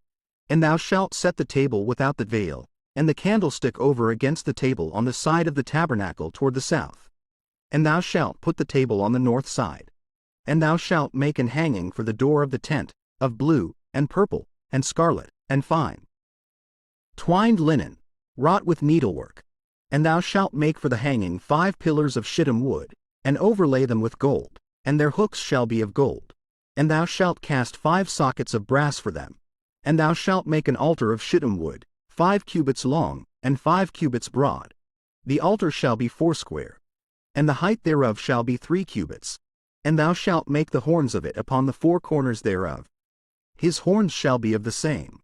And thou shalt set the table without the veil, and the candlestick over against the table on the side of the tabernacle toward the south. And thou shalt put the table on the north side. And thou shalt make an hanging for the door of the tent, of blue, and purple, and scarlet, and fine twined linen, wrought with needlework. And thou shalt make for the hanging 5 pillars of shittim wood, and overlay them with gold, and their hooks shall be of gold. And thou shalt cast 5 sockets of brass for them. And thou shalt make an altar of shittim wood, 5 cubits long, and 5 cubits broad. The altar shall be 4 square, and the height thereof shall be 3 cubits. And thou shalt make the horns of it upon the 4 corners thereof. His horns shall be of the same.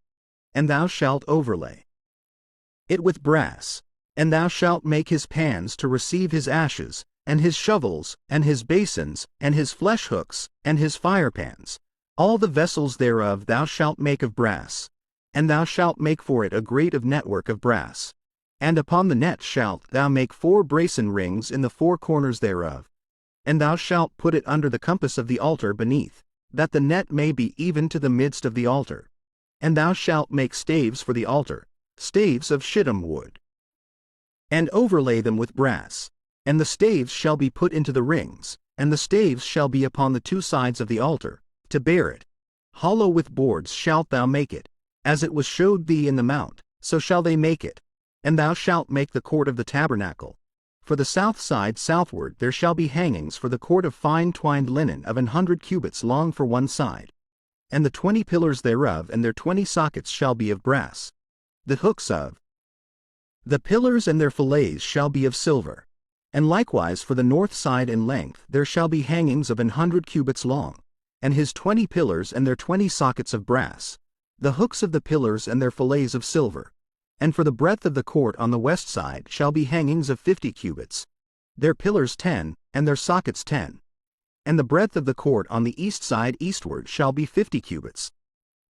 And thou shalt overlay it with brass. And thou shalt make his pans to receive his ashes, and his shovels, and his basins, and his flesh hooks, and his firepans. All the vessels thereof thou shalt make of brass. And thou shalt make for it a grate of network of brass. And upon the net shalt thou make 4 brasen rings in the 4 corners thereof. And thou shalt put it under the compass of the altar beneath, that the net may be even to the midst of the altar. And thou shalt make staves for the altar, staves of shittim wood, and overlay them with brass. And the staves shall be put into the rings, and the staves shall be upon the 2 sides of the altar, to bear it. Hollow with boards shalt thou make it, as it was showed thee in the mount, so shall they make it. And thou shalt make the court of the tabernacle. For the south side southward there shall be hangings for the court of fine twined linen of 100 cubits long for one side. And the 20 pillars thereof and their 20 sockets shall be of brass. The hooks of the pillars and their fillets shall be of silver. And likewise for the north side in length there shall be hangings of 100 cubits long, and his 20 pillars and their 20 sockets of brass, the hooks of the pillars and their fillets of silver. And for the breadth of the court on the west side shall be hangings of 50 cubits, their pillars 10, and their sockets 10. And the breadth of the court on the east side eastward shall be 50 cubits.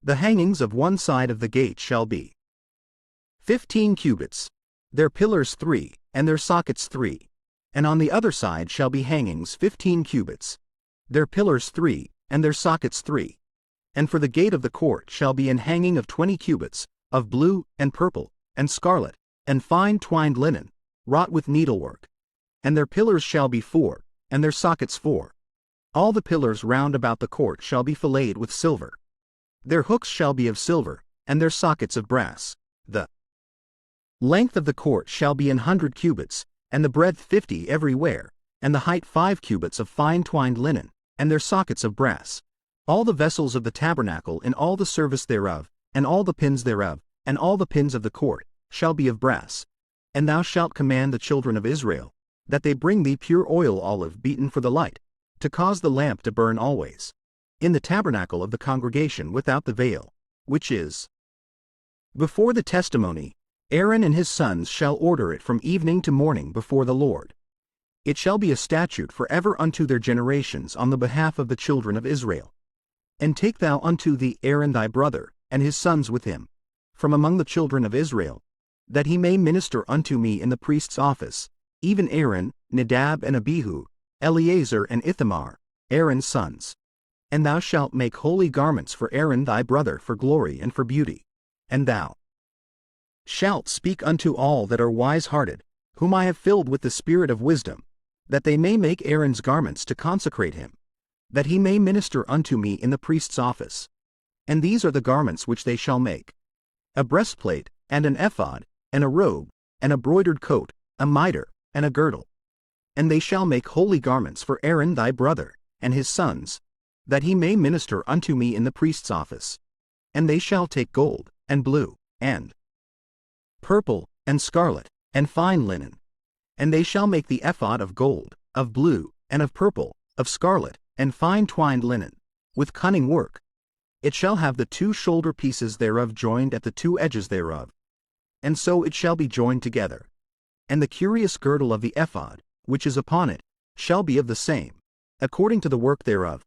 The hangings of one side of the gate shall be 15 cubits, their pillars 3, and their sockets 3. And on the other side shall be hangings 15 cubits, their pillars 3, and their sockets 3. And for the gate of the court shall be an hanging of 20 cubits, of blue, and purple, and scarlet, and fine twined linen, wrought with needlework. And their pillars shall be 4, and their sockets 4. All the pillars round about the court shall be filleted with silver. Their hooks shall be of silver, and their sockets of brass. The length of the court shall be 100 cubits, and the breadth 50 everywhere, and the height 5 cubits of fine twined linen, and their sockets of brass. All the vessels of the tabernacle in all the service thereof, and all the pins thereof, and all the pins of the court, shall be of brass. And thou shalt command the children of Israel, that they bring thee pure oil olive beaten for the light, to cause the lamp to burn always, in the tabernacle of the congregation without the veil, which is before the testimony. Aaron and his sons shall order it from evening to morning before the Lord. It shall be a statute forever unto their generations on the behalf of the children of Israel. And take thou unto thee Aaron thy brother, and his sons with him, from among the children of Israel, that he may minister unto me in the priest's office, even Aaron, Nadab and Abihu, Eleazar and Ithamar, Aaron's sons. And thou shalt make holy garments for Aaron thy brother for glory and for beauty. And thou shalt speak unto all that are wise-hearted, whom I have filled with the spirit of wisdom, that they may make Aaron's garments to consecrate him, that he may minister unto me in the priest's office. And these are the garments which they shall make: a breastplate, and an ephod, and a robe, and a broidered coat, a mitre, and a girdle. And they shall make holy garments for Aaron thy brother, and his sons, that he may minister unto me in the priest's office. And they shall take gold, and blue, and purple, and scarlet, and fine linen. And they shall make the ephod of gold, of blue, and of purple, of scarlet, and fine twined linen, with cunning work. It shall have the 2 shoulder pieces thereof joined at the 2 edges thereof, and so it shall be joined together. And the curious girdle of the ephod, which is upon it, shall be of the same, according to the work thereof,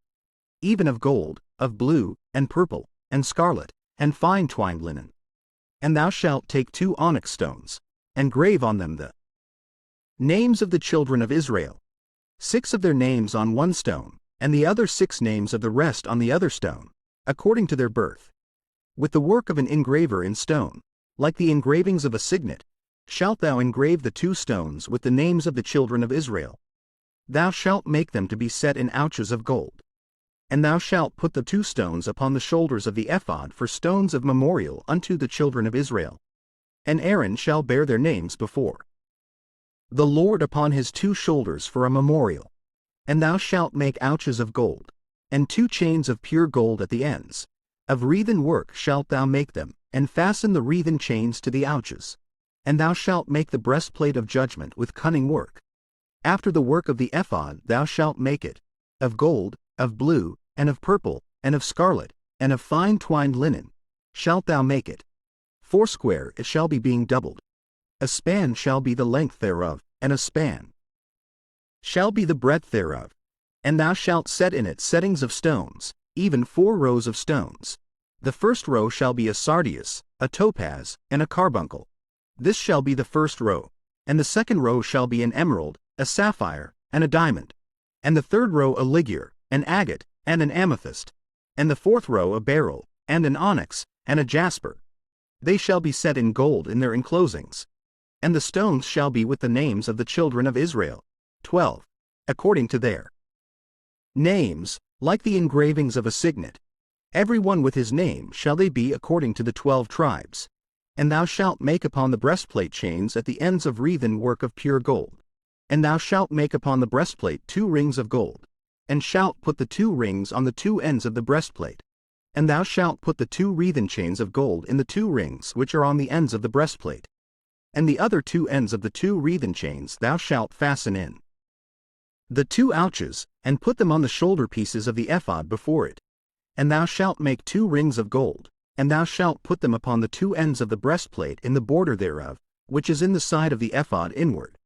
even of gold, of blue, and purple, and scarlet, and fine twined linen. And thou shalt take 2 onyx stones, and grave on them the names of the children of Israel, 6 of their names on one stone, and the other 6 names of the rest on the other stone, according to their birth. With the work of an engraver in stone, like the engravings of a signet, shalt thou engrave the 2 stones with the names of the children of Israel. Thou shalt make them to be set in ouches of gold. And thou shalt put the 2 stones upon the shoulders of the ephod for stones of memorial unto the children of Israel. And Aaron shall bear their names before the Lord upon his 2 shoulders for a memorial. And thou shalt make ouches of gold, and 2 chains of pure gold at the ends. Of wreathen work shalt thou make them, and fasten the wreathen chains to the ouches. And thou shalt make the breastplate of judgment with cunning work. After the work of the ephod thou shalt make it, of gold, of blue, and of purple, and of scarlet, and of fine twined linen, shalt thou make it. 4 square it shall be being doubled. A span shall be the length thereof, and a span shall be the breadth thereof. And thou shalt set in it settings of stones, even 4 rows of stones. The first row shall be a sardius, a topaz, and a carbuncle. This shall be the first row. And the second row shall be an emerald, a sapphire, and a diamond. And the third row a ligure, an agate, and an amethyst. And the fourth row a beryl, and an onyx, and a jasper. They shall be set in gold in their enclosings. And the stones shall be with the names of the children of Israel, 12, according to their names, like the engravings of a signet. Every one with his name shall they be according to the 12 tribes. And thou shalt make upon the breastplate chains at the ends of wreathen work of pure gold. And thou shalt make upon the breastplate 2 rings of gold, and shalt put the 2 rings on the 2 ends of the breastplate. And thou shalt put the 2 wreathen chains of gold in the 2 rings which are on the ends of the breastplate. And the other 2 ends of the 2 wreathen chains thou shalt fasten in the 2 ouches, and put them on the shoulder pieces of the ephod before it. And thou shalt make 2 rings of gold, and thou shalt put them upon the 2 ends of the breastplate in the border thereof, which is in the side of the ephod inward.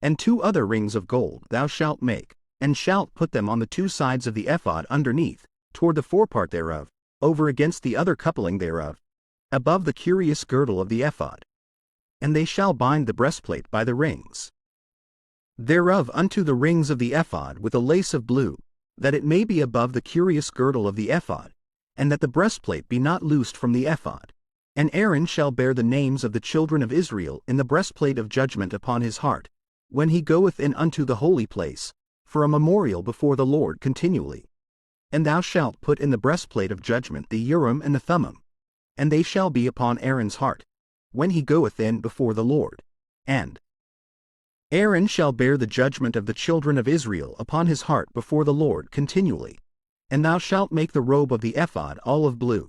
And 2 other rings of gold thou shalt make, and shalt put them on the 2 sides of the ephod underneath, toward the forepart thereof, over against the other coupling thereof, above the curious girdle of the ephod. And they shall bind the breastplate by the rings thereof unto the rings of the ephod with a lace of blue, that it may be above the curious girdle of the ephod, and that the breastplate be not loosed from the ephod. And Aaron shall bear the names of the children of Israel in the breastplate of judgment upon his heart, when he goeth in unto the holy place, for a memorial before the Lord continually. And thou shalt put in the breastplate of judgment the Urim and the Thummim, and they shall be upon Aaron's heart, when he goeth in before the Lord. And Aaron shall bear the judgment of the children of Israel upon his heart before the Lord continually. And thou shalt make the robe of the ephod olive blue,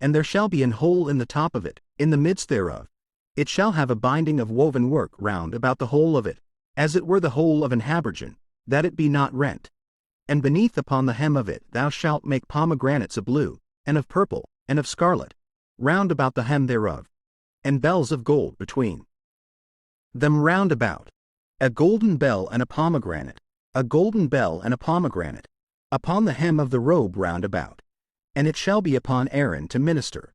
and there shall be an hole in the top of it, in the midst thereof. It shall have a binding of woven work round about the whole of it, as it were the hole of an habergeon, that it be not rent. And beneath upon the hem of it thou shalt make pomegranates of blue, and of purple, and of scarlet, round about the hem thereof, and bells of gold between them round about. A golden bell and a pomegranate, a golden bell and a pomegranate, upon the hem of the robe round about. And it shall be upon Aaron to minister.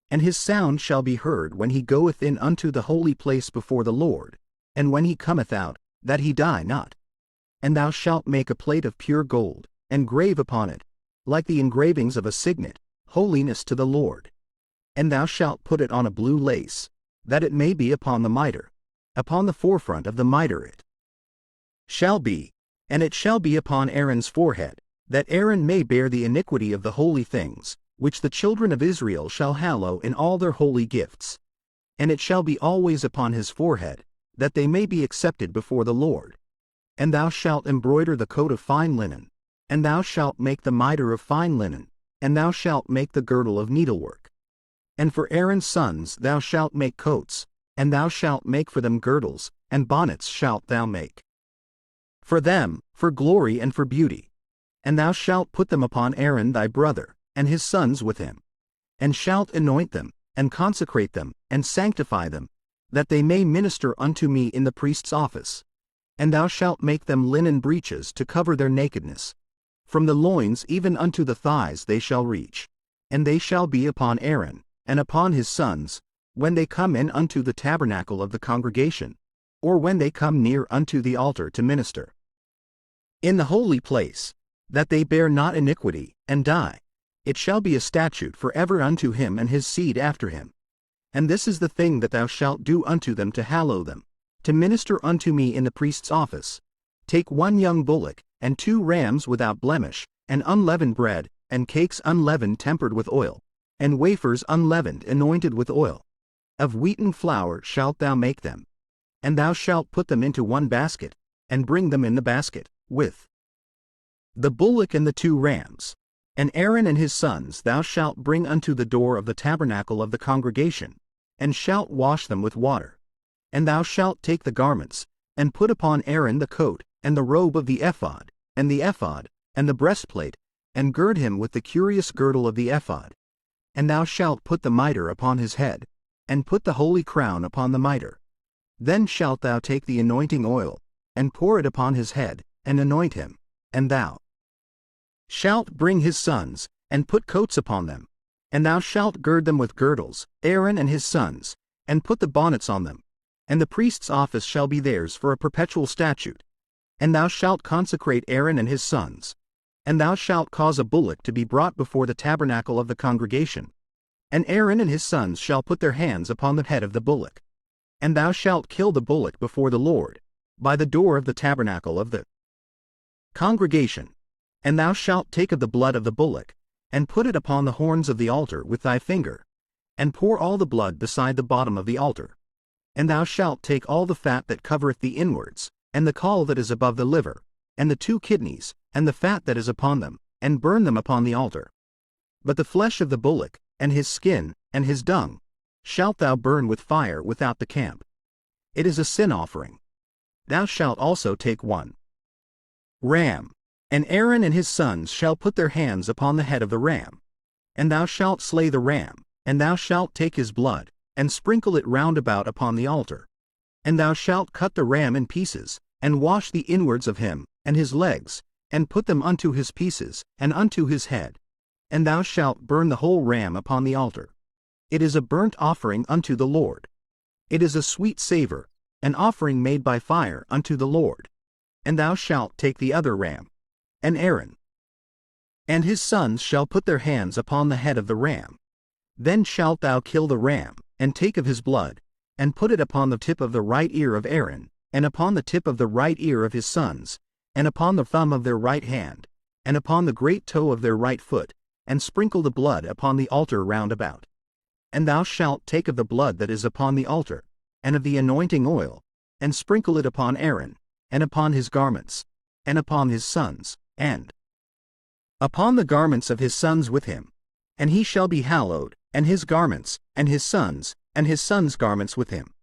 And his sound shall be heard when he goeth in unto the holy place before the Lord, and when he cometh out, that he die not. And thou shalt make a plate of pure gold, and grave upon it, like the engravings of a signet, holiness to the Lord. And thou shalt put it on a blue lace, that it may be upon the mitre. Upon the forefront of the mitre it shall be, and it shall be upon Aaron's forehead, that Aaron may bear the iniquity of the holy things, which the children of Israel shall hallow in all their holy gifts. And it shall be always upon his forehead, that they may be accepted before the Lord. And thou shalt embroider the coat of fine linen, and thou shalt make the mitre of fine linen, and thou shalt make the girdle of needlework. And for Aaron's sons thou shalt make coats, and thou shalt make for them girdles, and bonnets shalt thou make for them, for glory and for beauty. And thou shalt put them upon Aaron thy brother, and his sons with him, and shalt anoint them, and consecrate them, and sanctify them, that they may minister unto me in the priest's office. And thou shalt make them linen breeches to cover their nakedness. From the loins even unto the thighs they shall reach. And they shall be upon Aaron, and upon his sons, when they come in unto the tabernacle of the congregation, or when they come near unto the altar to minister in the holy place, that they bear not iniquity, and die. It shall be a statute forever unto him and his seed after him. And this is the thing that thou shalt do unto them to hallow them, to minister unto me in the priest's office. Take 1 young bullock, and 2 rams without blemish, and unleavened bread, and cakes unleavened tempered with oil, and wafers unleavened anointed with oil. Of wheaten flour shalt thou make them. And thou shalt put them into 1 basket, and bring them in the basket, with the bullock and the 2 rams. And Aaron and his sons thou shalt bring unto the door of the tabernacle of the congregation, and shalt wash them with water. And thou shalt take the garments, and put upon Aaron the coat, and the robe of the ephod, and the breastplate, and gird him with the curious girdle of the ephod. And thou shalt put the mitre upon his head, and put the holy crown upon the mitre. Then shalt thou take the anointing oil, and pour it upon his head, and anoint him. And thou shalt bring his sons, and put coats upon them. And thou shalt gird them with girdles, Aaron and his sons, and put the bonnets on them. And the priest's office shall be theirs for a perpetual statute. And thou shalt consecrate Aaron and his sons. And thou shalt cause a bullock to be brought before the tabernacle of the congregation. And Aaron and his sons shall put their hands upon the head of the bullock. And thou shalt kill the bullock before the Lord, by the door of the tabernacle of the congregation. And thou shalt take of the blood of the bullock, and put it upon the horns of the altar with thy finger, and pour all the blood beside the bottom of the altar. And thou shalt take all the fat that covereth the inwards, and the caul that is above the liver, and the 2 kidneys, and the fat that is upon them, and burn them upon the altar. But the flesh of the bullock, and his skin, and his dung, shalt thou burn with fire without the camp. It is a sin offering. Thou shalt also take 1 ram, and Aaron and his sons shall put their hands upon the head of the ram. And thou shalt slay the ram, and thou shalt take his blood, and sprinkle it round about upon the altar. And thou shalt cut the ram in pieces, and wash the inwards of him, and his legs, and put them unto his pieces, and unto his head. And thou shalt burn the whole ram upon the altar. It is a burnt offering unto the Lord. It is a sweet savor, an offering made by fire unto the Lord. And thou shalt take the other ram, and Aaron and his sons shall put their hands upon the head of the ram. Then shalt thou kill the ram, and take of his blood, and put it upon the tip of the right ear of Aaron, and upon the tip of the right ear of his sons, and upon the thumb of their right hand, and upon the great toe of their right foot, and sprinkle the blood upon the altar round about. And thou shalt take of the blood that is upon the altar, and of the anointing oil, and sprinkle it upon Aaron, and upon his garments, and upon his sons, and upon the garments of his sons with him. And he shall be hallowed, and his garments, and his sons' garments with him.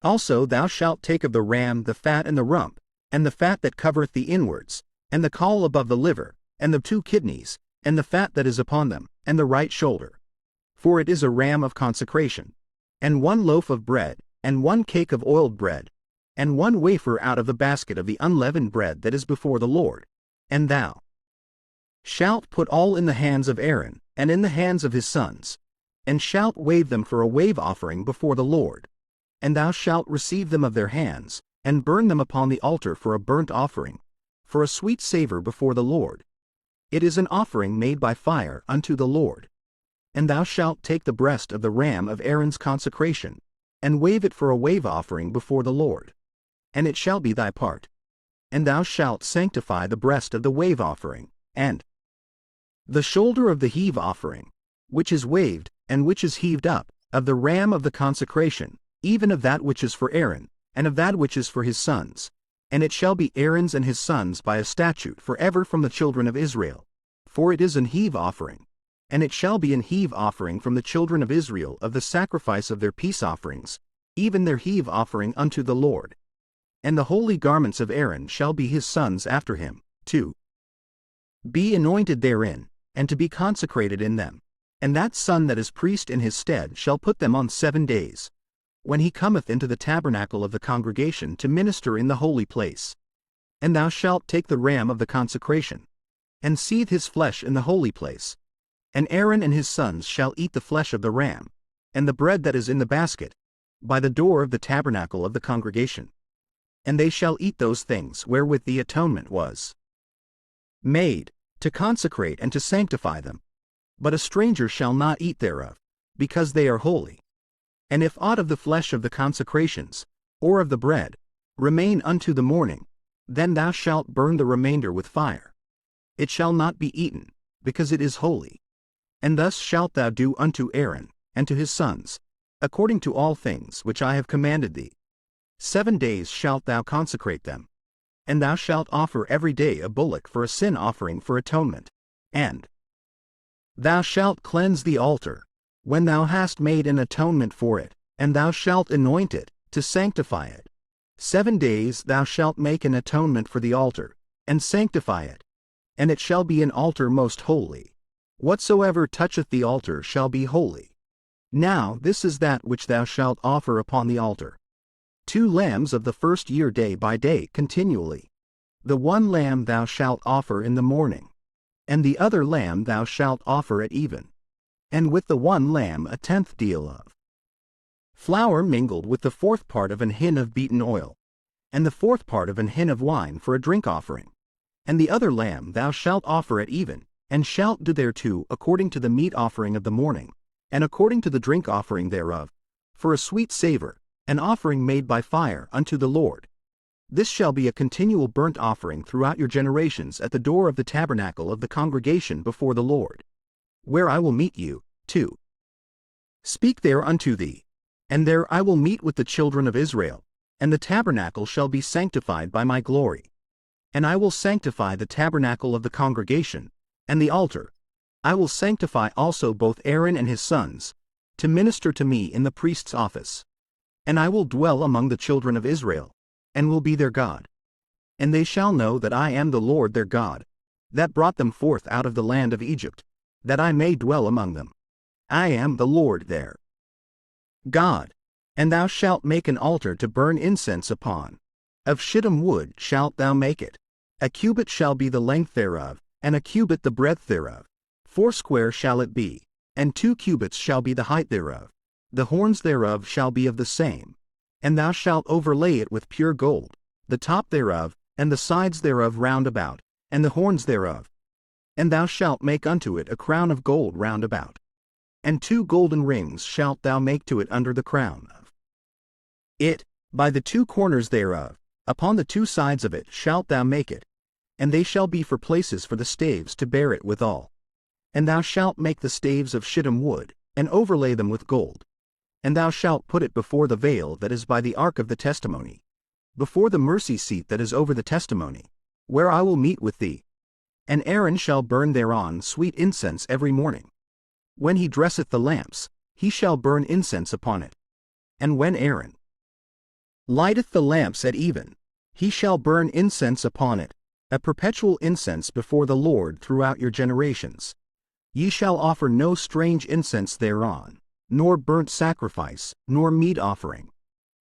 Also thou shalt take of the ram the fat and the rump, and the fat that covereth the inwards, and the caul above the liver, and the 2 kidneys, and the fat that is upon them, and the right shoulder. For it is a ram of consecration. And 1 loaf of bread, and 1 cake of oiled bread, and 1 wafer out of the basket of the unleavened bread that is before the Lord. And thou shalt put all in the hands of Aaron, and in the hands of his sons, and shalt wave them for a wave offering before the Lord. And thou shalt receive them of their hands, and burn them upon the altar for a burnt offering, for a sweet savor before the Lord. It is an offering made by fire unto the Lord. And thou shalt take the breast of the ram of Aaron's consecration, and wave it for a wave offering before the Lord. And it shall be thy part. And thou shalt sanctify the breast of the wave offering, and the shoulder of the heave offering, which is waved, and which is heaved up, of the ram of the consecration, even of that which is for Aaron, and of that which is for his sons. And it shall be Aaron's and his sons by a statute forever from the children of Israel. For it is an heave offering. And it shall be an heave offering from the children of Israel of the sacrifice of their peace offerings, even their heave offering unto the Lord. And the holy garments of Aaron shall be his sons after him, to be anointed therein, and to be consecrated in them. And that son that is priest in his stead shall put them on 7 days, when he cometh into the tabernacle of the congregation to minister in the holy place. And thou shalt take the ram of the consecration, and seethe his flesh in the holy place. And Aaron and his sons shall eat the flesh of the ram, and the bread that is in the basket, by the door of the tabernacle of the congregation. And they shall eat those things wherewith the atonement was made, to consecrate and to sanctify them. But a stranger shall not eat thereof, because they are holy. And if aught of the flesh of the consecrations, or of the bread, remain unto the morning, then thou shalt burn the remainder with fire. It shall not be eaten, because it is holy. And thus shalt thou do unto Aaron, and to his sons, according to all things which I have commanded thee. 7 days shalt thou consecrate them. And thou shalt offer every day a bullock for a sin offering for atonement. And thou shalt cleanse the altar, when thou hast made an atonement for it, and thou shalt anoint it, to sanctify it. 7 days thou shalt make an atonement for the altar, and sanctify it. And it shall be an altar most holy. Whatsoever toucheth the altar shall be holy. Now this is that which thou shalt offer upon the altar: 2 lambs of the first year day by day continually. The 1 lamb thou shalt offer in the morning, and the other lamb thou shalt offer at even. And with the 1 lamb a 10th deal of flour mingled with the 4th part of an hin of beaten oil, and the 4th part of an hin of wine for a drink offering. And the other lamb thou shalt offer at even, and shalt do thereto according to the meat offering of the morning, and according to the drink offering thereof, for a sweet savor, an offering made by fire unto the Lord. This shall be a continual burnt offering throughout your generations at the door of the tabernacle of the congregation before the Lord, where I will meet you, to speak there unto thee. And there I will meet with the children of Israel, and the tabernacle shall be sanctified by my glory. And I will sanctify the tabernacle of the congregation, and the altar. I will sanctify also both Aaron and his sons, to minister to me in the priest's office. And I will dwell among the children of Israel, and will be their God. And they shall know that I am the Lord their God, that brought them forth out of the land of Egypt, that I may dwell among them. I am the Lord their God. And thou shalt make an altar to burn incense upon. Of shittim wood shalt thou make it. A cubit shall be the length thereof, and a cubit the breadth thereof. 4 shall it be, and 2 cubits shall be the height thereof. The horns thereof shall be of the same. And thou shalt overlay it with pure gold, the top thereof, and the sides thereof round about, and the horns thereof. And thou shalt make unto it a crown of gold round about. And 2 golden rings shalt thou make to it under the crown of it, by the 2 corners thereof, upon the 2 sides of it shalt thou make it, and they shall be for places for the staves to bear it withal. And thou shalt make the staves of shittim wood, and overlay them with gold. And thou shalt put it before the veil that is by the ark of the testimony, before the mercy seat that is over the testimony, where I will meet with thee. And Aaron shall burn thereon sweet incense every morning. When he dresseth the lamps, he shall burn incense upon it. And when Aaron lighteth the lamps at even, he shall burn incense upon it, a perpetual incense before the Lord throughout your generations. Ye shall offer no strange incense thereon, nor burnt sacrifice, nor meat offering.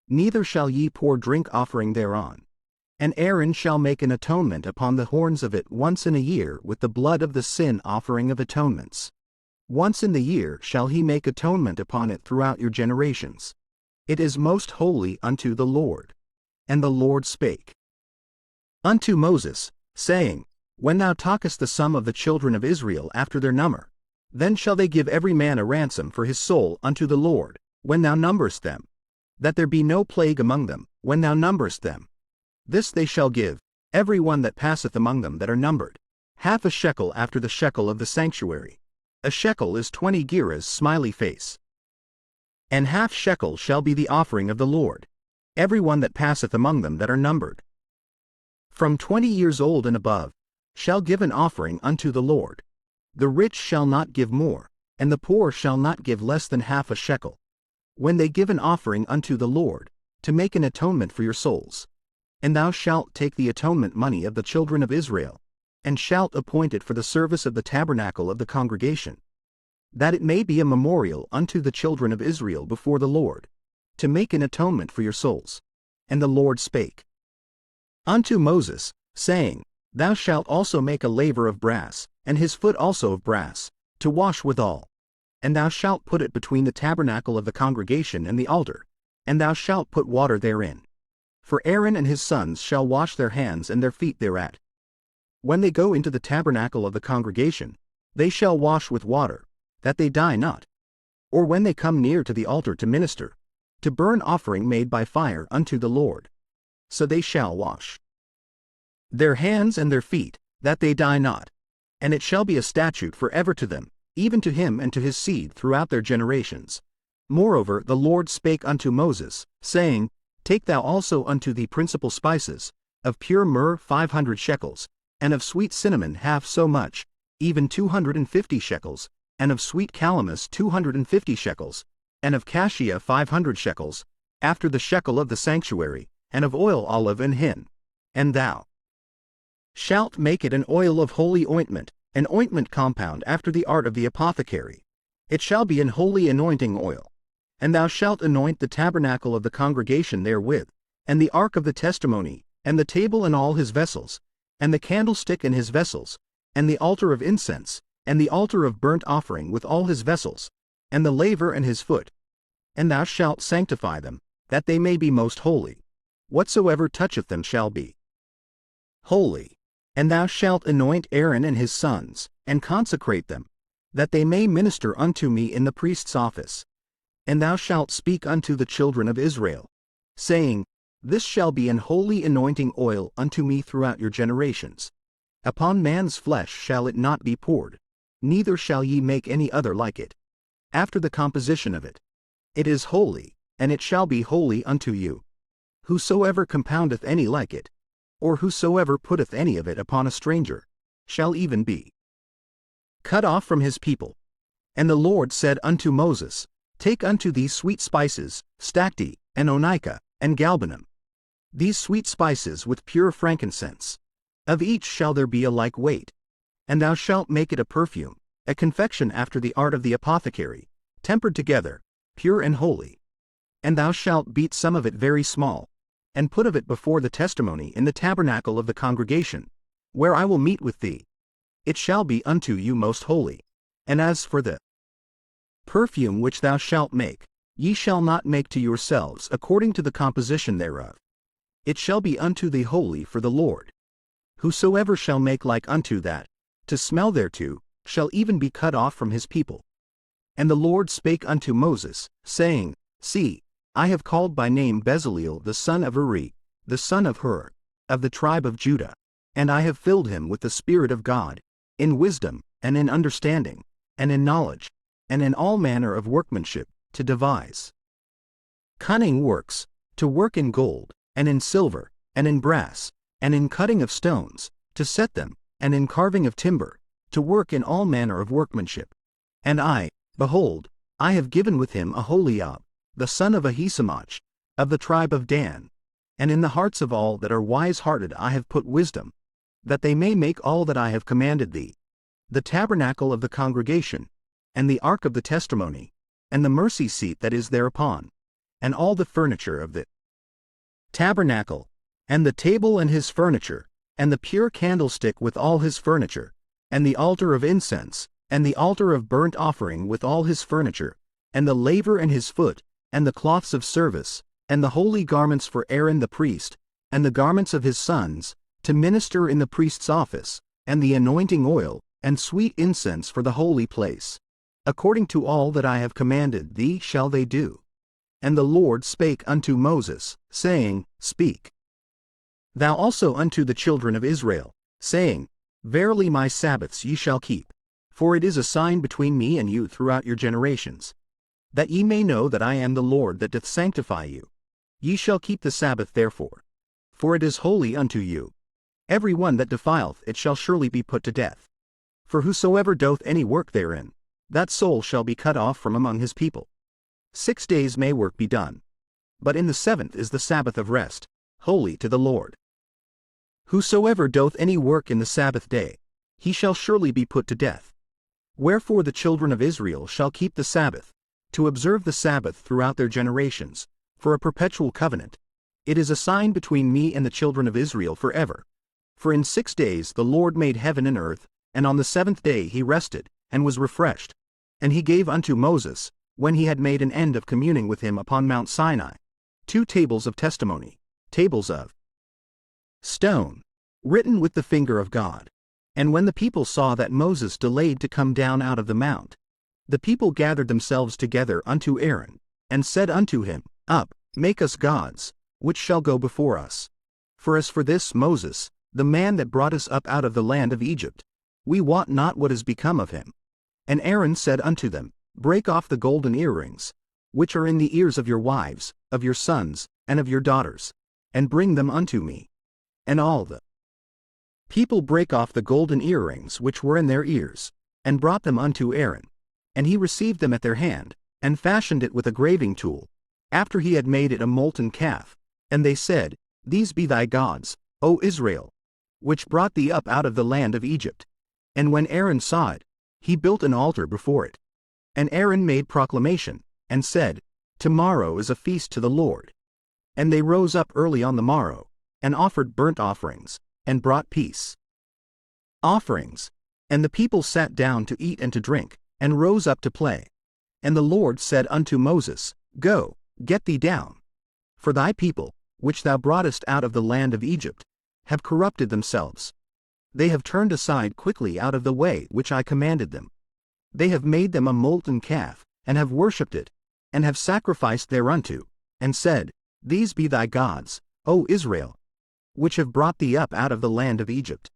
Neither shall ye pour drink offering thereon. And Aaron shall make an atonement upon the horns of it once in a year with the blood of the sin offering of atonements. Once in the year shall he make atonement upon it throughout your generations. It is most holy unto the Lord. And the Lord spake unto Moses, saying, When thou talkest the sum of the children of Israel after their number, then shall they give every man a ransom for his soul unto the Lord, when thou numberest them, that there be no plague among them, when thou numberest them. This they shall give, every one that passeth among them that are numbered, half a shekel after the shekel of the sanctuary. A shekel is 20 gerahs smiley face. And half shekel shall be the offering of the Lord, every one that passeth among them that are numbered. From 20 years old and above, shall give an offering unto the Lord. The rich shall not give more, and the poor shall not give less than half a shekel. When they give an offering unto the Lord, to make an atonement for your souls. And thou shalt take the atonement money of the children of Israel, and shalt appoint it for the service of the tabernacle of the congregation, that it may be a memorial unto the children of Israel before the Lord, to make an atonement for your souls. And the Lord spake unto Moses, saying, Thou shalt also make a laver of brass, and his foot also of brass, to wash withal. And thou shalt put it between the tabernacle of the congregation and the altar, and thou shalt put water therein. For Aaron and his sons shall wash their hands and their feet thereat. When they go into the tabernacle of the congregation, they shall wash with water, that they die not. Or when they come near to the altar to minister, to burn offering made by fire unto the Lord. So they shall wash their hands and their feet, that they die not. And it shall be a statute forever to them, even to him and to his seed throughout their generations. Moreover the Lord spake unto Moses, saying, Take thou also unto thee principal spices, of pure myrrh 500 shekels, and of sweet cinnamon half so much, even 250 shekels, and of sweet calamus 250 shekels, and of cassia 500 shekels, after the shekel of the sanctuary, and of oil olive and hin. And thou shalt make it an oil of holy ointment, an ointment compound after the art of the apothecary. It shall be an holy anointing oil. And thou shalt anoint the tabernacle of the congregation therewith, and the ark of the testimony, and the table and all his vessels, and the candlestick and his vessels, and the altar of incense, and the altar of burnt offering with all his vessels, and the laver and his foot. And thou shalt sanctify them, that they may be most holy. Whatsoever toucheth them shall be holy. And thou shalt anoint Aaron and his sons, and consecrate them, that they may minister unto me in the priest's office. And thou shalt speak unto the children of Israel, saying, This shall be an holy anointing oil unto me throughout your generations. Upon man's flesh shall it not be poured, neither shall ye make any other like it. After the composition of it. It is holy, and it shall be holy unto you. Whosoever compoundeth any like it, or whosoever putteth any of it upon a stranger, shall even be cut off from his people. And the Lord said unto Moses, Take unto thee sweet spices, stacte, and onycha, and galbanum, these sweet spices with pure frankincense. Of each shall there be a like weight. And thou shalt make it a perfume, a confection after the art of the apothecary, tempered together, pure and holy. And thou shalt beat some of it very small, and put of it before the testimony in the tabernacle of the congregation, where I will meet with thee. It shall be unto you most holy. And as for the perfume which thou shalt make, ye shall not make to yourselves according to the composition thereof. It shall be unto thee holy for the Lord. Whosoever shall make like unto that, to smell thereto, shall even be cut off from his people. And the Lord spake unto Moses, saying, See, I have called by name Bezaleel the son of Uri, the son of Hur, of the tribe of Judah, and I have filled him with the Spirit of God, in wisdom, and in understanding, and in knowledge, and in all manner of workmanship, to devise cunning works, to work in gold, and in silver, and in brass, and in cutting of stones, to set them, and in carving of timber, to work in all manner of workmanship. And I, behold, I have given with him Aholiab, the son of Ahisamach, of the tribe of Dan. And in the hearts of all that are wise-hearted I have put wisdom, that they may make all that I have commanded thee, the tabernacle of the congregation, and the ark of the testimony, and the mercy seat that is thereupon, and all the furniture of the tabernacle, and the table and his furniture, and the pure candlestick with all his furniture, and the altar of incense, and the altar of burnt offering with all his furniture, and the laver and his foot, and the cloths of service, and the holy garments for Aaron the priest, and the garments of his sons, to minister in the priest's office, and the anointing oil, and sweet incense for the holy place. According to all that I have commanded thee shall they do. And the Lord spake unto Moses, saying, Speak thou also unto the children of Israel, saying, Verily my Sabbaths ye shall keep, for it is a sign between me and you throughout your generations, that ye may know that I am the Lord that doth sanctify you. Ye shall keep the Sabbath therefore, for it is holy unto you. Every one that defileth it shall surely be put to death. For whosoever doth any work therein, that soul shall be cut off from among his people. 6 days may work be done, but in the 7th is the Sabbath of rest, holy to the Lord. Whosoever doth any work in the Sabbath day, he shall surely be put to death. Wherefore the children of Israel shall keep the Sabbath, to observe the Sabbath throughout their generations, for a perpetual covenant. It is a sign between me and the children of Israel forever. For in 6 days the Lord made heaven and earth, and on the 7th day he rested, and was refreshed. And he gave unto Moses, when he had made an end of communing with him upon Mount Sinai, 2 tables of testimony, tables of stone, written with the finger of God. And when the people saw that Moses delayed to come down out of the mount, the people gathered themselves together unto Aaron, and said unto him, Up, make us gods, which shall go before us. For as for this Moses, the man that brought us up out of the land of Egypt, we wot not what is become of him. And Aaron said unto them, Break off the golden earrings, which are in the ears of your wives, of your sons, and of your daughters, and bring them unto me. And all the people brake off the golden earrings which were in their ears, and brought them unto Aaron. And he received them at their hand, and fashioned it with a graving tool, after he had made it a molten calf. And they said, These be thy gods, O Israel, which brought thee up out of the land of Egypt. And when Aaron saw it, he built an altar before it. And Aaron made proclamation, and said, Tomorrow is a feast to the Lord. And they rose up early on the morrow, and offered burnt offerings, and brought peace offerings. And the people sat down to eat and to drink, and rose up to play. And the Lord said unto Moses, Go, get thee down. For thy people, which thou broughtest out of the land of Egypt, have corrupted themselves. They have turned aside quickly out of the way which I commanded them. They have made them a molten calf, and have worshipped it, and have sacrificed thereunto, and said, These be thy gods, O Israel, which have brought thee up out of the land of Egypt.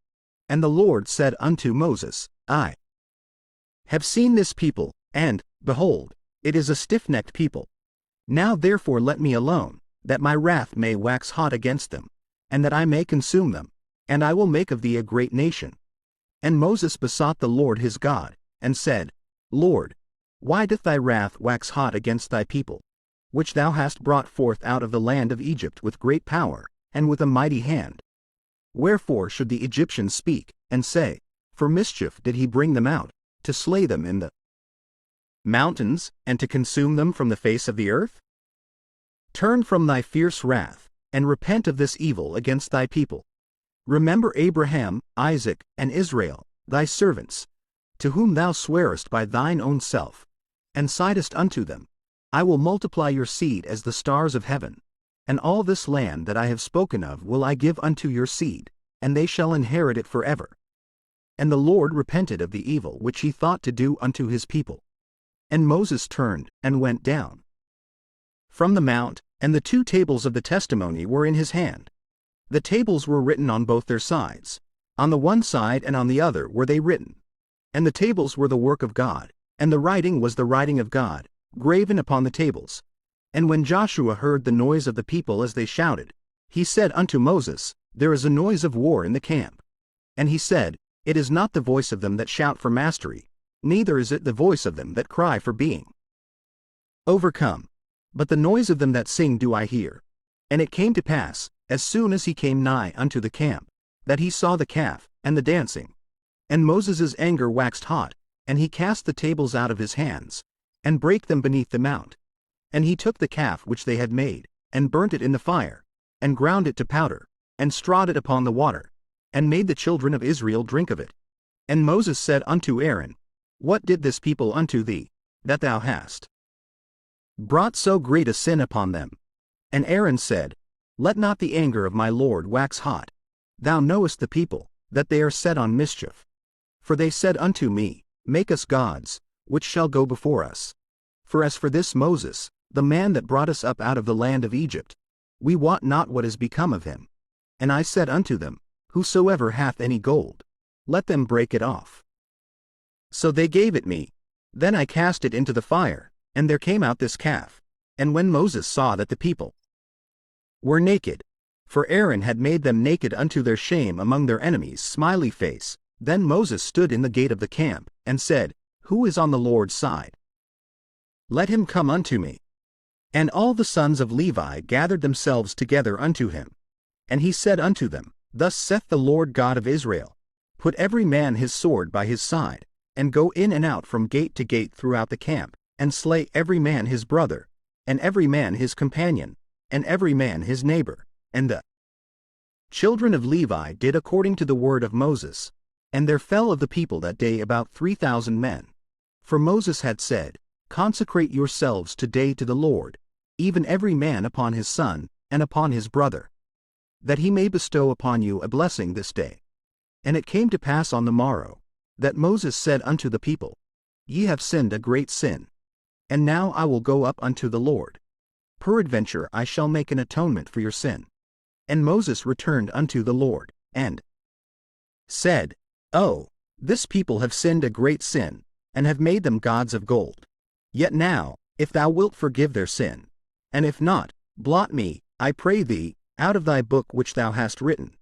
And the Lord said unto Moses, I have seen this people, and, behold, it is a stiff-necked people. Now therefore let me alone, that my wrath may wax hot against them, and that I may consume them, and I will make of thee a great nation. And Moses besought the Lord his God, and said, Lord, why doth thy wrath wax hot against thy people, which thou hast brought forth out of the land of Egypt with great power, and with a mighty hand? Wherefore should the Egyptians speak, and say, For mischief did he bring them out, to slay them in the mountains, and to consume them from the face of the earth? Turn from thy fierce wrath, and repent of this evil against thy people. Remember Abraham, Isaac, and Israel, thy servants, to whom thou swarest by thine own self, and saidst unto them, I will multiply your seed as the stars of heaven, and all this land that I have spoken of will I give unto your seed, and they shall inherit it forever. And the Lord repented of the evil which he thought to do unto his people. And Moses turned, and went down from the mount, and the 2 tables of the testimony were in his hand. The tables were written on both their sides, on the one side and on the other were they written. And the tables were the work of God, and the writing was the writing of God, graven upon the tables. And when Joshua heard the noise of the people as they shouted, he said unto Moses, There is a noise of war in the camp. And he said, It is not the voice of them that shout for mastery, neither is it the voice of them that cry for being overcome, but the noise of them that sing do I hear. And it came to pass, as soon as he came nigh unto the camp, that he saw the calf, and the dancing. And Moses' anger waxed hot, and he cast the tables out of his hands, and brake them beneath the mount. And he took the calf which they had made, and burnt it in the fire, and ground it to powder, and strawed it upon the water, and made the children of Israel drink of it. And Moses said unto Aaron, What did this people unto thee, that thou hast brought so great a sin upon them? And Aaron said, Let not the anger of my Lord wax hot. Thou knowest the people, that they are set on mischief. For they said unto me, Make us gods, which shall go before us. For as for this Moses, the man that brought us up out of the land of Egypt, we wot not what is become of him. And I said unto them, Whosoever hath any gold, let them break it off. So they gave it me. Then I cast it into the fire, and there came out this calf. And when Moses saw that the people were naked, for Aaron had made them naked unto their shame among their enemies, smiley face, then Moses stood in the gate of the camp, and said, Who is on the Lord's side? Let him come unto me. And all the sons of Levi gathered themselves together unto him. And he said unto them, Thus saith the Lord God of Israel, Put every man his sword by his side, and go in and out from gate to gate throughout the camp, and slay every man his brother, and every man his companion, and every man his neighbor. And the children of Levi did according to the word of Moses. And there fell of the people that day about 3,000 men. For Moses had said, Consecrate yourselves today to the Lord, even every man upon his son, and upon his brother, that he may bestow upon you a blessing this day. And it came to pass on the morrow, that Moses said unto the people, Ye have sinned a great sin. And now I will go up unto the Lord. Peradventure I shall make an atonement for your sin. And Moses returned unto the Lord, and said, Oh, this people have sinned a great sin, and have made them gods of gold. Yet now, if thou wilt forgive their sin, and if not, blot me, I pray thee, out of thy book which thou hast written.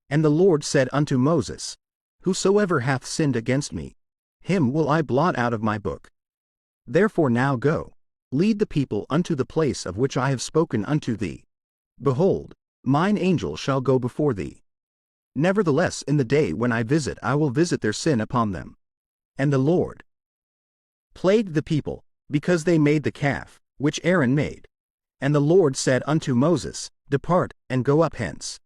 And the Lord said unto Moses, Whosoever hath sinned against me, him will I blot out of my book. Therefore now go, lead the people unto the place of which I have spoken unto thee. Behold, mine angel shall go before thee. Nevertheless in the day when I will visit their sin upon them. And the Lord plagued the people, because they made the calf, which Aaron made. And the Lord said unto Moses, Depart, and go up hence,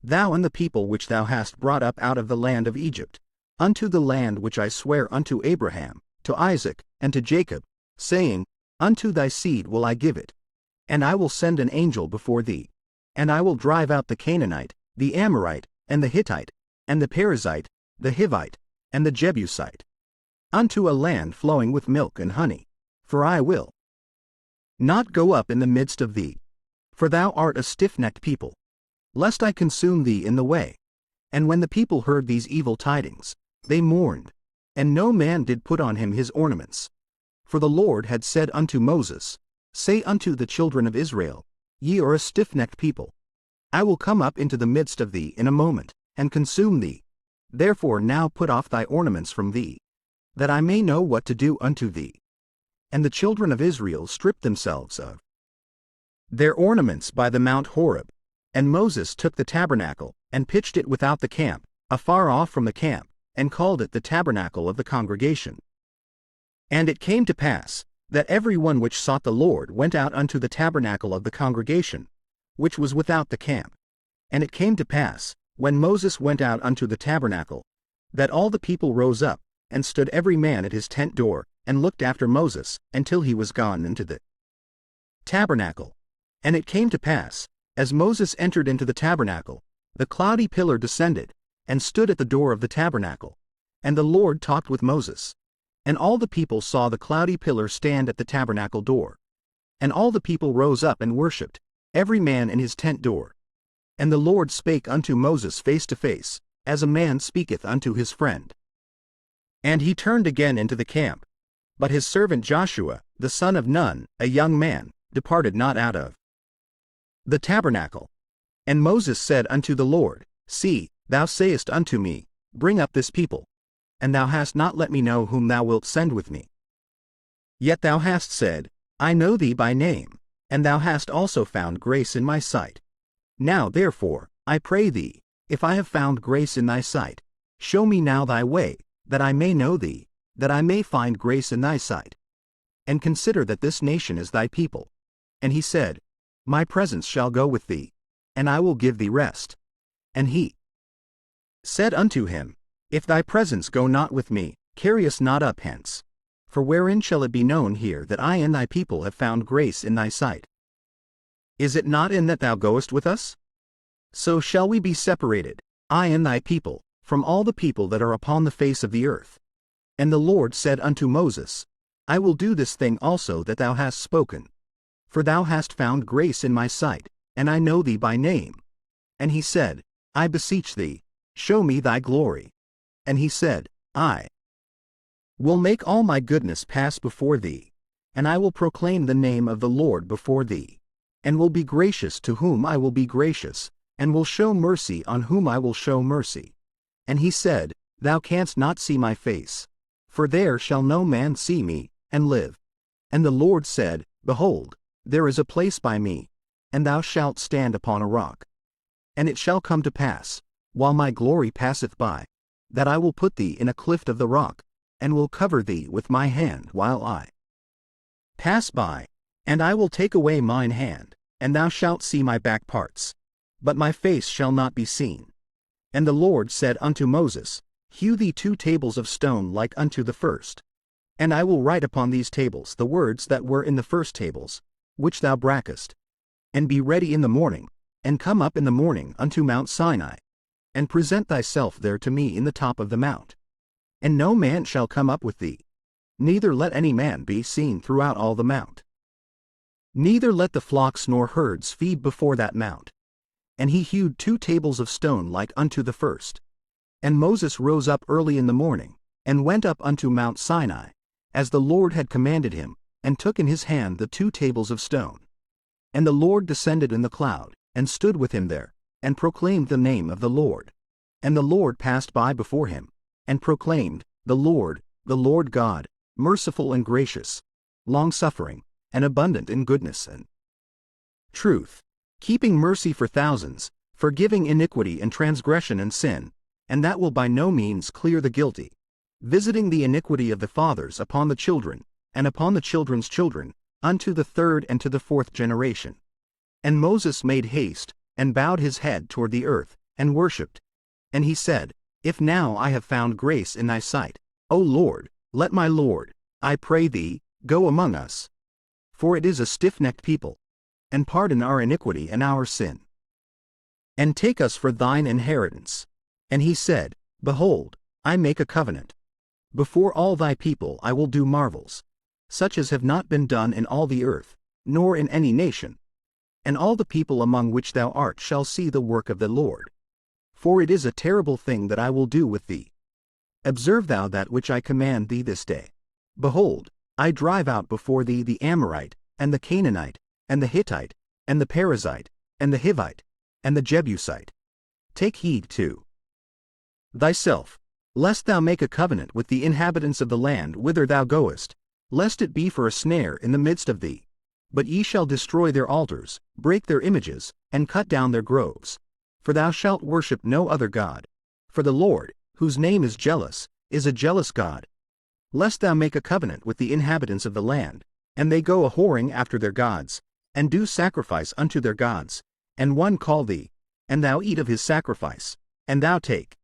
thou and the people which thou hast brought up out of the land of Egypt, unto the land which I swear unto Abraham, to Isaac, and to Jacob, saying, Unto thy seed will I give it. And I will send an angel before thee, and I will drive out the Canaanite, the Amorite, and the Hittite, and the Perizzite, the Hivite, and the Jebusite, unto a land flowing with milk and honey. For I will not go up in the midst of thee, for thou art a stiff-necked people, lest I consume thee in the way. And when the people heard these evil tidings, they mourned, and no man did put on him his ornaments. For the Lord had said unto Moses, Say unto the children of Israel, Ye are a stiff-necked people. I will come up into the midst of thee in a moment, and consume thee. Therefore now put off thy ornaments from thee, that I may know what to do unto thee. And the children of Israel stripped themselves of their ornaments by the Mount Horeb. And Moses took the tabernacle, and pitched it without the camp, afar off from the camp, and called it the tabernacle of the congregation. And it came to pass, that every one which sought the Lord went out unto the tabernacle of the congregation, which was without the camp. And it came to pass, when Moses went out unto the tabernacle, that all the people rose up, and stood every man at his tent door, and looked after Moses, until he was gone into the tabernacle. And it came to pass, as Moses entered into the tabernacle, the cloudy pillar descended, and stood at the door of the tabernacle. And the Lord talked with Moses. And all the people saw the cloudy pillar stand at the tabernacle door. And all the people rose up and worshipped, every man in his tent door. And the Lord spake unto Moses face to face, as a man speaketh unto his friend. And he turned again into the camp. But his servant Joshua, the son of Nun, a young man, departed not out of the tabernacle. And Moses said unto the Lord, See, thou sayest unto me, Bring up this people. And thou hast not let me know whom thou wilt send with me. Yet thou hast said, I know thee by name, and thou hast also found grace in my sight. Now therefore, I pray thee, if I have found grace in thy sight, show me now thy way, that I may know thee, that I may find grace in thy sight. And consider that this nation is thy people. And he said, My presence shall go with thee, and I will give thee rest. And he said unto him, If thy presence go not with me, carry us not up hence. For wherein shall it be known here that I and thy people have found grace in thy sight? Is it not in that thou goest with us? So shall we be separated, I and thy people, from all the people that are upon the face of the earth. And the Lord said unto Moses, I will do this thing also that thou hast spoken. For thou hast found grace in my sight, and I know thee by name. And he said, I beseech thee, show me thy glory. And he said, I will make all my goodness pass before thee, and I will proclaim the name of the Lord before thee, and will be gracious to whom I will be gracious, and will show mercy on whom I will show mercy. And he said, Thou canst not see my face, for there shall no man see me, and live. And the Lord said, Behold, there is a place by me, and thou shalt stand upon a rock. And it shall come to pass, while my glory passeth by, that I will put thee in a cleft of the rock, and will cover thee with my hand while I pass by, and I will take away mine hand, and thou shalt see my back parts, but my face shall not be seen. And the Lord said unto Moses, Hew thee 2 tables of stone like unto the first. And I will write upon these tables the words that were in the first tables, which thou brakest. And be ready in the morning, and come up in the morning unto Mount Sinai, and present thyself there to me in the top of the mount. And no man shall come up with thee, neither let any man be seen throughout all the mount. Neither let the flocks nor herds feed before that mount. And he hewed 2 tables of stone like unto the first. And Moses rose up early in the morning, and went up unto Mount Sinai, as the Lord had commanded him, and took in his hand the 2 tables of stone. And the Lord descended in the cloud, and stood with him there, and proclaimed the name of the Lord. And the Lord passed by before him, and proclaimed, The Lord God, merciful and gracious, long-suffering, and abundant in goodness and truth, keeping mercy for thousands, forgiving iniquity and transgression and sin, and that will by no means clear the guilty, visiting the iniquity of the fathers upon the children, and upon the children's children, unto the 3rd and to the 4th generation. And Moses made haste, and bowed his head toward the earth, and worshipped. And he said, If now I have found grace in thy sight, O Lord, let my Lord, I pray thee, go among us. For it is a stiff-necked people. And pardon our iniquity and our sin. And take us for thine inheritance. And he said, Behold, I make a covenant. Before all thy people I will do marvels, such as have not been done in all the earth, nor in any nation. And all the people among which thou art shall see the work of the Lord. For it is a terrible thing that I will do with thee. Observe thou that which I command thee this day. Behold, I drive out before thee the Amorite, and the Canaanite, and the Hittite, and the Perizzite, and the Hivite, and the Jebusite. Take heed to thyself, lest thou make a covenant with the inhabitants of the land whither thou goest, lest it be for a snare in the midst of thee. But ye shall destroy their altars, break their images, and cut down their groves. For thou shalt worship no other God. For the Lord, whose name is jealous, is a jealous God. Lest thou make a covenant with the inhabitants of the land, and they go a-whoring after their gods, and do sacrifice unto their gods, and one call thee, and thou eat of his sacrifice, and thou take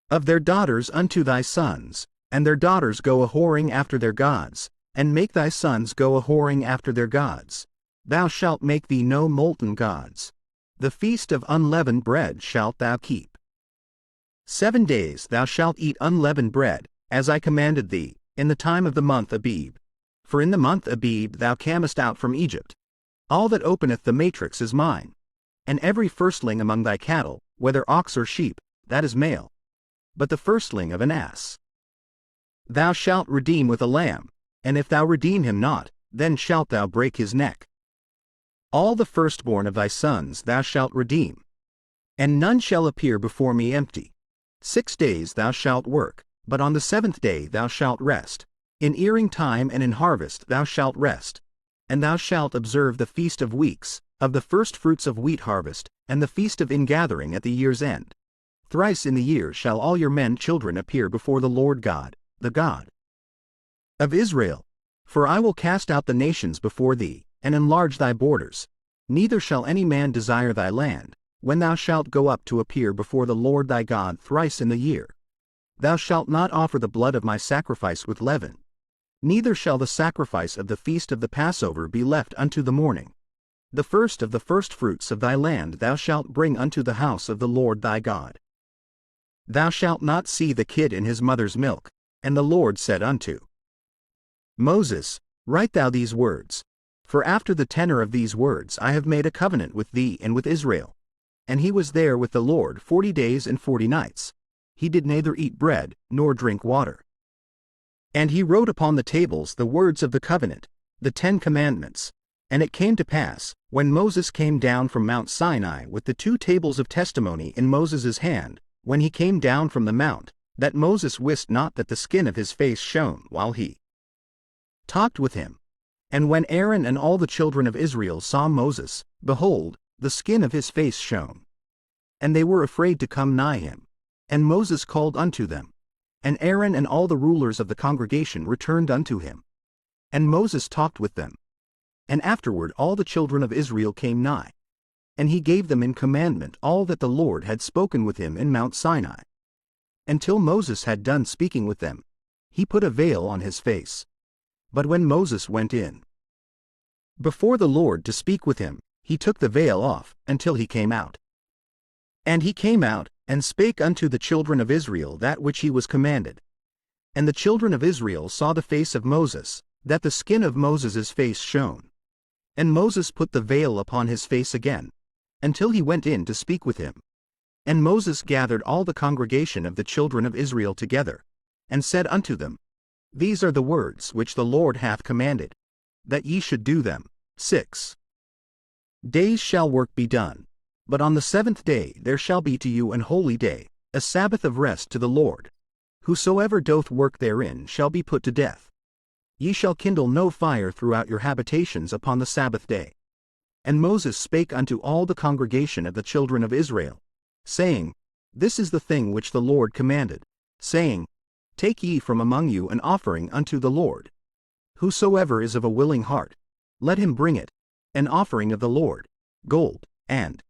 of their daughters unto thy sons, and their daughters go a-whoring after their gods, and make thy sons go a-whoring after their gods. Thou shalt make thee no molten gods. The feast of unleavened bread shalt thou keep. 7 days thou shalt eat unleavened bread, as I commanded thee, in the time of the month Abib. For in the month Abib thou camest out from Egypt. All that openeth the matrix is mine. And every firstling among thy cattle, whether ox or sheep, that is male. But the firstling of an ass thou shalt redeem with a lamb, and if thou redeem him not, then shalt thou break his neck. All the firstborn of thy sons thou shalt redeem. And none shall appear before me empty. 6 days thou shalt work, but on the 7th day thou shalt rest. In earing time and in harvest thou shalt rest. And thou shalt observe the feast of weeks, of the first fruits of wheat harvest, and the feast of ingathering at the year's end. Thrice in the year shall all your men children appear before the Lord God, the God of Israel. For I will cast out the nations before thee, and enlarge thy borders. Neither shall any man desire thy land, when thou shalt go up to appear before the Lord thy God thrice in the year. Thou shalt not offer the blood of my sacrifice with leaven. Neither shall the sacrifice of the feast of the Passover be left unto the morning. The first of the firstfruits of thy land thou shalt bring unto the house of the Lord thy God. Thou shalt not see the kid in his mother's milk. And the Lord said unto Moses, Write thou these words. For after the tenor of these words I have made a covenant with thee and with Israel. And he was there with the Lord 40 days and 40 nights. He did neither eat bread, nor drink water. And he wrote upon the tables the words of the covenant, the 10 commandments. And it came to pass, when Moses came down from Mount Sinai with the 2 tables of testimony in Moses' hand, when he came down from the mount, that Moses wist not that the skin of his face shone while he talked with him. And when Aaron and all the children of Israel saw Moses, behold, the skin of his face shone. And they were afraid to come nigh him. And Moses called unto them. And Aaron and all the rulers of the congregation returned unto him. And Moses talked with them. And afterward all the children of Israel came nigh. And he gave them in commandment all that the Lord had spoken with him in Mount Sinai. Until Moses had done speaking with them, he put a veil on his face. But when Moses went in before the Lord to speak with him, he took the veil off, until he came out. And he came out, and spake unto the children of Israel that which he was commanded. And the children of Israel saw the face of Moses, that the skin of Moses' face shone. And Moses put the veil upon his face again, until he went in to speak with him. And Moses gathered all the congregation of the children of Israel together, and said unto them, These are the words which the Lord hath commanded, that ye should do them. 6 days shall work be done, but on the 7th day there shall be to you an holy day, a Sabbath of rest to the Lord. Whosoever doth work therein shall be put to death. Ye shall kindle no fire throughout your habitations upon the Sabbath day. And Moses spake unto all the congregation of the children of Israel, saying, This is the thing which the Lord commanded, saying, Take ye from among you an offering unto the Lord. Whosoever is of a willing heart, let him bring it, an offering of the Lord, gold, and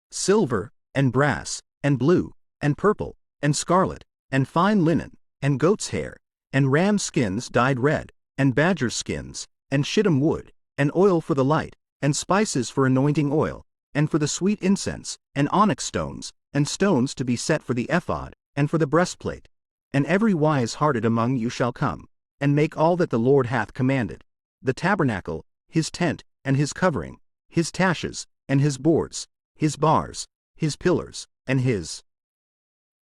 silver, and brass, and blue, and purple, and scarlet, and fine linen, and goat's hair, and ram skins dyed red, and badger skins, and shittim wood, and oil for the light, and spices for anointing oil, and for the sweet incense, and onyx stones, and stones to be set for the ephod, and for the breastplate. And every wise-hearted among you shall come, and make all that the Lord hath commanded, the tabernacle, his tent, and his covering, his taches, and his boards, his bars, his pillars, and his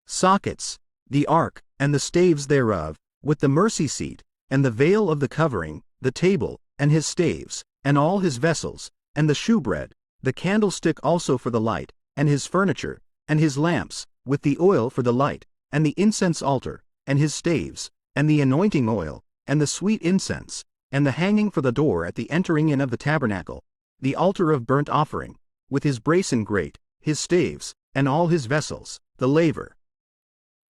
sockets, the ark, and the staves thereof, with the mercy seat, and the veil of the covering, the table, and his staves, and all his vessels, and the shewbread, the candlestick also for the light, and his furniture, and his lamps, with the oil for the light, and the incense altar, and his staves, and the anointing oil, and the sweet incense, and the hanging for the door at the entering in of the tabernacle, the altar of burnt offering, with his brasen grate, his staves, and all his vessels, the laver,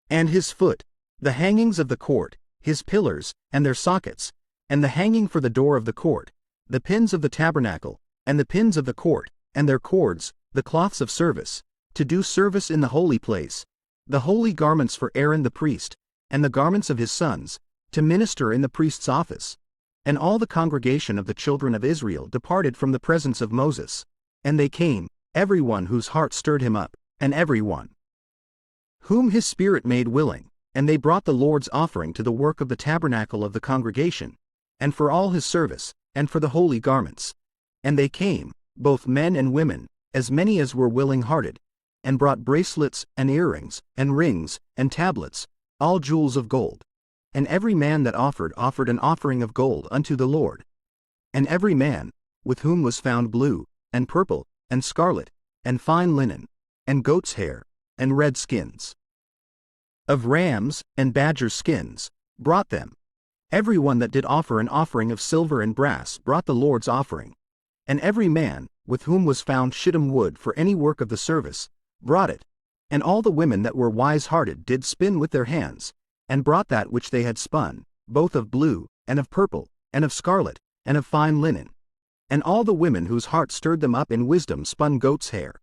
and his foot, the hangings of the court, his pillars, and their sockets, and the hanging for the door of the court, the pins of the tabernacle, and the pins of the court, and their cords, the cloths of service, to do service in the holy place, the holy garments for Aaron the priest, and the garments of his sons, to minister in the priest's office. And all the congregation of the children of Israel departed from the presence of Moses. And they came, every one whose heart stirred him up, and every one whom his spirit made willing, and they brought the Lord's offering to the work of the tabernacle of the congregation, and for all his service, and for the holy garments. And they came, both men and women, as many as were willing-hearted, and brought bracelets, and earrings, and rings, and tablets, all jewels of gold. And every man that offered an offering of gold unto the Lord. And every man, with whom was found blue, and purple, and scarlet, and fine linen, and goat's hair, and red skins, of rams, and badger skins, brought them. Every one that did offer an offering of silver and brass brought the Lord's offering. And every man, with whom was found shittim wood for any work of the service, brought it. And all the women that were wise-hearted did spin with their hands, and brought that which they had spun, both of blue, and of purple, and of scarlet, and of fine linen. And all the women whose heart stirred them up in wisdom spun goat's hair.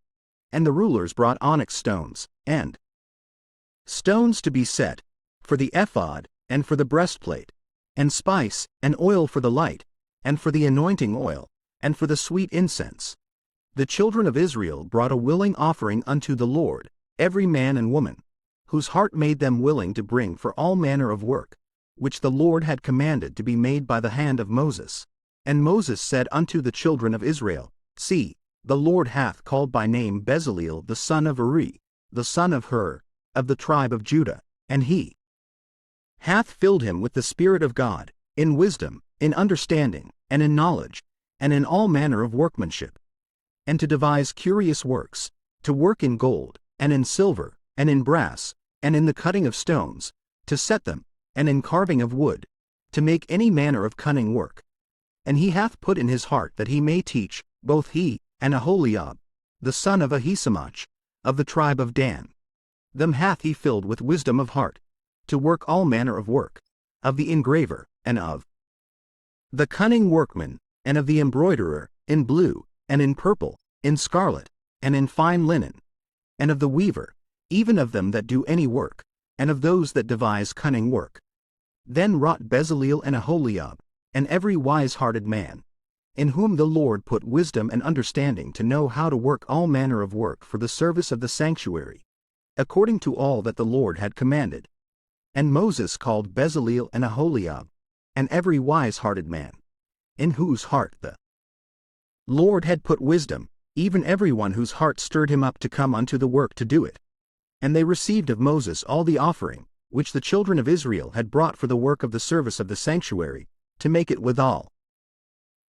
And the rulers brought onyx stones, and stones to be set, for the ephod, and for the breastplate, and spice, and oil for the light, and for the anointing oil, and for the sweet incense. The children of Israel brought a willing offering unto the Lord, every man and woman, whose heart made them willing to bring for all manner of work, which the Lord had commanded to be made by the hand of Moses. And Moses said unto the children of Israel, See, the Lord hath called by name Bezaleel the son of Uri, the son of Hur, of the tribe of Judah, and he hath filled him with the Spirit of God, in wisdom, in understanding, and in knowledge, and in all manner of workmanship, and to devise curious works, to work in gold, and in silver, and in brass, and in the cutting of stones, to set them, and in carving of wood, to make any manner of cunning work. And he hath put in his heart that he may teach, both he, and Aholiab, the son of Ahisamach, of the tribe of Dan. Them hath he filled with wisdom of heart, to work all manner of work, of the engraver, and of the cunning workman, and of the embroiderer, in blue, and in purple, in scarlet, and in fine linen, and of the weaver, even of them that do any work, and of those that devise cunning work. Then wrought Bezaleel and Aholiab, and every wise-hearted man, in whom the Lord put wisdom and understanding to know how to work all manner of work for the service of the sanctuary, according to all that the Lord had commanded. And Moses called Bezaleel and Aholiab, and every wise-hearted man, in whose heart the Lord had put wisdom, even every one whose heart stirred him up to come unto the work to do it. And they received of Moses all the offering, which the children of Israel had brought for the work of the service of the sanctuary, to make it withal.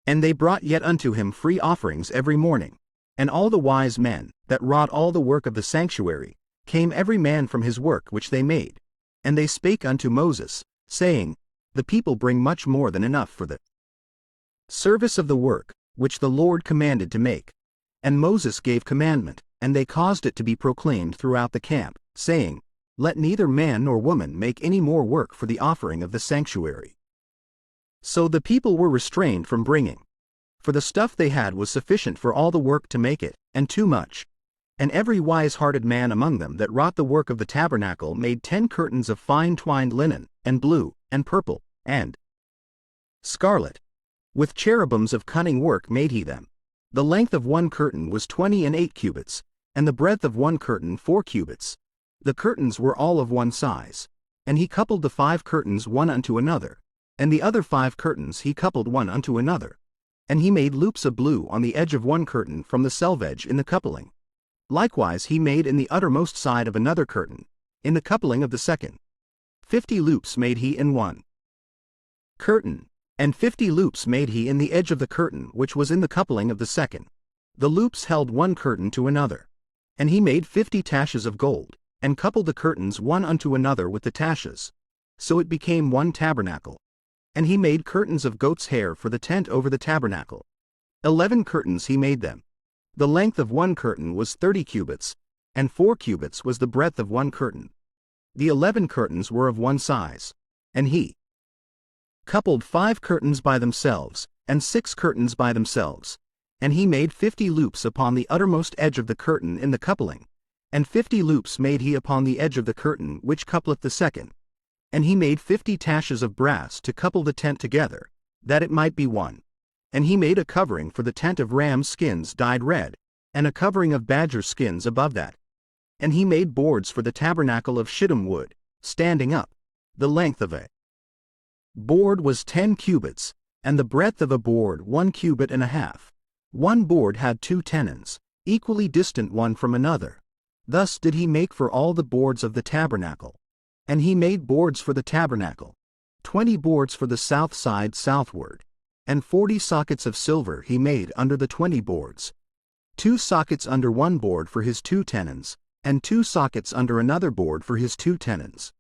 And they brought yet unto him free offerings every morning. And all the wise men, that wrought all the work of the sanctuary, came every man from his work which they made. And they spake unto Moses, saying, The people bring much more than enough for the service of the work, which the Lord commanded to make. And Moses gave commandment, and they caused it to be proclaimed throughout the camp, saying, Let neither man nor woman make any more work for the offering of the sanctuary. So the people were restrained from bringing, for the stuff they had was sufficient for all the work to make it, and too much. And every wise-hearted man among them that wrought the work of the tabernacle made 10 curtains of fine twined linen, and blue, and purple, and scarlet. With cherubims of cunning work made he them. The length of one curtain was 28 cubits, and the breadth of one curtain 4 cubits. The curtains were all of one size. And he coupled the 5 curtains one unto another, and the other 5 curtains he coupled one unto another. And he made loops of blue on the edge of one curtain from the selvedge in the coupling. Likewise he made in the uttermost side of another curtain, in the coupling of the second. 50 loops made he in one curtain, And 50 loops made he in the edge of the curtain which was in the coupling of the second. The loops held one curtain to another. And he made 50 taches of gold, and coupled the curtains one unto another with the taches. So it became one tabernacle. And he made curtains of goat's hair for the tent over the tabernacle. 11 curtains he made them. The length of one curtain was 30 cubits, and 4 cubits was the breadth of one curtain. The 11 curtains were of one size. And he coupled 5 curtains by themselves, and 6 curtains by themselves. And he made 50 loops upon the uttermost edge of the curtain in the coupling, and 50 loops made he upon the edge of the curtain which coupleth the second. And he made 50 taches of brass to couple the tent together, that it might be one. And he made a covering for the tent of ram's skins dyed red, and a covering of badger skins above that. And he made boards for the tabernacle of shittim wood, standing up. The length of a board was 10 cubits, and the breadth of a board 1 cubit and a half. One board had 2 tenons, equally distant one from another. Thus did he make for all the boards of the tabernacle. And he made boards for the tabernacle, 20 boards for the south side southward, and 40 sockets of silver he made under the 20 boards. 2 sockets under one board for his 2 tenons, and 2 sockets under another board for his 2 tenons.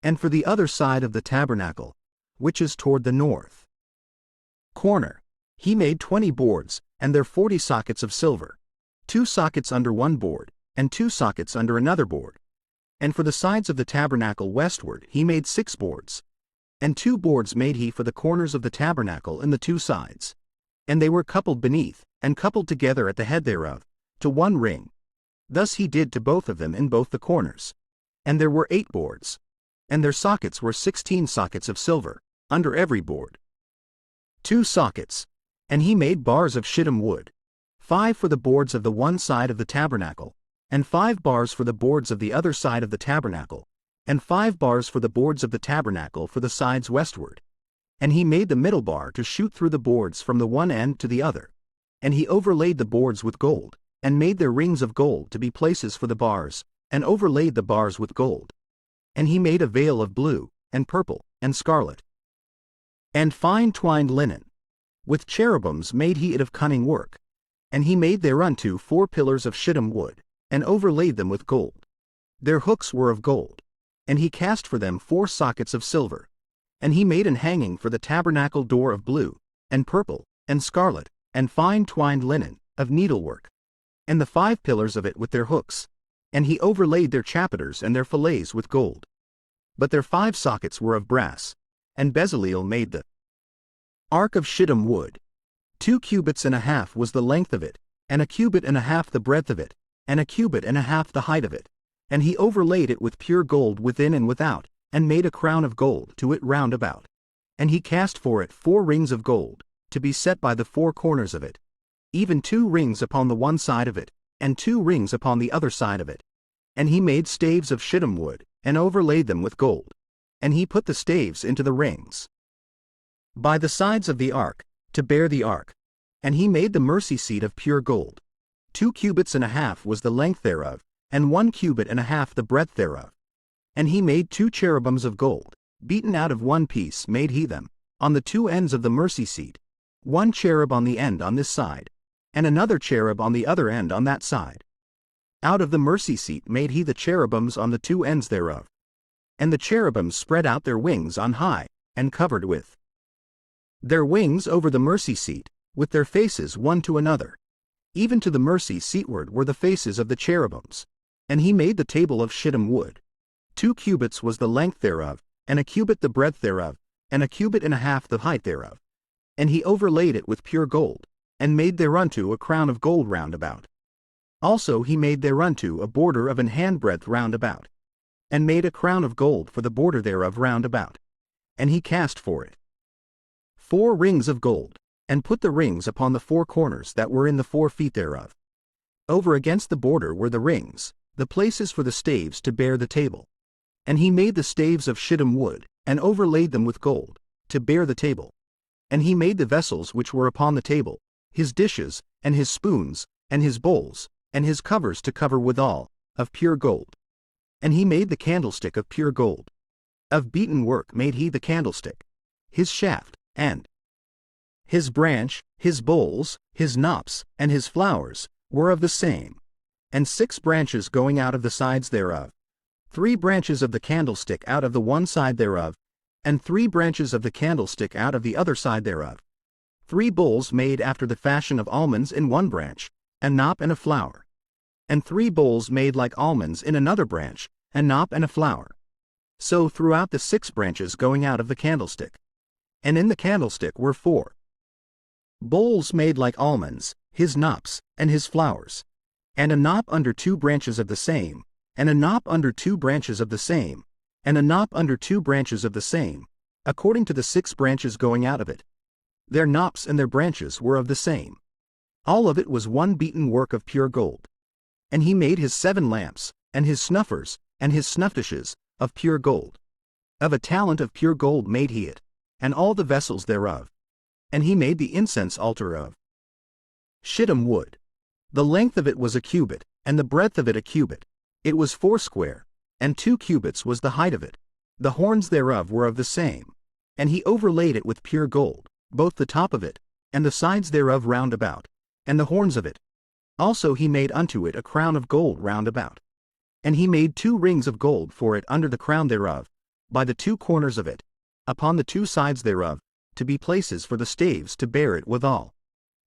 And for the other side of the tabernacle, which is toward the north corner, he made 20 boards, and their 40 sockets of silver, 2 sockets under one board, and 2 sockets under another board. And for the sides of the tabernacle westward he made 6 boards. And 2 boards made he for the corners of the tabernacle in the 2 sides. And they were coupled beneath, and coupled together at the head thereof, to one ring. Thus he did to both of them in both the corners. And there were 8 boards. And their sockets were 16 sockets of silver, under every board. 2 sockets. And he made bars of shittim wood, 5 for the boards of the one side of the tabernacle, and 5 bars for the boards of the other side of the tabernacle, and 5 bars for the boards of the tabernacle for the sides westward. And he made the middle bar to shoot through the boards from the one end to the other. And he overlaid the boards with gold, and made their rings of gold to be places for the bars, and overlaid the bars with gold. And he made a veil of blue, and purple, and scarlet, and fine twined linen. With cherubims made he it of cunning work. And he made thereunto 4 pillars of shittim wood, and overlaid them with gold. Their hooks were of gold. And he cast for them 4 sockets of silver. And he made an hanging for the tabernacle door of blue, and purple, and scarlet, and fine twined linen, of needlework. And the 5 pillars of it with their hooks. And he overlaid their chapiters and their fillets with gold. But their 5 sockets were of brass. And Bezaleel made the ark of shittim wood. 2 cubits and a half was the length of it, and a cubit and a half the breadth of it, and a cubit and a half the height of it. And he overlaid it with pure gold within and without, and made a crown of gold to it round about. And he cast for it 4 rings of gold, to be set by the 4 corners of it, even 2 rings upon the one side of it, and 2 rings upon the other side of it. And he made staves of shittim wood, and overlaid them with gold. And he put the staves into the rings by the sides of the ark, to bear the ark. And he made the mercy seat of pure gold. 2 cubits and a half was the length thereof, and 1 cubit and a half the breadth thereof. And he made 2 cherubims of gold, beaten out of one piece made he them, on the 2 ends of the mercy seat, 1 cherub on the end on this side, and another cherub on the other end on that side. Out of the mercy seat made he the cherubims on the 2 ends thereof. And the cherubims spread out their wings on high, and covered with their wings over the mercy seat, with their faces one to another. Even to the mercy seatward were the faces of the cherubims. And he made the table of shittim wood. 2 cubits was the length thereof, and a cubit the breadth thereof, and a cubit and a half the height thereof. And he overlaid it with pure gold, and made thereunto a crown of gold round about. Also he made thereunto a border of an handbreadth round about, and made a crown of gold for the border thereof round about. And he cast for it 4 rings of gold, and put the rings upon the 4 corners that were in the 4 feet thereof. Over against the border were the rings, the places for the staves to bear the table. And he made the staves of shittim wood, and overlaid them with gold, to bear the table. And he made the vessels which were upon the table, his dishes, and his spoons, and his bowls, and his covers to cover withal, of pure gold. And he made the candlestick of pure gold. Of beaten work made he the candlestick, his shaft, and His branch, his bowls, his knops, and his flowers, were of the same. And 6 branches going out of the sides thereof, 3 branches of the candlestick out of the one side thereof, and 3 branches of the candlestick out of the other side thereof. 3 bowls made after the fashion of almonds in one branch, a knop and a flower. And 3 bowls made like almonds in another branch, a knop and a flower. So throughout the 6 branches going out of the candlestick. And in the candlestick were 4 bowls made like almonds, his knops, and his flowers. And a knop under 2 branches of the same, and a knop under 2 branches of the same, and a knop under 2 branches of the same, according to the 6 branches going out of it. Their knops and their branches were of the same. All of it was one beaten work of pure gold. And he made his 7 lamps, and his snuffers, and his snuff dishes, of pure gold. Of a talent of pure gold made he it, and all the vessels thereof. And he made the incense altar of shittim wood. The length of it was a cubit, and the breadth of it a cubit. It was foursquare, and 2 cubits was the height of it. The horns thereof were of the same. And he overlaid it with pure gold, both the top of it, and the sides thereof round about, and the horns of it. Also he made unto it a crown of gold round about. And he made 2 rings of gold for it under the crown thereof, by the 2 corners of it, upon the 2 sides thereof, to be places for the staves to bear it withal.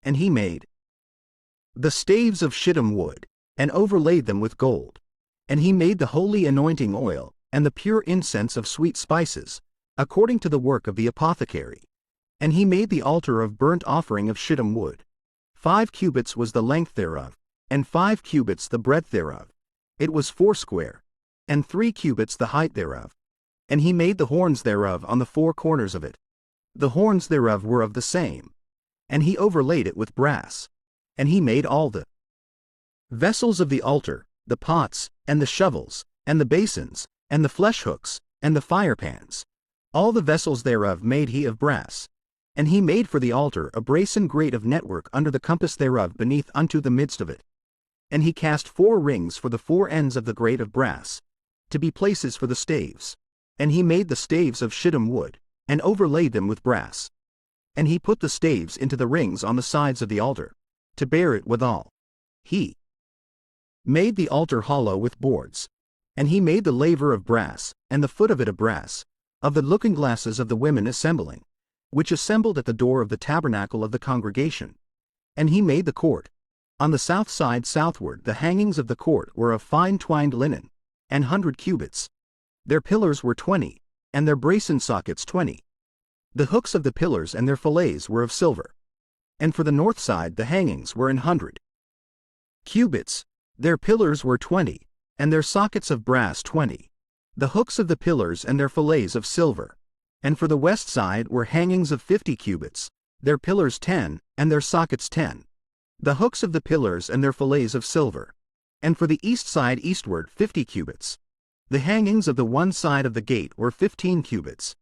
And he made the staves of shittim wood, and overlaid them with gold. And he made the holy anointing oil, and the pure incense of sweet spices, according to the work of the apothecary. And he made the altar of burnt offering of shittim wood. 5 cubits was the length thereof, and 5 cubits the breadth thereof. It was foursquare, and 3 cubits the height thereof. And he made the horns thereof on the 4 corners of it. The horns thereof were of the same. And he overlaid it with brass. And he made all the vessels of the altar, the pots, and the shovels, and the basins, and the flesh hooks, and the firepans. All the vessels thereof made he of brass. And he made for the altar a brasen grate of network under the compass thereof beneath unto the midst of it. And he cast 4 rings for the 4 ends of the grate of brass, to be places for the staves. And he made the staves of shittim wood, and overlaid them with brass. And he put the staves into the rings on the sides of the altar, to bear it withal. He made the altar hollow with boards. And he made the laver of brass, and the foot of it of brass, of the looking glasses of the women assembling, which assembled at the door of the tabernacle of the congregation. And he made the court. On the south side southward the hangings of the court were of fine twined linen, an 100 cubits. Their pillars were 20, and their brasen sockets 20. The hooks of the pillars and their fillets were of silver. And for the north side the hangings were an 100 cubits. Their pillars were 20, and their sockets of brass 20. The hooks of the pillars and their fillets of silver. And for the west side were hangings of 50 cubits, their pillars 10, and their sockets 10. The hooks of the pillars and their fillets of silver. And for the east side eastward 50 cubits. The hangings of the one side of the gate were 15 cubits.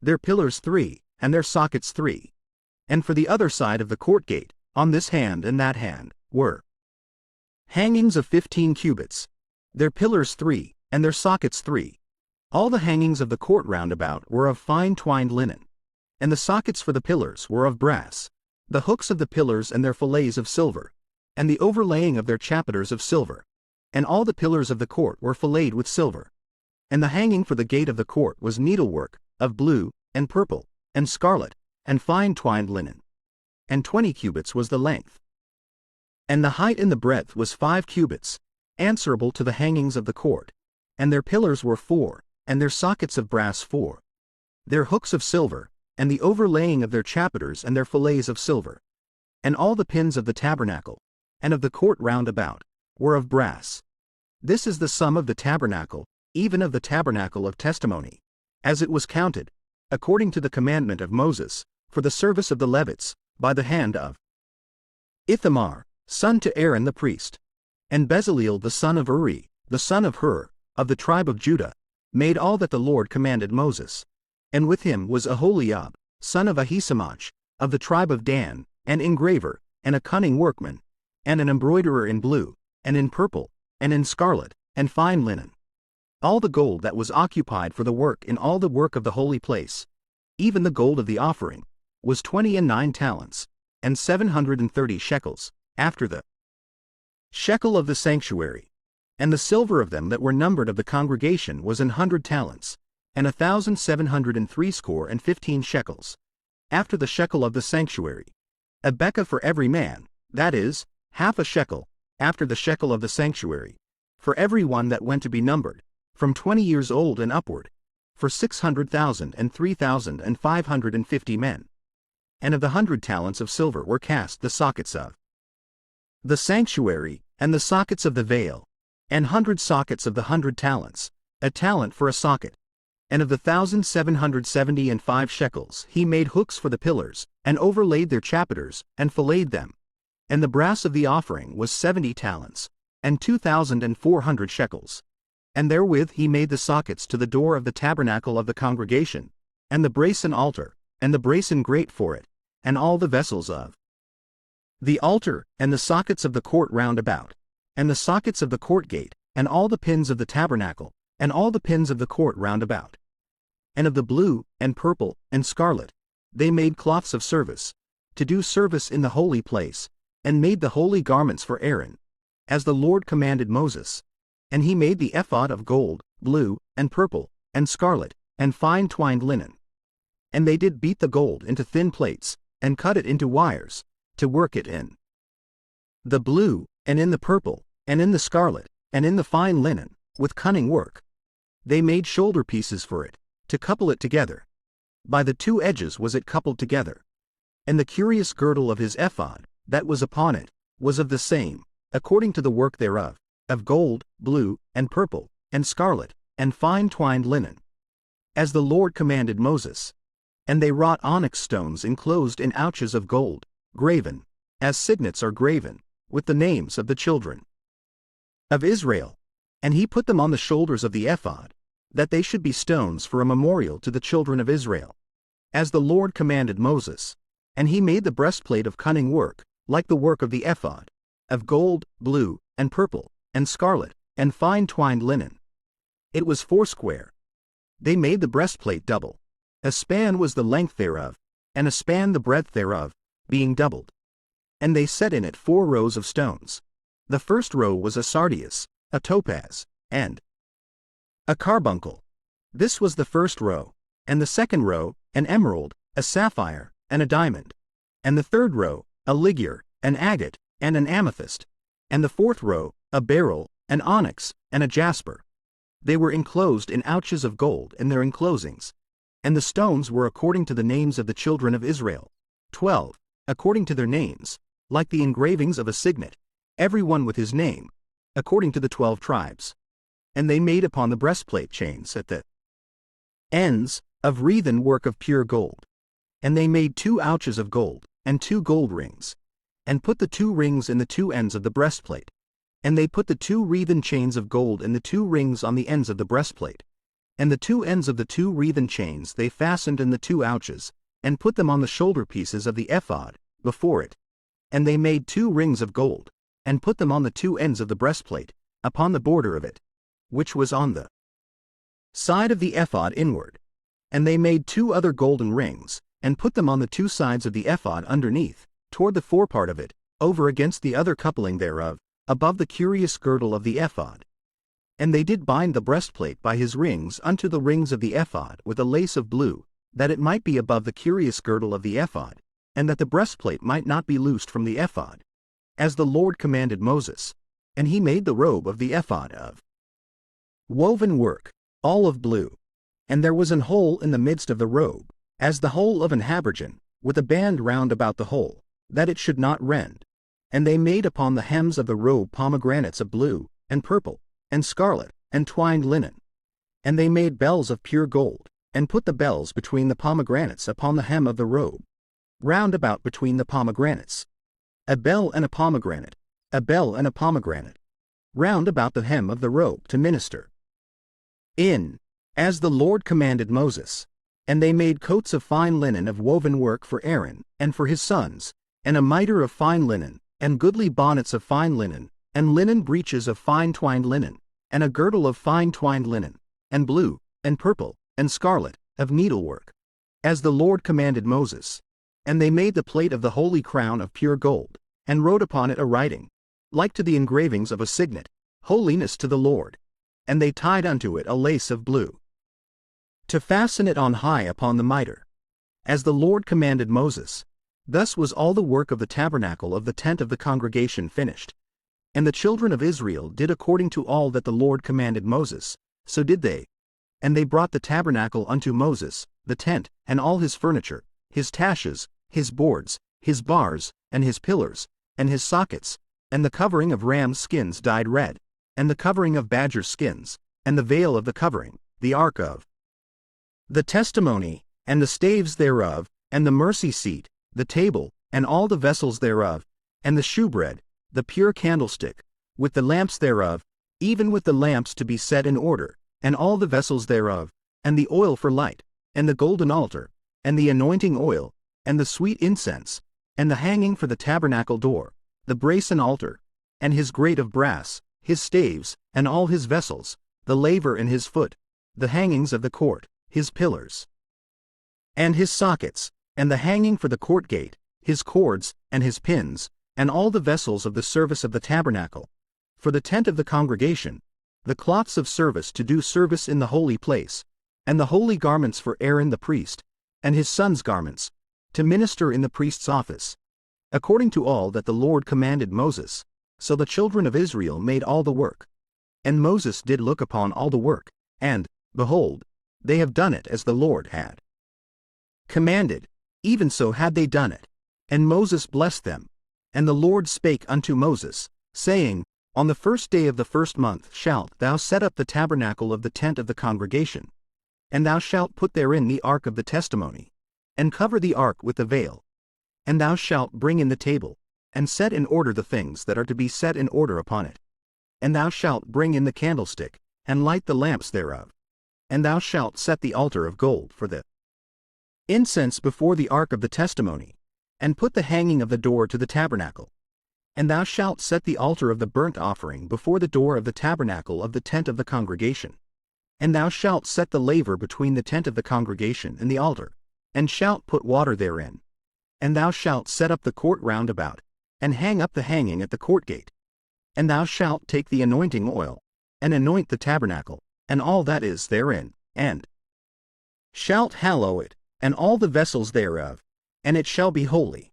Their pillars 3, and their sockets 3. And for the other side of the court gate, on this hand and that hand, were hangings of 15 cubits. Their pillars 3, and their sockets 3. All the hangings of the court round about were of fine twined linen. And the sockets for the pillars were of brass. The hooks of the pillars and their fillets of silver. And the overlaying of their chapiters of silver. And all the pillars of the court were filleted with silver. And the hanging for the gate of the court was needlework, of blue, and purple, and scarlet, and fine twined linen. And 20 cubits was the length. And the height and the breadth was 5 cubits, answerable to the hangings of the court. And their pillars were 4, and their sockets of brass 4. Their hooks of silver, and the overlaying of their chapiters and their fillets of silver. And all the pins of the tabernacle, and of the court round about, were of brass. This is the sum of the tabernacle, even of the tabernacle of testimony, as it was counted, according to the commandment of Moses, for the service of the Levites, by the hand of Ithamar, son to Aaron the priest. And Bezaleel the son of Uri, the son of Hur, of the tribe of Judah, made all that the Lord commanded Moses. And with him was Aholiab, son of Ahisamach, of the tribe of Dan, an engraver, and a cunning workman, and an embroiderer in blue, and in purple, and in scarlet, and fine linen. All the gold that was occupied for the work in all the work of the holy place, even the gold of the offering, was 20 talents, and 730 shekels, after the shekel of the sanctuary. And the silver of them that were numbered of the congregation was 100 talents, and 1,703 shekels, after the shekel of the sanctuary. A bekah for every man, that is, half a shekel, after the shekel of the sanctuary, for every one that went to be numbered, from 20 years old and upward, for 600,000 and 3,550 men. And of the 100 talents of silver were cast the sockets of the sanctuary, and the sockets of the veil, and 100 sockets of the 100 talents, a talent for a socket. And of the 1,775 shekels he made hooks for the pillars, and overlaid their chapiters, and filleted them. And the brass of the offering was 70 talents, and 2,400 shekels. And therewith he made the sockets to the door of the tabernacle of the congregation, and the brazen altar, and the brazen grate for it, and all the vessels of the altar, and the sockets of the court round about, and the sockets of the court gate, and all the pins of the tabernacle, and all the pins of the court round about. And of the blue, and purple, and scarlet, they made cloths of service, to do service in the holy place, and made the holy garments for Aaron, as the Lord commanded Moses. And he made the ephod of gold, blue, and purple, and scarlet, and fine twined linen. And they did beat the gold into thin plates, and cut it into wires, to work it in the blue, and in the purple, and in the scarlet, and in the fine linen, with cunning work. They made shoulder pieces for it, to couple it together. By the two edges was it coupled together. And the curious girdle of his ephod, that was upon it, was of the same, according to the work thereof, of gold, blue, and purple, and scarlet, and fine twined linen, as the Lord commanded Moses. And they wrought onyx stones enclosed in ouches of gold, graven, as signets are graven, with the names of the children of Israel. And he put them on the shoulders of the ephod, that they should be stones for a memorial to the children of Israel, as the Lord commanded Moses. And he made the breastplate of cunning work, like the work of the ephod, of gold, blue, and purple, and scarlet, and fine twined linen. It was foursquare. They made the breastplate double. A span was the length thereof, and a span the breadth thereof, being doubled. And they set in it 4 rows of stones. The first row was a sardius, a topaz, and a carbuncle. This was the first row. And the second row, an emerald, a sapphire, and a diamond. And the third row, a ligure, an agate, and an amethyst. And the fourth row, a beryl, an onyx, and a jasper. They were enclosed in ouches of gold in their enclosings. And the stones were according to the names of the children of Israel, 12, according to their names, like the engravings of a signet, every one with his name, according to the 12 tribes. And they made upon the breastplate chains at the ends, of wreathen work of pure gold. And they made 2 ouches of gold, and 2 gold rings, and put the 2 rings in the 2 ends of the breastplate. And they put the 2 wreathen chains of gold in the 2 rings on the ends of the breastplate. And the 2 ends of the 2 wreathen chains they fastened in the 2 ouches, and put them on the shoulder pieces of the ephod, before it. And they made 2 rings of gold, and put them on the 2 ends of the breastplate, upon the border of it, which was on the side of the ephod inward. And they made 2 other golden rings, and put them on the 2 sides of the ephod underneath, toward the forepart of it, over against the other coupling thereof, above the curious girdle of the ephod. And they did bind the breastplate by his rings unto the rings of the ephod with a lace of blue, that it might be above the curious girdle of the ephod, and that the breastplate might not be loosed from the ephod, as the Lord commanded Moses. And he made the robe of the ephod of woven work, all of blue. And there was an hole in the midst of the robe, as the hole of an habergeon, with a band round about the hole, that it should not rend. And they made upon the hems of the robe pomegranates of blue, and purple, and scarlet, and twined linen. And they made bells of pure gold, and put the bells between the pomegranates upon the hem of the robe, round about between the pomegranates. A bell and a pomegranate, a bell and a pomegranate, round about the hem of the robe to minister in, as the Lord commanded Moses. And they made coats of fine linen of woven work for Aaron, and for his sons, and a mitre of fine linen, and goodly bonnets of fine linen, and linen breeches of fine twined linen, and a girdle of fine twined linen, and blue, and purple, and scarlet, of needlework, as the Lord commanded Moses. And they made the plate of the holy crown of pure gold, and wrote upon it a writing, like to the engravings of a signet, Holiness to the Lord. And they tied unto it a lace of blue, to fasten it on high upon the mitre, as the Lord commanded Moses. Thus was all the work of the tabernacle of the tent of the congregation finished. And the children of Israel did according to all that the Lord commanded Moses, so did they. And they brought the tabernacle unto Moses, the tent, and all his furniture, his taches, his boards, his bars, and his pillars, and his sockets, and the covering of rams' skins dyed red, and the covering of badger skins, and the veil of the covering, the ark of the testimony, and the staves thereof, and the mercy seat, the table, and all the vessels thereof, and the shewbread, the pure candlestick, with the lamps thereof, even with the lamps to be set in order, and all the vessels thereof, and the oil for light, and the golden altar, and the anointing oil, and the sweet incense, and the hanging for the tabernacle door, the brazen altar, and his grate of brass, his staves, and all his vessels, the laver in his foot, the hangings of the court, his pillars, and his sockets, and the hanging for the court gate, his cords, and his pins, and all the vessels of the service of the tabernacle, for the tent of the congregation, the cloths of service to do service in the holy place, and the holy garments for Aaron the priest, and his sons' garments, to minister in the priest's office, according to all that the Lord commanded Moses. So the children of Israel made all the work. And Moses did look upon all the work, and, behold, they have done it as the Lord had commanded, even so had they done it. And Moses blessed them. And the Lord spake unto Moses, saying, On the first day of the first month shalt thou set up the tabernacle of the tent of the congregation. And thou shalt put therein the ark of the testimony, and cover the ark with the veil. And thou shalt bring in the table, and set in order the things that are to be set in order upon it. And thou shalt bring in the candlestick, and light the lamps thereof. And thou shalt set the altar of gold for the incense before the ark of the testimony, and put the hanging of the door to the tabernacle. And thou shalt set the altar of the burnt offering before the door of the tabernacle of the tent of the congregation. And thou shalt set the laver between the tent of the congregation and the altar, and shalt put water therein. And thou shalt set up the court round about, and hang up the hanging at the court gate. And thou shalt take the anointing oil, and anoint the tabernacle, and all that is therein, and shalt hallow it, and all the vessels thereof, and it shall be holy.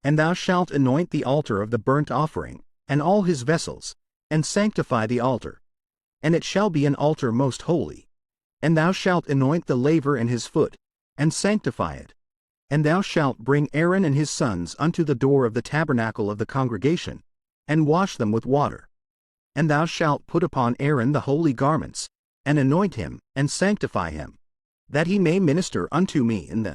And thou shalt anoint the altar of the burnt offering, and all his vessels, and sanctify the altar. And it shall be an altar most holy. And thou shalt anoint the laver and his foot, and sanctify it. And thou shalt bring Aaron and his sons unto the door of the tabernacle of the congregation, and wash them with water. And thou shalt put upon Aaron the holy garments, and anoint him, and sanctify him, that he may minister unto me in the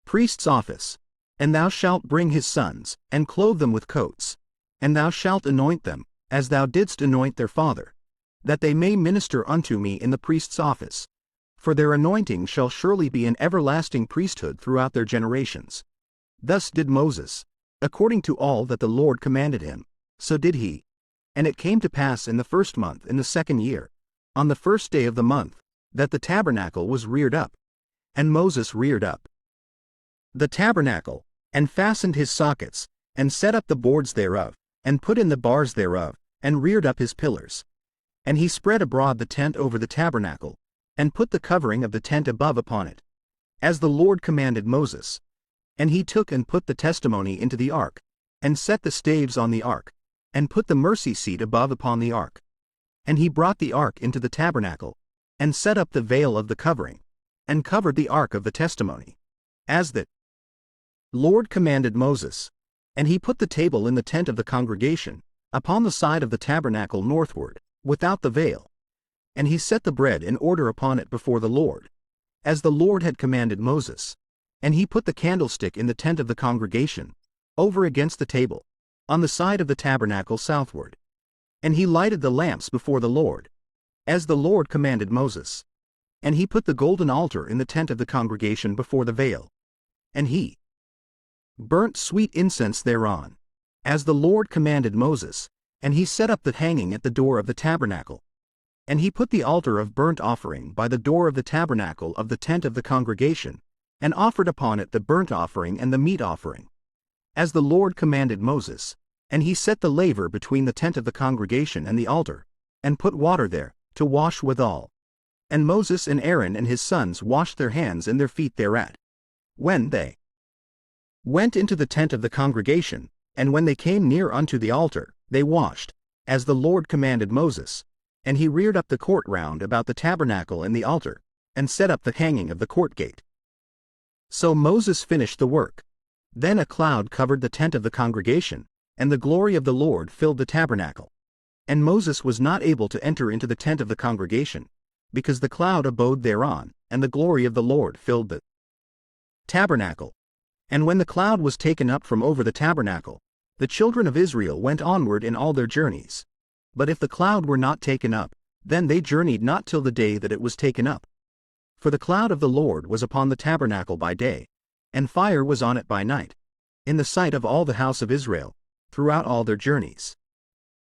priest's office. And thou shalt bring his sons, and clothe them with coats. And thou shalt anoint them, as thou didst anoint their father, that they may minister unto me in the priest's office. For their anointing shall surely be an everlasting priesthood throughout their generations. Thus did Moses, according to all that the Lord commanded him, so did he. And it came to pass in the first month in the second year, on the first day of the month, that the tabernacle was reared up. And Moses reared up the tabernacle, and fastened his sockets, and set up the boards thereof, and put in the bars thereof, and reared up his pillars. And he spread abroad the tent over the tabernacle, and put the covering of the tent above upon it, as the Lord commanded Moses. And he took and put the testimony into the ark, and set the staves on the ark, and put the mercy seat above upon the ark. And he brought the ark into the tabernacle, and set up the veil of the covering, and covered the ark of the testimony, as the Lord commanded Moses. And he put the table in the tent of the congregation, upon the side of the tabernacle northward, without the veil. And he set the bread in order upon it before the Lord, as the Lord had commanded Moses. And he put the candlestick in the tent of the congregation, over against the table, on the side of the tabernacle southward. And he lighted the lamps before the Lord, as the Lord commanded Moses. And he put the golden altar in the tent of the congregation before the veil. And he burnt sweet incense thereon, as the Lord commanded Moses. And he set up the hanging at the door of the tabernacle. And he put the altar of burnt offering by the door of the tabernacle of the tent of the congregation, and offered upon it the burnt offering and the meat offering, as the Lord commanded Moses. And he set the laver between the tent of the congregation and the altar, and put water there, to wash withal. And Moses and Aaron and his sons washed their hands and their feet thereat. When they went into the tent of the congregation, and when they came near unto the altar, they washed, as the Lord commanded Moses. And he reared up the court round about the tabernacle and the altar, and set up the hanging of the court gate. So Moses finished the work. Then a cloud covered the tent of the congregation, and the glory of the Lord filled the tabernacle. And Moses was not able to enter into the tent of the congregation, because the cloud abode thereon, and the glory of the Lord filled the tabernacle. And when the cloud was taken up from over the tabernacle, the children of Israel went onward in all their journeys. But if the cloud were not taken up, then they journeyed not till the day that it was taken up. For the cloud of the Lord was upon the tabernacle by day, and fire was on it by night, in the sight of all the house of Israel, throughout all their journeys.